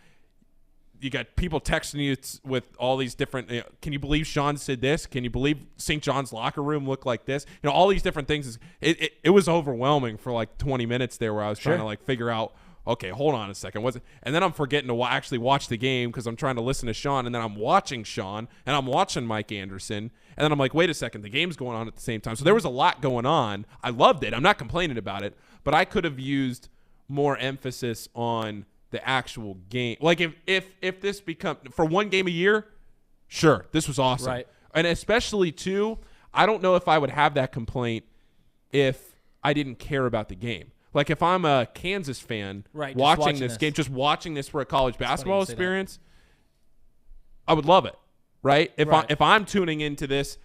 You got people texting you with all these different, can you believe Sean said this? Can you believe St. John's locker room looked like this? All these different things. It was overwhelming for like 20 minutes there where I was trying to like figure out, okay, hold on a second. And then I'm forgetting to actually watch the game because I'm trying to listen to Sean, and then I'm watching Sean, and I'm watching Mike Anderson, and then I'm like, wait a second, the game's going on at the same time. So there was a lot going on. I loved it. I'm not complaining about it, but I could have used more emphasis on the actual game. Like if this become for 1 game a year, sure, this was awesome.
Right.
And especially too, I don't know if I would have that complaint if I didn't care about the game. Like if I'm a Kansas fan watching this game, just watching this for a college basketball experience, I would love it, right? If I'm tuning into this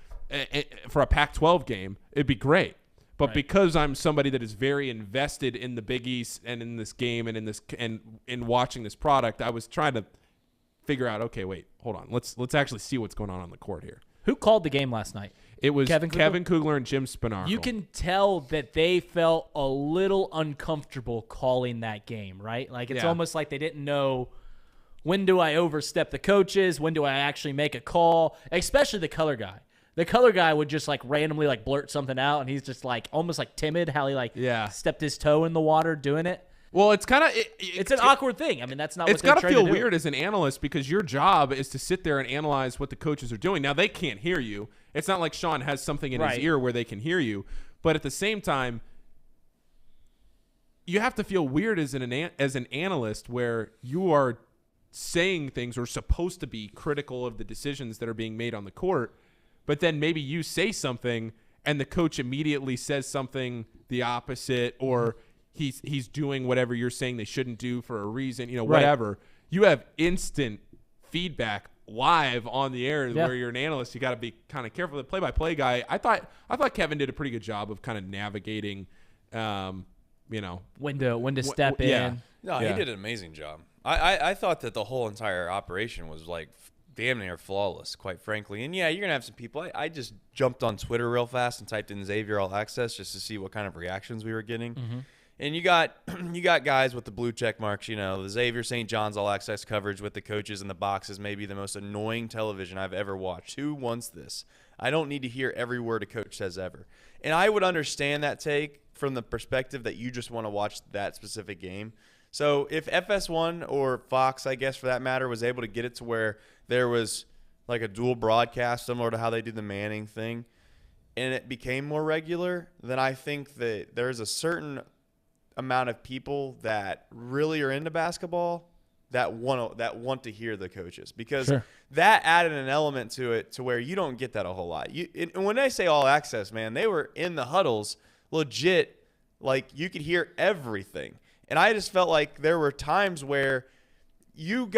for a Pac-12 game, it'd be great. But because I'm somebody that is very invested in the Big East and in this game and in watching this product, I was trying to figure out, okay, wait, hold on. Let's actually see what's going on the court here.
Who called the game last night?
It was Kevin Kugler and Jim Spinarco.
You can tell that they felt a little uncomfortable calling that game, right? Like it's almost like they didn't know, when do I overstep the coaches? When do I actually make a call? Especially the color guy. The color guy would just like randomly like blurt something out, and he's just like almost like timid how he like stepped his toe in the water doing it.
Well, it's kind of
it's an awkward thing. I mean, that's not.
It's
got to
feel weird as an analyst because your job is to sit there and analyze what the coaches are doing. Now they can't hear you. It's not like Sean has something in his ear where they can hear you. But at the same time, you have to feel weird as an analyst where you are saying things or supposed to be critical of the decisions that are being made on the court. But then maybe you say something and the coach immediately says something the opposite, or he's doing whatever you're saying they shouldn't do for a reason, whatever. You have instant feedback live on the air where you're an analyst. You got to be kind of careful. The play-by-play guy, I thought Kevin did a pretty good job of kind of navigating, when
to step in.
No, he did an amazing job. I thought that the whole entire operation was like damn near flawless, quite frankly. And yeah, you're gonna have some people. I just jumped on Twitter real fast and typed in Xavier All Access just to see what kind of reactions we were getting. Mm-hmm. And you got guys with the blue check marks. The Xavier St. John's All Access coverage with the coaches in the boxes may be the most annoying television I've ever watched. Who wants this? I don't need to hear every word a coach says ever. And I would understand that take from the perspective that you just want to watch that specific game. So if FS1 or Fox, I guess for that matter, was able to get it to where there was like a dual broadcast similar to how they do the Manning thing, and it became more regular, then I think that there's a certain amount of people that really are into basketball that want to hear the coaches, because that added an element to it to where you don't get that a whole lot. And when I say all access, man, they were in the huddles legit, like you could hear everything. And I just felt like there were times where you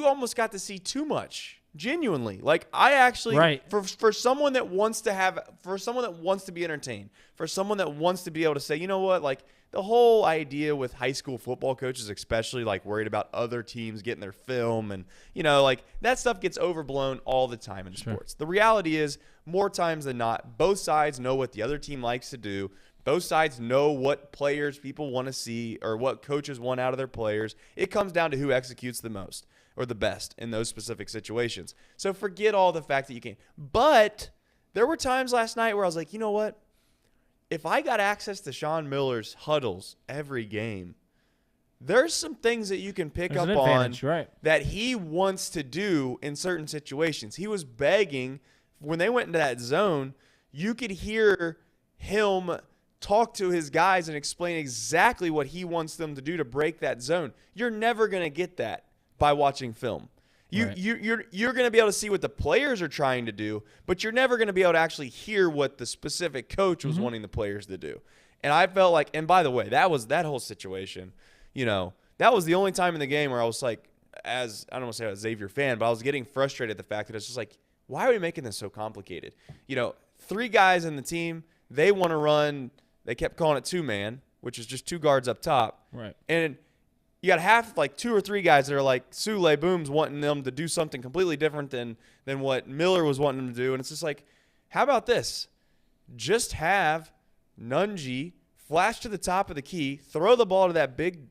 almost got to see too much, genuinely. Like I actually, for someone that wants to be entertained, for someone that wants to be able to say, you know what, like the whole idea with high school football coaches, especially like worried about other teams getting their film and, like that stuff gets overblown all the time in sports. The reality is more times than not, both sides know what the other team likes to do. Both sides know what players people want to see or what coaches want out of their players. It comes down to who executes the most or the best in those specific situations. So forget all the fact that you can't. But there were times last night where I was like, you know what? If I got access to Sean Miller's huddles every game, there's some things that you can pick up on that he wants to do in certain situations. He was begging. When they went into that zone, you could hear him talk to his guys and explain exactly what he wants them to do to break that zone. You're never going to get that by watching film. You're going to be able to see what the players are trying to do, but you're never going to be able to actually hear what the specific coach was wanting the players to do. And I felt like, and by the way, that whole situation, that was the only time in the game where I was like, I don't want to say I was a Xavier fan, but I was getting frustrated at the fact that it's just like, why are we making this so complicated? 3 guys in the team, they want to run. They kept calling it 2-man, which is just 2 guards up top.
Right.
And you got half, like 2 or 3 guys that are like Sule Booms wanting them to do something completely different than what Miller was wanting them to do. And it's just like, how about this? Just have Nunji flash to the top of the key, throw the ball to that big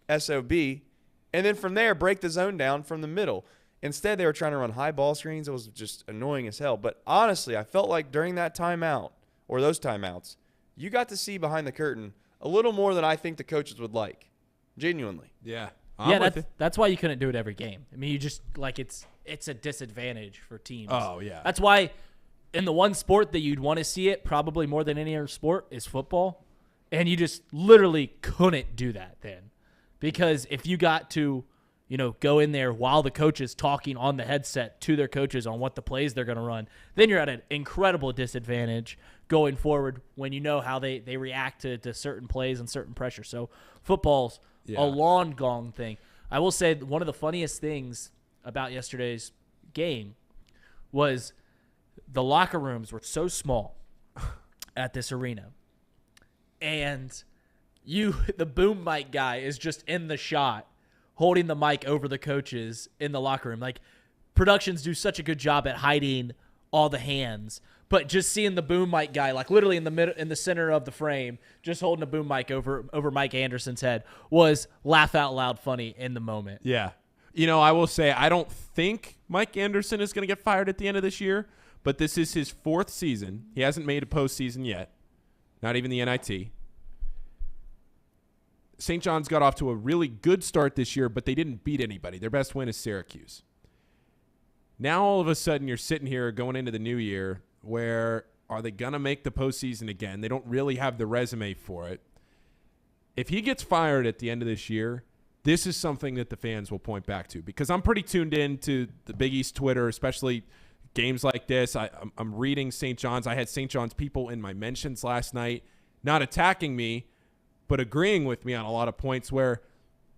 SOB, and then from there break the zone down from the middle. Instead, they were trying to run high ball screens. It was just annoying as hell. But honestly, I felt like during that timeout or those timeouts, you got to see behind the curtain a little more than I think the coaches would like. Genuinely.
Yeah.
That's why you couldn't do it every game. I mean, you just like it's a disadvantage for teams.
Oh, yeah.
That's why in the one sport that you'd want to see it probably more than any other sport is football. And you just literally couldn't do that then. Because if you got to, go in there while the coach is talking on the headset to their coaches on what the plays they're going to run, then you're at an incredible disadvantage going forward when you know how they react to certain plays and certain pressure. So football's a long gone thing. I will say one of the funniest things about yesterday's game was the locker rooms were so small at this arena. And the boom mic guy is just in the shot holding the mic over the coaches in the locker room. Like, productions do such a good job at hiding all the hands, but just seeing the boom mic guy, like literally in the center of the frame, just holding a boom mic over Mike Anderson's head was laugh out loud funny in the moment.
Yeah. I will say I don't think Mike Anderson is going to get fired at the end of this year, but this is his 4th season. He hasn't made a postseason yet, not even the NIT. St. John's got off to a really good start this year, but they didn't beat anybody. Their best win is Syracuse. Now all of a sudden you're sitting here going into the new year where are they going to make the postseason again? They don't really have the resume for it. If he gets fired at the end of this year, this is something that the fans will point back to because I'm pretty tuned in to the Big East Twitter, especially games like this. I'm reading St. John's. I had St. John's people in my mentions last night not attacking me, but agreeing with me on a lot of points where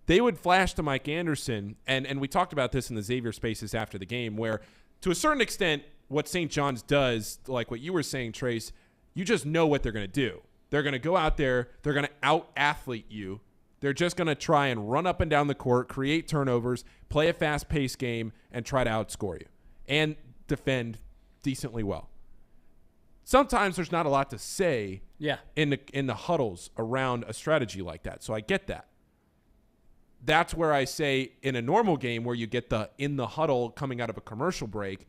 they would flash to Mike Anderson, and we talked about this in the Xavier Spaces after the game, where to a certain extent what St. John's does, like what you were saying, Trace, you just know what they're going to do. They're going to go out there, they're going to out-athlete you. They're just going to try and run up and down the court, create turnovers, play a fast-paced game, and try to outscore you and defend decently well. Sometimes there's not a lot to say in the huddles around a strategy like that. So I get that. That's where I say in a normal game where you get the in the huddle coming out of a commercial break,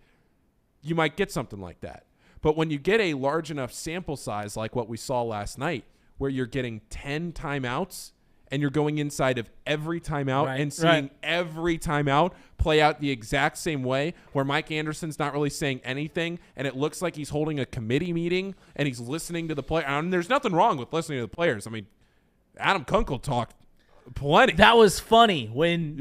you might get something like that. But when you get a large enough sample size like what we saw last night where you're getting 10 timeouts and you're going inside of every timeout and seeing every timeout play out the exact same way where Mike Anderson's not really saying anything and it looks like he's holding a committee meeting and he's listening to the player. And there's nothing wrong with listening to the players. I mean, Adam Kunkel talked plenty.
That was funny when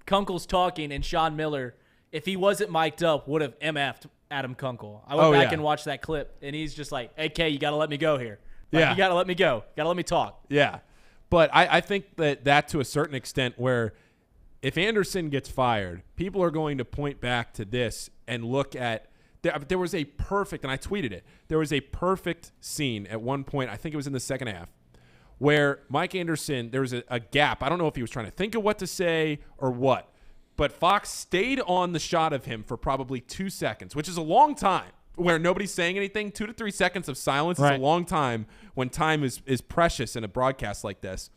Kunkel's talking and Sean Miller, if he wasn't mic'd up, would have MF'd Adam Kunkel. I went back and watched that clip and he's just like, hey, K, you got to let me go here. Like, you got to let me go. Got to let me talk.
Yeah. But I think that to a certain extent where if Anderson gets fired, people are going to point back to this and look at there was a perfect, and I tweeted it, there was a perfect scene at one point, I think it was in the second half, where Mike Anderson, there was a gap. I don't know if he was trying to think of what to say or what, but Fox stayed on the shot of him for probably 2 seconds, which is a long time. Where nobody's saying anything, 2 to 3 seconds of silence is a long time when time is precious in a broadcast like this.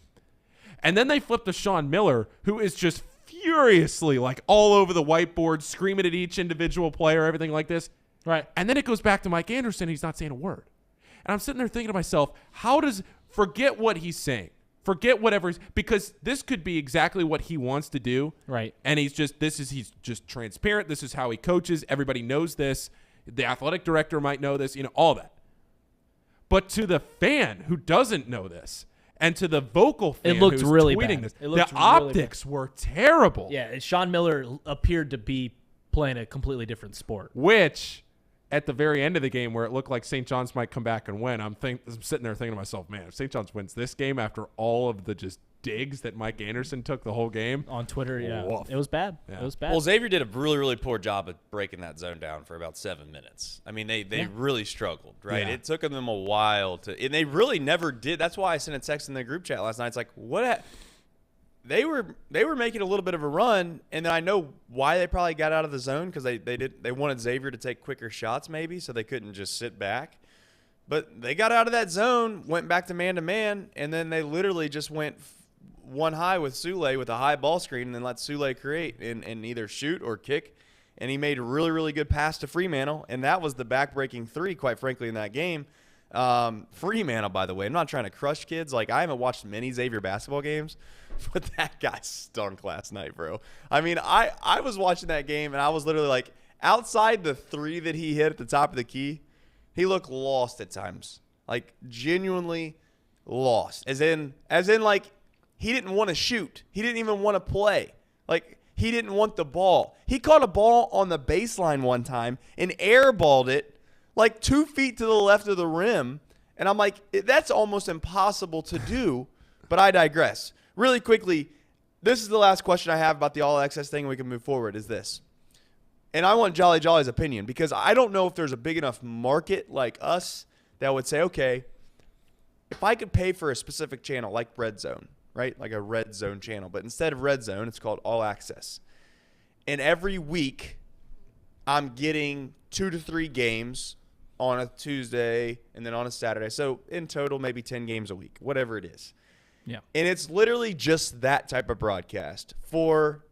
And then they flip to Sean Miller, who is just furiously like all over the whiteboard, screaming at each individual player, everything like this.
Right.
And then it goes back to Mike Anderson. He's not saying a word. And I'm sitting there thinking to myself, forget what he's saying. Forget whatever, because this could be exactly what he wants to do.
Right.
And he's just transparent. This is how he coaches. Everybody knows this. The athletic director might know this, all that. But to the fan who doesn't know this, and to the vocal fan who's
really
tweeting
bad.
this, the optics were terrible.
Yeah, Sean Miller appeared to be playing a completely different sport.
Which, at the very end of the game where it looked like St. John's might come back and win, I'm sitting there thinking to myself, man, if St. John's wins this game after all of the just digs that Mike Anderson took the whole game.
On Twitter, it was bad. Yeah. It was bad.
Well, Xavier did a really, really poor job at breaking that zone down for about 7 minutes. I mean, they really struggled, right?
Yeah.
It took them a while and they really never did. That's why I sent a text in the group chat last night. It's like, they were making a little bit of a run, and then I know why they probably got out of the zone because they wanted Xavier to take quicker shots maybe, so they couldn't just sit back. But they got out of that zone, went back to man, and then they literally just went one high with Sule with a high ball screen and then let Sule create and either shoot or kick. And he made a really, really good pass to Fremantle, and that was the back-breaking three, quite frankly, in that game. Fremantle, by the way, I'm not trying to crush kids. Like, I haven't watched many Xavier basketball games, but that guy stunk last night, bro. I mean, I was watching that game, and I was literally like, outside the three that he hit at the top of the key, he looked lost at times. Like, genuinely lost. As in, like, he didn't want to shoot. He didn't even want to play.
Like, he didn't want the ball. He caught a ball on the baseline one time and airballed it like 2 feet to the left of the rim. And I'm like, that's almost impossible to do. But I digress. Really quickly, this is the last question I have about the all access thing, and we can move forward, is this. And I want Jolly Jolly's opinion, because I don't know if there's a big enough market like us that would say, okay, if I could pay for a specific channel like Red Zone, right? Like a Red Zone channel. But instead of Red Zone, it's called All Access. And every week, I'm getting 2 to 3 games on a Tuesday and then on a Saturday. So in total, maybe 10 games a week, whatever it is.
Yeah.
And it's literally just that type of broadcast for,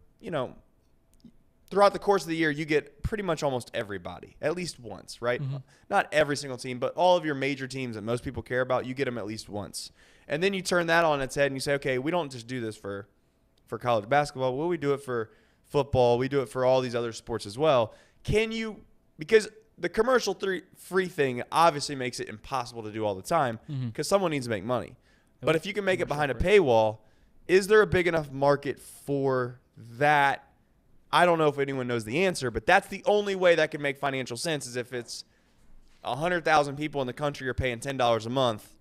throughout the course of the year, you get pretty much almost everybody, at least once, right? Mm-hmm. Not every single team, but all of your major teams that most people care about, you get them at least once. And then you turn that on its head and you say, okay, we don't just do this for college basketball. Well, we do it for football. We do it for all these other sports as well. Because the commercial free thing obviously makes it impossible to do all the time because someone needs to make money. But if you can make it behind a paywall, is there a big enough market for that? I don't know if anyone knows the answer, but that's the only way that can make financial sense, is if it's 100,000 people in the country are paying $10 a month,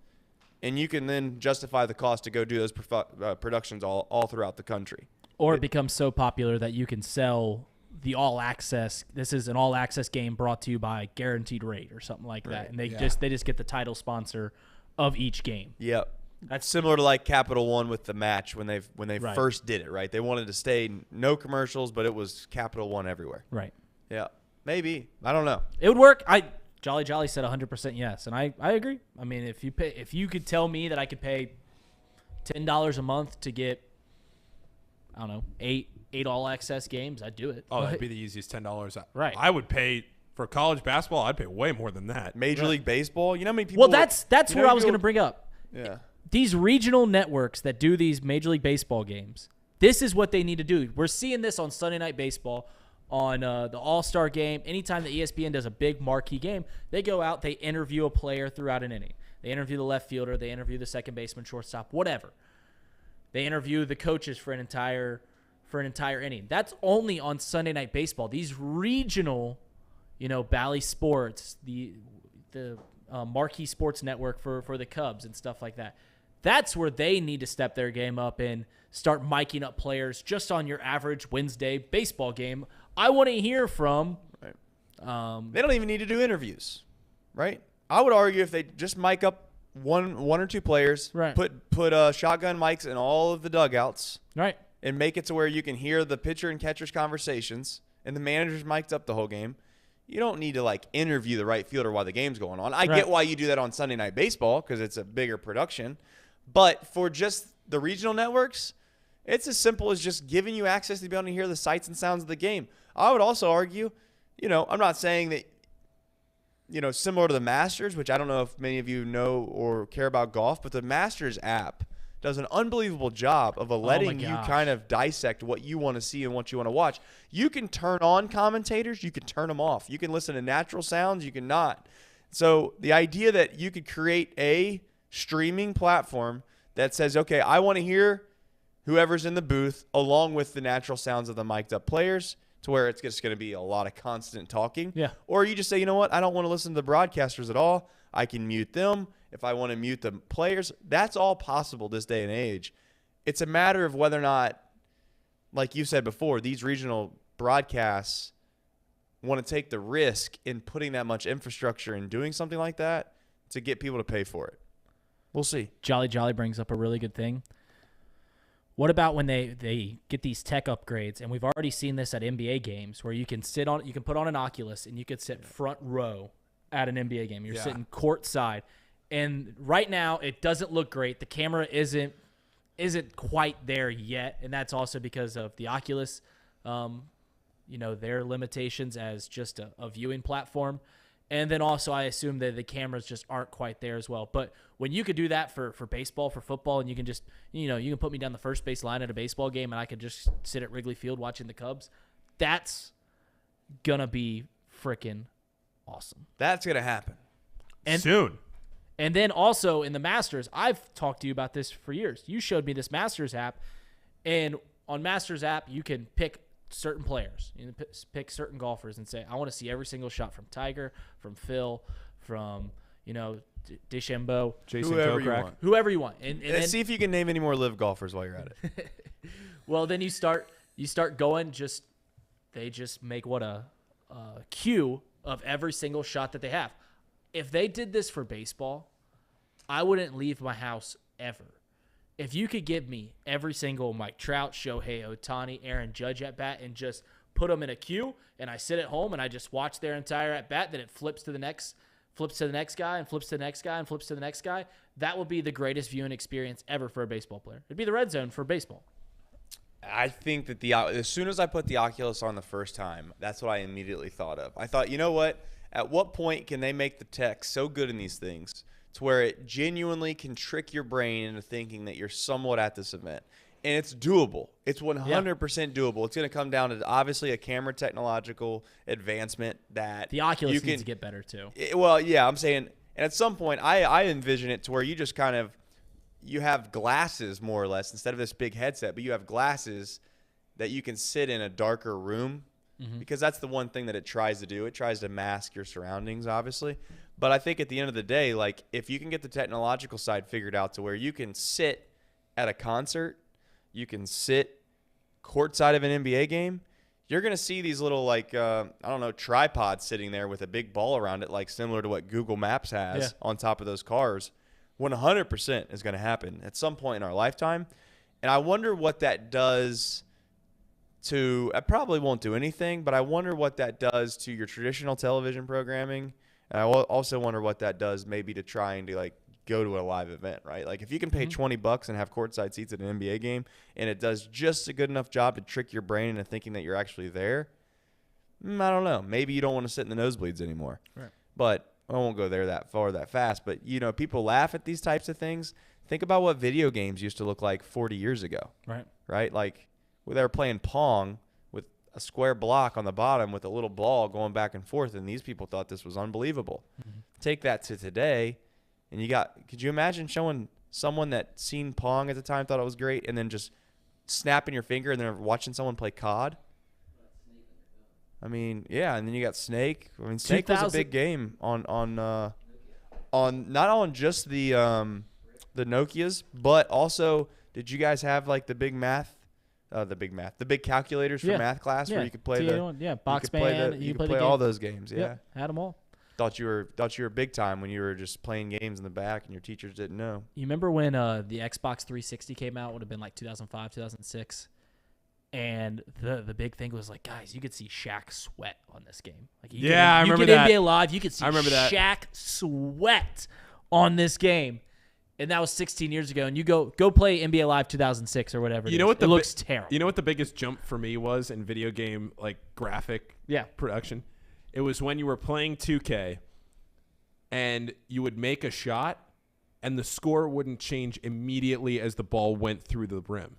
and you can then justify the cost to go do those productions all throughout the country.
Or it becomes so popular that you can sell the all access. This is an all access game brought to you by Guaranteed Rate or something like that, and they just get the title sponsor of each game.
Yep. That's similar to like Capital One with the match when they
Right.
first did it, right? They wanted to stay no commercials, but it was Capital One everywhere.
Right.
Yeah. Maybe. I don't know.
It would work. Jolly Jolly said 100% yes, and I agree. I mean, if you could tell me that I could pay $10 a month to get, I don't know, eight all access games, I'd do it.
Oh, that'd be the easiest $10.
Right.
I would pay for college basketball. I'd pay way more than that.
Major League Baseball. You know how many people?
Well, that's what I was going to bring up.
Yeah.
These regional networks that do these Major League Baseball games, this is what they need to do. We're seeing this on Sunday Night Baseball, on the All-Star Game. Anytime that ESPN does a big marquee game, they go out, they interview a player throughout an inning. They interview the left fielder, they interview the second baseman, shortstop, whatever. They interview the coaches for an entire inning. That's only on Sunday Night Baseball. These regional, Bally Sports, the marquee sports network for the Cubs and stuff like that. That's where they need to step their game up and start miking up players just on your average Wednesday baseball game. I want to hear from.
Right. They don't even need to do interviews, right? I would argue if they just mic up one or two players,
right.
put shotgun mics in all of the dugouts,
right,
and make it to where you can hear the pitcher and catcher's conversations, and the manager's mic'd up the whole game. You don't need to interview the right fielder while the game's going on. I get why you do that on Sunday Night Baseball because it's a bigger production. But for just the regional networks, it's as simple as just giving you access to be able to hear the sights and sounds of the game. I would also argue, I'm not saying that, similar to the Masters, which I don't know if many of you know or care about golf, but the Masters app does an unbelievable job of letting you kind of dissect what you want to see and what you want to watch. You can turn on commentators. You can turn them off. You can listen to natural sounds. You can not. So the idea that you could create a streaming platform that says, okay, I want to hear whoever's in the booth along with the natural sounds of the mic'd up players, to where it's just going to be a lot of constant talking.
Yeah.
Or you just say, you know what? I don't want to listen to the broadcasters at all. I can mute them. If I want to mute the players, that's all possible this day and age. It's a matter of whether or not, like you said before, these regional broadcasts want to take the risk in putting that much infrastructure and doing something like that to get people to pay for it. We'll see.
Jolly Jolly brings up a really good thing. What about when they get these tech upgrades, and we've already seen this at NBA games where you can put on an Oculus and you could sit front row at an NBA game. You're sitting courtside. And right now it doesn't look great. The camera isn't quite there yet, and that's also because of the Oculus, their limitations as just a viewing platform. And then also I assume that the cameras just aren't quite there as well. But when you could do that for baseball, for football, and you can just, you can put me down the first base line at a baseball game and I could just sit at Wrigley Field watching the Cubs, that's going to be freaking awesome.
That's going to happen.
Soon.
And then also in the Masters, I've talked to you about this for years. You showed me this Masters app, and on Masters app, you can pick certain players. You can pick certain golfers and say, I want to see every single shot from Tiger, from Phil, from, DeChambeau,
Jason
whoever you want. And
then see if you can name any more live golfers while you're at it.
Well, then you start going. They just make a queue of every single shot that they have. If they did this for baseball, I wouldn't leave my house ever. If you could give me every single Mike Trout, Shohei Ohtani, Aaron Judge at bat and just put them in a queue, and I sit at home and I just watch their entire at bat, then it flips to the next guy and flips to the next guy and flips to the next guy, that would be the greatest viewing experience ever for a baseball player. It'd be the red zone for baseball.
I think that as soon as I put the Oculus on the first time, that's what I immediately thought of. I thought, you know what? At what point can they make the tech so good in these things to where it genuinely can trick your brain into thinking that you're somewhat at this event? And it's doable. It's 100% doable. It's going to come down to obviously a camera technological advancement that
the Oculus needs to get better too.
I'm saying, and at some point I envision it to where you just kind of you have glasses more or less instead of this big headset, but you have glasses that you can sit in a darker room because that's the one thing that it tries to do. It tries to mask your surroundings, obviously. But I think at the end of the day, like if you can get the technological side figured out to where you can sit at a concert, you can sit courtside of an NBA game, you're going to see these little tripods sitting there with a big ball around it, like similar to what Google Maps has on top of those cars. 100% is going to happen at some point in our lifetime. And I wonder what that does to – I probably won't do anything, but I wonder what that does to your traditional television programming. And I also wonder what that does maybe to trying to, go to a live event, right? Like if you can pay $20 and have courtside seats at an NBA game and it does just a good enough job to trick your brain into thinking that you're actually there, I don't know. Maybe you don't want to sit in the nosebleeds anymore. Right. But – I won't go there that far that fast, but, people laugh at these types of things. Think about what video games used to look like 40 years ago. Right? Like, they were playing Pong with a square block on the bottom with a little ball going back and forth, and these people thought this was unbelievable. Take that to today, and could you imagine showing someone that seen Pong at the time, thought it was great, and then just snapping your finger and then watching someone play COD? I mean, yeah, and then you got Snake. I mean, Snake was a big game on not on just the Nokias, but also did you guys have the big calculators for math class where you could play
box band,
you could play all those games.
Yeah, had them all.
Thought you were big time when you were just playing games in the back and your teachers didn't know.
You remember when the Xbox 360 came out? Would have been 2005, 2006. And the big thing was guys, you could see Shaq sweat on this game.
I remember that.
NBA Live, you could see Shaq sweat on this game, and that was 16 years ago. And you go play NBA Live 2006 or whatever. It looks terrible.
You know what the biggest jump for me was in video game graphic production? It was when you were playing 2K, and you would make a shot, and the score wouldn't change immediately as the ball went through the rim.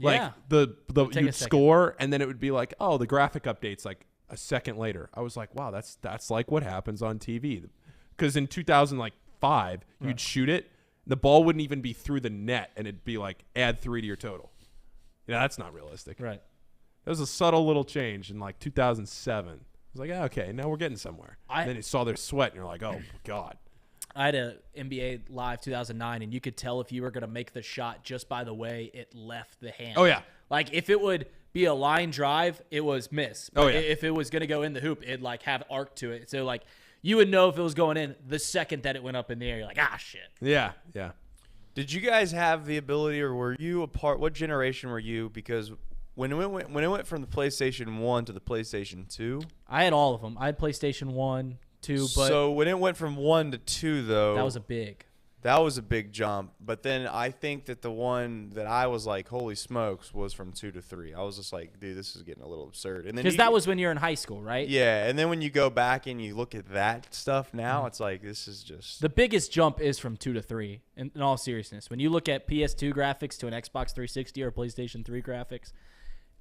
You'd score, and then it would be the graphic update's a second later. I was like, wow, that's like what happens on TV. Because in 2005, you'd shoot it, the ball wouldn't even be through the net, and it'd be add 3 to your total. That's not realistic.
Right.
That was a subtle little change in 2007. I was like, okay, now we're getting somewhere. And then you saw their sweat, and you're like, oh, God.
I had a NBA Live 2009, and you could tell if you were going to make the shot just by the way it left the hand.
Oh, yeah.
If it would be a line drive, it was miss. But if it was going to go in the hoop, it'd have arc to it. So, you would know if it was going in the second that it went up in the air. You're like, shit.
Yeah, yeah.
Did you guys have the ability, or were you a part? What generation were you? Because when it went from the PlayStation 1 to the PlayStation 2,
I had all of them. I had PlayStation 1. 2, but
so when it went from 1 to 2, though,
that was a big
jump. But then I think that the one that I was like, holy smokes, was from 2 to 3. I was just like, dude, this is getting a little absurd. And then
because that was when you're in high school, right?
Yeah, and then when you go back and you look at that stuff now, it's like this is just
the biggest jump is from 2 to 3. In all seriousness, when you look at PS2 graphics to an Xbox 360 or PlayStation 3 graphics,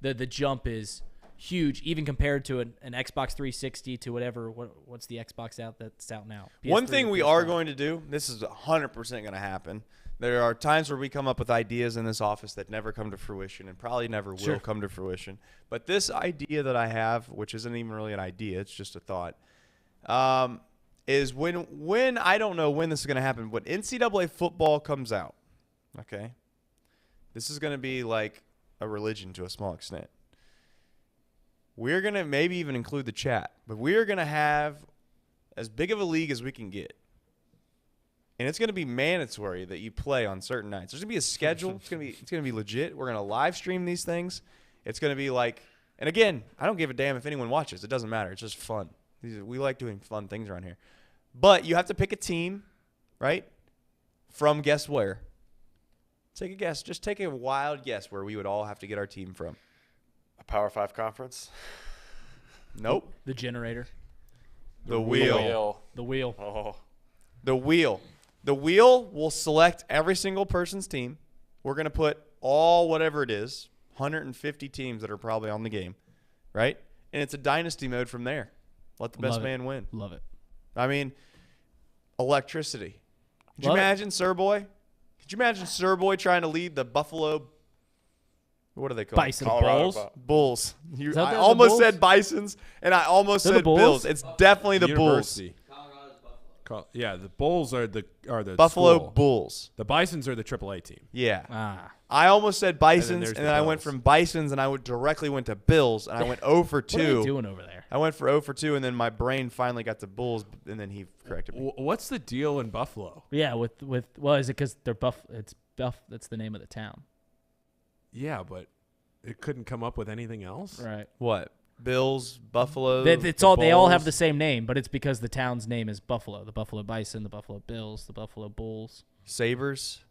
the jump is huge, even compared to an Xbox 360 to whatever. What's the Xbox that's out now?
One
PS3
thing we
PS5.
are going to do, this is 100% going to happen. There are times where we come up with ideas in this office that never come to fruition and probably never will come to fruition. But this idea that I have, which isn't even really an idea, it's just a thought, is when I don't know when this is going to happen, when NCAA football comes out, okay, this is going to be like a religion to a small extent. We're going to maybe even include the chat, but we're going to have as big of a league as we can get. And it's going to be mandatory that you play on certain nights. There's going to be a schedule. It's going to be legit. We're going to live stream these things. It's going to be like, and again, I don't give a damn if anyone watches. It doesn't matter. It's just fun. We like doing fun things around here. But you have to pick a team, right? From guess where? Take a guess. Just take a wild guess where we would all have to get our team from.
A Power 5 conference?
Nope. The generator.
The wheel.
The wheel.
Oh.
The wheel. The wheel will select every single person's team. We're going to put all whatever it is, 150 teams that are probably on the game, right? And it's a dynasty mode from there. Let the best man win.
Love it.
I mean, electricity. Could you imagine Sir Boy? Could you imagine Sir Boy trying to lead the Buffalo? What are they called?
Bison. Bulls.
Bulls. I
the
almost
Bulls?
said Bisons, and I almost
They're
said
the Bulls?
Bills. It's definitely the
University.
Bulls.
Yeah, the Bulls are the
Buffalo
school.
Bulls.
The Bisons are the AAA team.
Yeah. I almost said Bisons,
there's
and
the
then I went
Bills.
from Bisons, and I directly went to Bills, and I went 0 for 2.
What are they doing over there?
I went for 0 for 2, and then my brain finally got to Bulls, and then he corrected me.
What's the deal in Buffalo?
Yeah, with well, is it because they're Buff? It's Buff. That's the name of the town.
Yeah, but it couldn't come up with anything else.
Right.
What? Bills, Buffalo.
It's all. They all have the same name, but it's because the town's name is Buffalo. The Buffalo Bison, the Buffalo Bills, the Buffalo Bulls.
Sabres.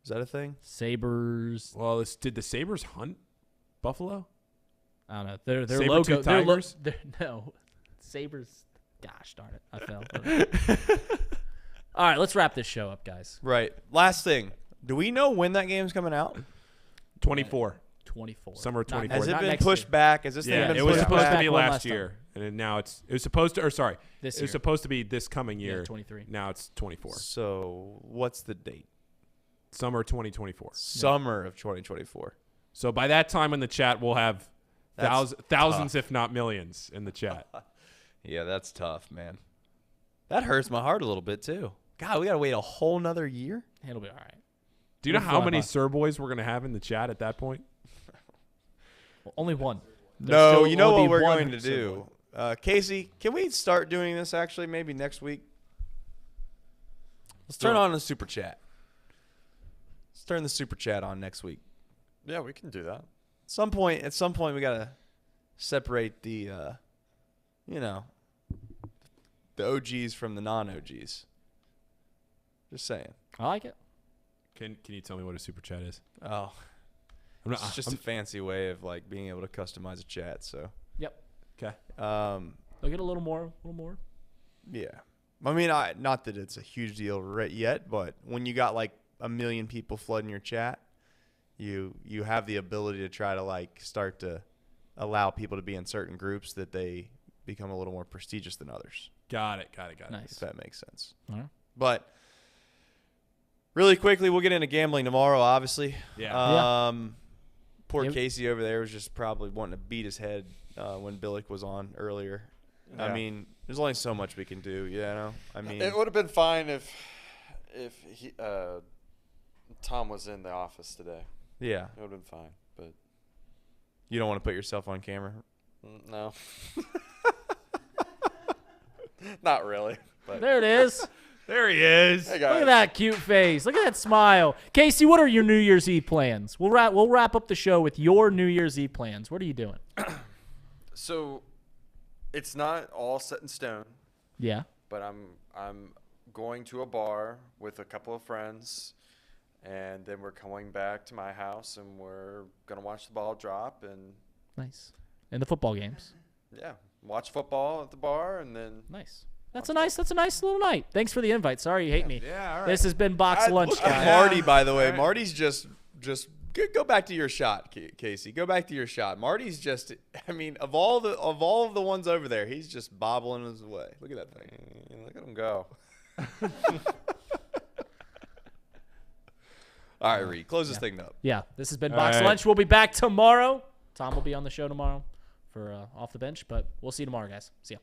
Is that a thing?
Sabres.
Well, did the Sabres hunt Buffalo?
I don't know. Their
Saber-tooth
logo.
tigers?
No, Sabres. Gosh darn it! I fell. All right, let's wrap this show up, guys.
Right. Last thing. Do we know when that game's coming out?
24.
24.
Summer 24.
Has it been pushed back? Has this thing been
it was
pushed
supposed
back?
to be
One
last
last
year, and then now it was supposed to. Or sorry,
This
it was
year.
supposed to be this coming year.
23.
Now it's 24.
So what's the date?
Summer 2024.
Summer of 2024.
So by that time in the chat, we'll have
That's
thousands,
tough.
if not millions, in the chat.
Yeah, that's tough, man. That hurts my heart a little bit too. God, we gotta wait a whole nother year.
It'll be all right.
Do you know
We'll
how
fly
many
by.
Sir Boys we're gonna have in the chat at that point?
Well, only one.
No, you know
only
what we're
one
going to
Sir
do.
Boy.
Casey, can we start doing this actually maybe next week? Let's turn on the super chat. Let's turn the super chat on next week.
Yeah, we can do that.
At some point, we gotta separate the, the OGs from the non-OGs. Just saying.
I like it.
Can you tell me what a super chat is?
Oh,
I'm not,
it's just a fancy way of like being able to customize a chat. So.
Yep.
Okay.
They'll get a little more.
Yeah. I mean, not that it's a huge deal right yet, but when you got like 1 million people flooding your chat, you have the ability to try to like start to allow people to be in certain groups that they become a little more prestigious than others.
Got it.
Nice.
If that makes sense.
All right.
But really quickly, we'll get into gambling tomorrow, obviously.
Yeah.
Poor
Yeah.
Casey over there was just probably wanting to beat his head when Billick was on earlier.
Yeah.
I mean, there's only so much we can do, you know? I mean,
It would have been fine if he, Thom was in the office today.
yeah.
It would have been fine, but
You don't want to put yourself on camera?
no. Not really. But
There it is.
There he is.
Hey guys.
Look at that cute face. Look at that smile. Casey, what are your New Year's Eve plans? We'll wrap up the show with your New Year's Eve plans. What are you doing?
So, it's not all set in stone,
Yeah.
but I'm going to a bar with a couple of friends, and then we're coming back to my house, and we're gonna watch the ball drop, and
Nice. And the football games.
yeah, watch football at the bar, and then
Nice. That's a nice little night. Thanks for the invite. Sorry you hate me.
Yeah, all right.
This has been Box Lunch,
Look at
guys.
Marty, by the way. Marty's just Go back to your shot, Casey. Go back to your shot. Marty's just, I mean, of all of the ones over there, he's just bobbling his way. Look at that thing.
Look at him go.
All right, Reed, close this thing up.
Yeah, this has been Box Lunch. We'll be back tomorrow. Thom will be on the show tomorrow for Off the Bench, but we'll see you tomorrow, guys. See ya.